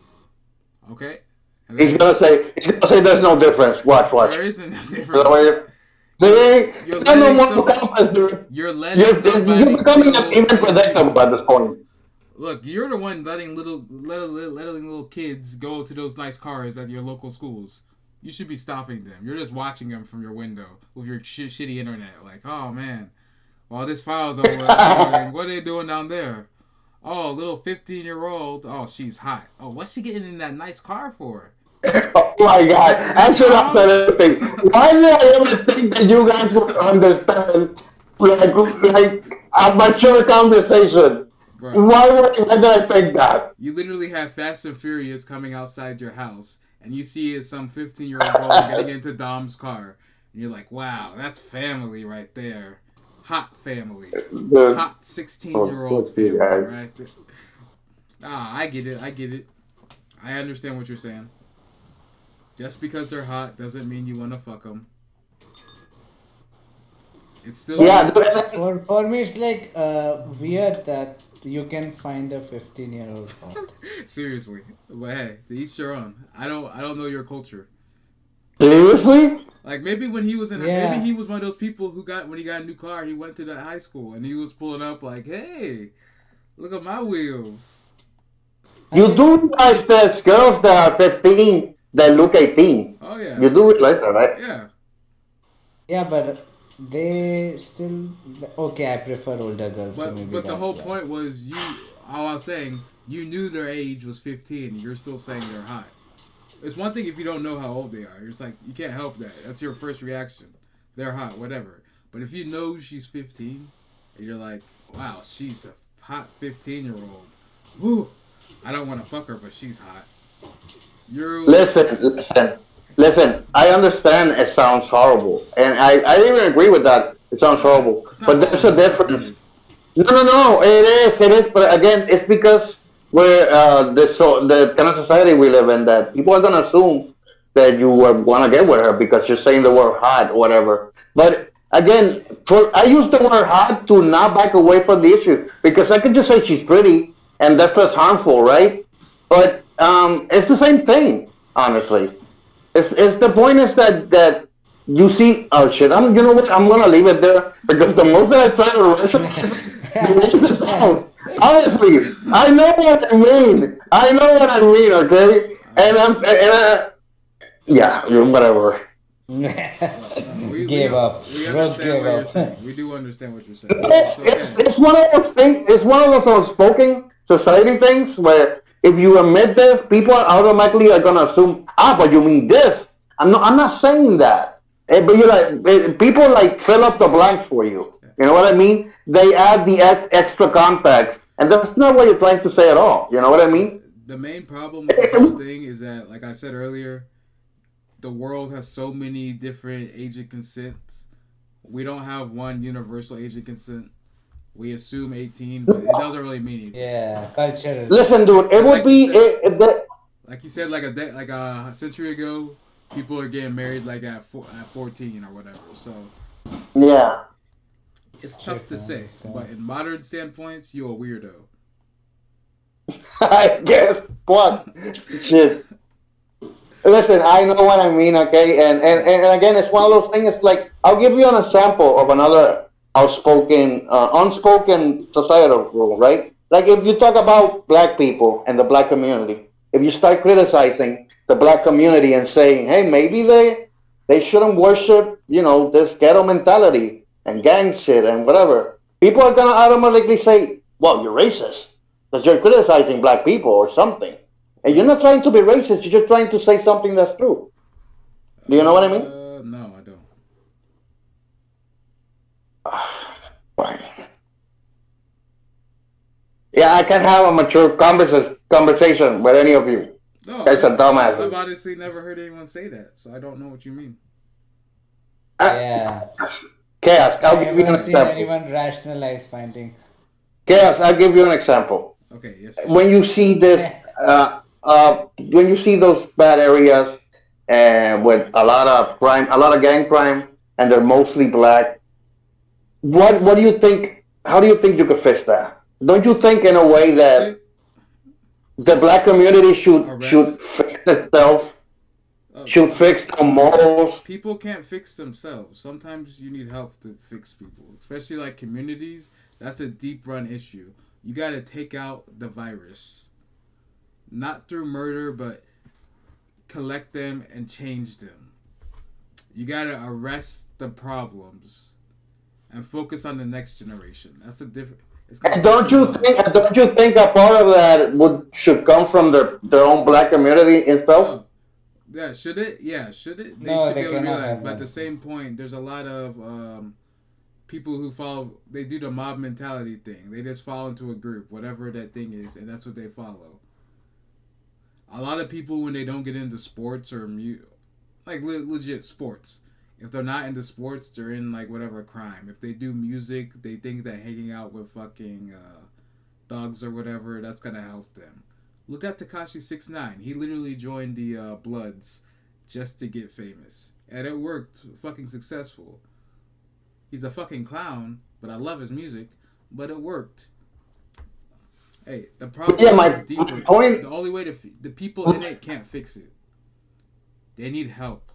Okay, and then He's gonna say there's no difference. Watch, watch. there isn't a The difference. way You're see, you're there's no letting more some confidence, dude. you're letting You're somebody becoming kill even other predictable at people. this point. Look, you're the one letting little kids go to those nice cars at your local schools. You should be stopping them. You're just watching them from your window with your shitty internet. Like, oh man, while this file's overloading, what are they doing down there? Oh, little 15-year-old. Oh, she's hot. Oh, what's she getting in that nice car for? Oh my god, Is I that should have prom? said anything. Why did I ever think that you guys would understand like a mature conversation? Bro, Why did I think that? you literally have Fast and Furious coming outside your house, and you see some 15-year-old girl getting into Dom's car. And you're like, wow, that's family right there. Hot family. The Hot 16 oh, year old fuck you family guys. right there. Ah, I get it. I get it. I understand what you're saying. Just because they're hot doesn't mean you want to fuck them. It's still Yeah, weird. dude, For me, it's like weird that you can find a 15-year-old hot. Seriously. But hey, to each their own. I don't know your culture. seriously? Like maybe when he was in, maybe Yeah. he was one of those people who got when he got a new car, he went to that high school and he was pulling up like, "Hey, look at my wheels." I You mean, do realize there's girls that are 15 that look 18. Oh yeah, You do realize that, right? yeah. yeah, but they still. Okay, I prefer older girls, so But maybe but the that's whole why. point was you. All I was saying, you knew their age was 15, and you're still saying they're hot. It's one thing if you don't know how old they are. It's like you can't help that. That's your first reaction. They're hot, whatever. But if you know she's 15, and you're like, wow, she's a hot 15-year-old. Woo! I don't want to fuck her, but she's hot. You're Listen. I understand it sounds horrible, and I even agree with that. It sounds nah. horrible, It's not but there's a horrible. It's just difference. weird. No. It is. But again, it's because we're the kind of society we live in that people are gonna assume that you want to get with her because you're saying the word hot or whatever. But again, I use the word hot to not back away from the issue because I could just say she's pretty and that's less harmful, right? But it's the same thing, honestly. It's the point is that you see. Oh shit! You know what? I'm gonna leave it there because the most that I try to rationalize the way it sounds. Honestly, I know what I mean. I know what I mean. Okay, and Uh, yeah, whatever. no, Gave up. we Rose understand gave what you're up. saying. We do understand what you're saying. It's okay. It's one of those things. It's one of those unspoken society things where if you admit this, people automatically are gonna assume, but you mean this. I'm not saying that. But you're like, people like fill up the blanks for you. Yeah. You know what I mean? They add the extra context, and that's not what you're trying to say at all. You know what I The mean? the main problem with this whole thing is that, like I said earlier, the world has so many different age of consents. We don't have one universal age of consent. We assume 18, but it doesn't really mean anything. Yeah, cultural. Listen, dude, it Like would like you be said, that. like you said, like a century ago, people are getting married like at 14 or whatever. So Yeah, it's tough Shit, to man, say. this But guy. in modern standpoints, you're a weirdo. I guess. What? Shit. Listen, I know what I mean, okay? Yeah. And again, it's one of those things. It's like, I'll give you an example of another unspoken societal rule, right? Like if you talk about black people and the black community, if you start criticizing the black community and saying, hey, maybe they shouldn't worship, this ghetto mentality and gang shit and whatever, people are gonna automatically say, well, you're racist because you're criticizing black people or something. And you're Well, not trying to be racist. You're just trying to say something that's true. Do you know what I mean? no, I don't. Fine. Yeah, I can have a mature conversation with any of you. No, Guys are I've dumbasses. honestly never heard anyone say that, so I don't know what you mean. Uh, Yeah. Chaos. I I'll give you an haven't seen example. anyone rationalize finding. Chaos. I'll give you an example. Okay, yes, sir. When you see this, when you see those bad areas with a lot of crime, a lot of gang crime, and they're mostly black, what do you think? How do you think you could fix that? Don't you think in a way Fix that it, the black community should arrest. fix itself, Uh, should fix the morals? People can't fix themselves. Sometimes you need help to fix people, especially like communities. That's a deep run issue. You got to take out the virus, not through murder, but collect them and change them. You got to arrest the problems and focus on the next generation. That's a different. It's gonna And take too long. don't you think a part of that would should come from their own black community itself? Oh, yeah. Should it? Yeah, should it? They No, should be they able to cannot realize. have But at the one. same point, there's a lot of people who follow. They do the mob mentality thing. They just fall into a group, whatever that thing is, and that's what they follow. A lot of people when they don't get into sports or like legit sports, If they're not into sports, they're in like whatever crime. If they do music, they think that hanging out with fucking thugs or whatever, that's gonna help them. Look at Takashi 6ix9ine. He literally joined the Bloods just to get famous, and it worked. Fucking successful. He's a fucking clown, but I love his music. But it worked. Hey, the Yeah, problem is my deeper. point. The only way to the people in it can't fix it. They need help.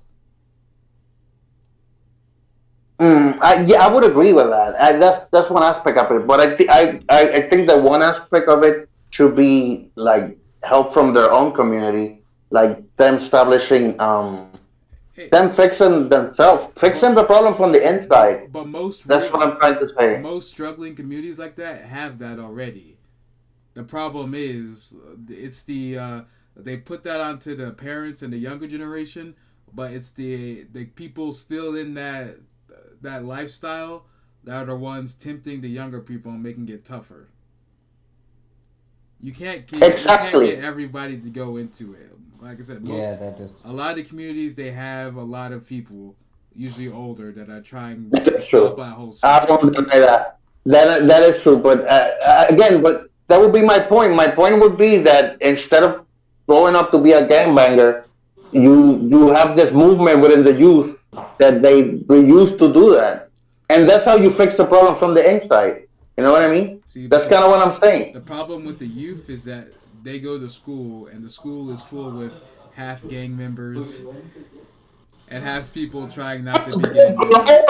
Yeah, I would agree with that. That's one aspect of it, but I think that one aspect of it should be like help from their own community, like them establishing, Hey, them fixing themselves, but fixing the problem from the inside. but That's what I'm trying to say. most struggling communities like that have that already. The problem is it's they put that onto the parents and the younger generation, but it's the people still in that lifestyle that are the ones tempting the younger people and making it tougher. You can't get Exactly. everybody to go into it. Like I said, Yeah, that is. a lot of the communities they have a lot of people, usually older, that are trying to That's stop true. that whole I shit. don't deny that. That is true. But again, but that would be my point. My point would be that instead of growing up to be a gangbanger, you have this movement within the youth that they used to do that, and that's how you fix the problem from the inside. You know what I mean? See, That's but kind of what I'm saying. the problem with the youth is that they go to school and the school is full with half gang members and half people trying not to be They gang members.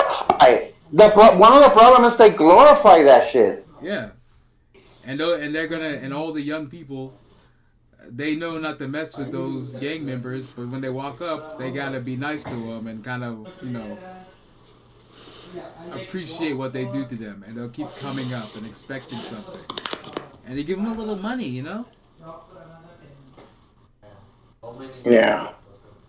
glorify one of the problems is they glorify that shit. Yeah, and they're gonna and all the young people they know not to mess with those gang members, but when they walk up, they gotta be nice to them and kind of appreciate what they do to them, and they'll keep coming up and expecting something, and they give them a little money. Yeah.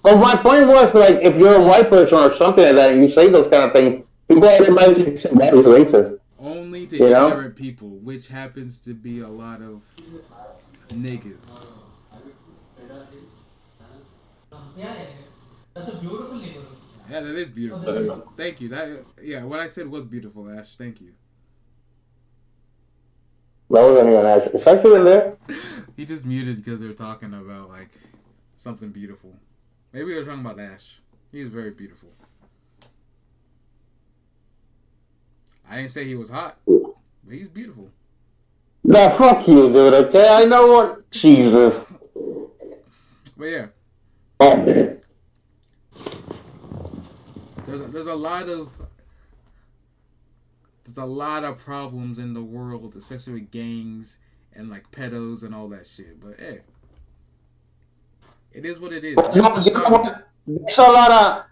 But my point was like, if you're a white person or something like that, and you say those kind of things, people automatically say that is racist. Only to You know? ignorant people, which happens to be a lot of niggas. Yeah, that is beautiful. Thank you. What I said was beautiful, Ash. Thank you. That wasn't even actually. It's actually in there. He just muted because they're talking about like something beautiful. Maybe they're talking about Ash. He is very beautiful. I didn't say he was hot, but he's beautiful. Nah, fuck you, dude. Okay, I know what. Jesus. But yeah, Oh, there's a lot of problems in the world, especially with gangs and like pedos and all that shit. But hey, it is what it is. but Life no, you goes know on. what?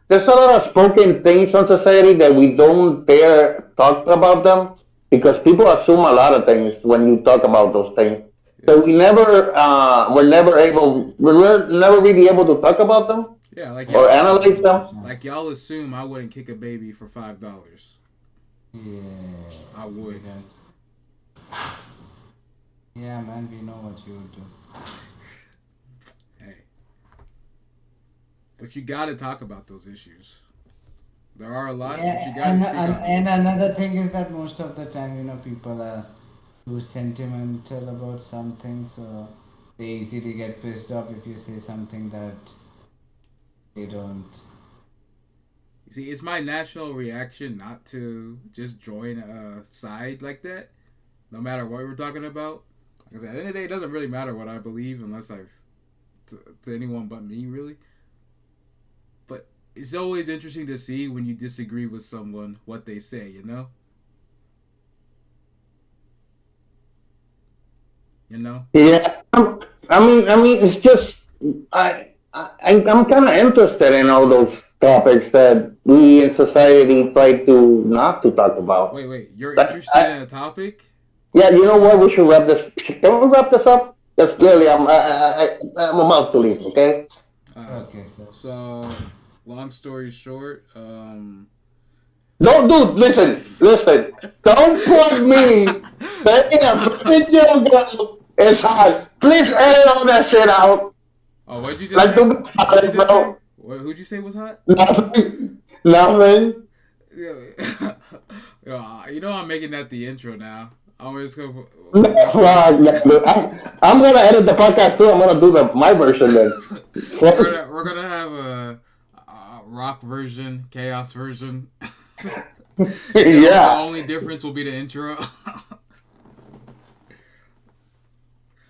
There's a lot of spoken things on society that we don't dare talk about them because people assume a lot of things when you talk about those things. Yeah, So we're never really able to talk about them yeah. or analyze them. Like y'all assume I wouldn't kick a baby for $5. Yeah. I would. Yeah, man, we know what you would do. Hey, but you got to talk about those issues. There are a lot, but you Yeah, got to speak on them. and another thing is that most of the time, people are too sentimental about something, so they easily get pissed off if you say something that they don't. You see, it's my natural reaction not to just join a side like that, no matter what we're talking about. Because at the end of the day, it doesn't really matter what I believe unless to anyone but me, really. But it's always interesting to see when you disagree with someone what they say, you know? You know? Yeah, I mean, it's just I'm kind of interested in all those topics that we in society try to not to talk about. Wait. You're Like, interested in a topic? yeah, you know what? We should wrap this. Can we wrap this up? Because clearly I'm about to leave. Okay. Uh, Okay, so. so, long story short, Don't, dude. Listen. Don't put me saying a video girl is hot. Please edit all that shit out. oh, what'd you just Like, say? don't be What'd you sorry, just say? bro. Who'd you say was hot? Nothing. Nothing. You know I'm making that the intro now. I'm just gonna. Well, yeah, dude, I'm gonna edit the podcast too. I'm gonna do my version then. We're gonna have a rock version, chaos version. The Yeah. only difference will be the intro.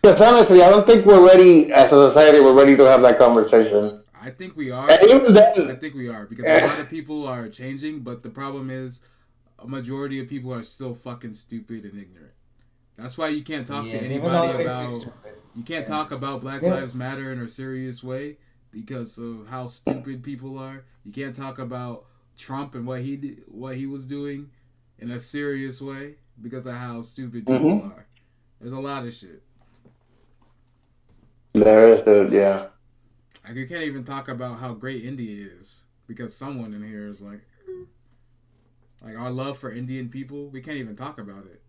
Because honestly, I don't think we're ready as a society. We're ready to have that conversation. I think we And are. even I then, think we are because a eh, lot of people are changing, but the problem is a majority of people are still fucking stupid and ignorant. That's why you can't talk to Yeah, they will anybody always be about. stupid. You can't Yeah. talk about Black They, Lives Matter in a serious way because of how stupid people are. You can't talk about Trump and what he was doing in a serious way because of how stupid people mm-hmm. are. There's a lot of shit. There is, dude. Yeah. Like you can't even talk about how great India is because someone in here is like our love for Indian people. We can't even talk about it.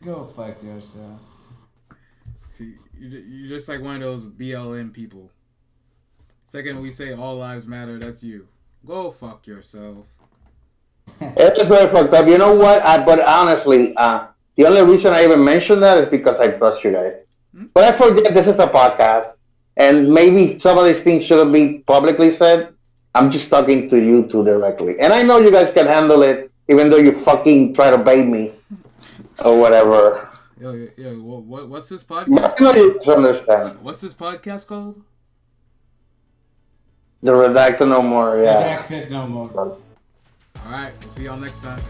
go fuck yourself. See, you're just like one of those BLM people. Second, we say all lives matter. That's you. Go fuck yourself. It's very fucked up. You know what? But honestly, the only reason I even mention that is because I trust you guys. Hmm? But I forget this is a podcast, and maybe some of these things shouldn't be publicly said. I'm just talking to you two directly, and I know you guys can handle it, even though you fucking try to bait me or whatever. Yo, what's this But podcast I know called? you guys understand. What's this podcast called? The redacted no more. Yeah. Redacted no more. All right, we'll see y'all next time.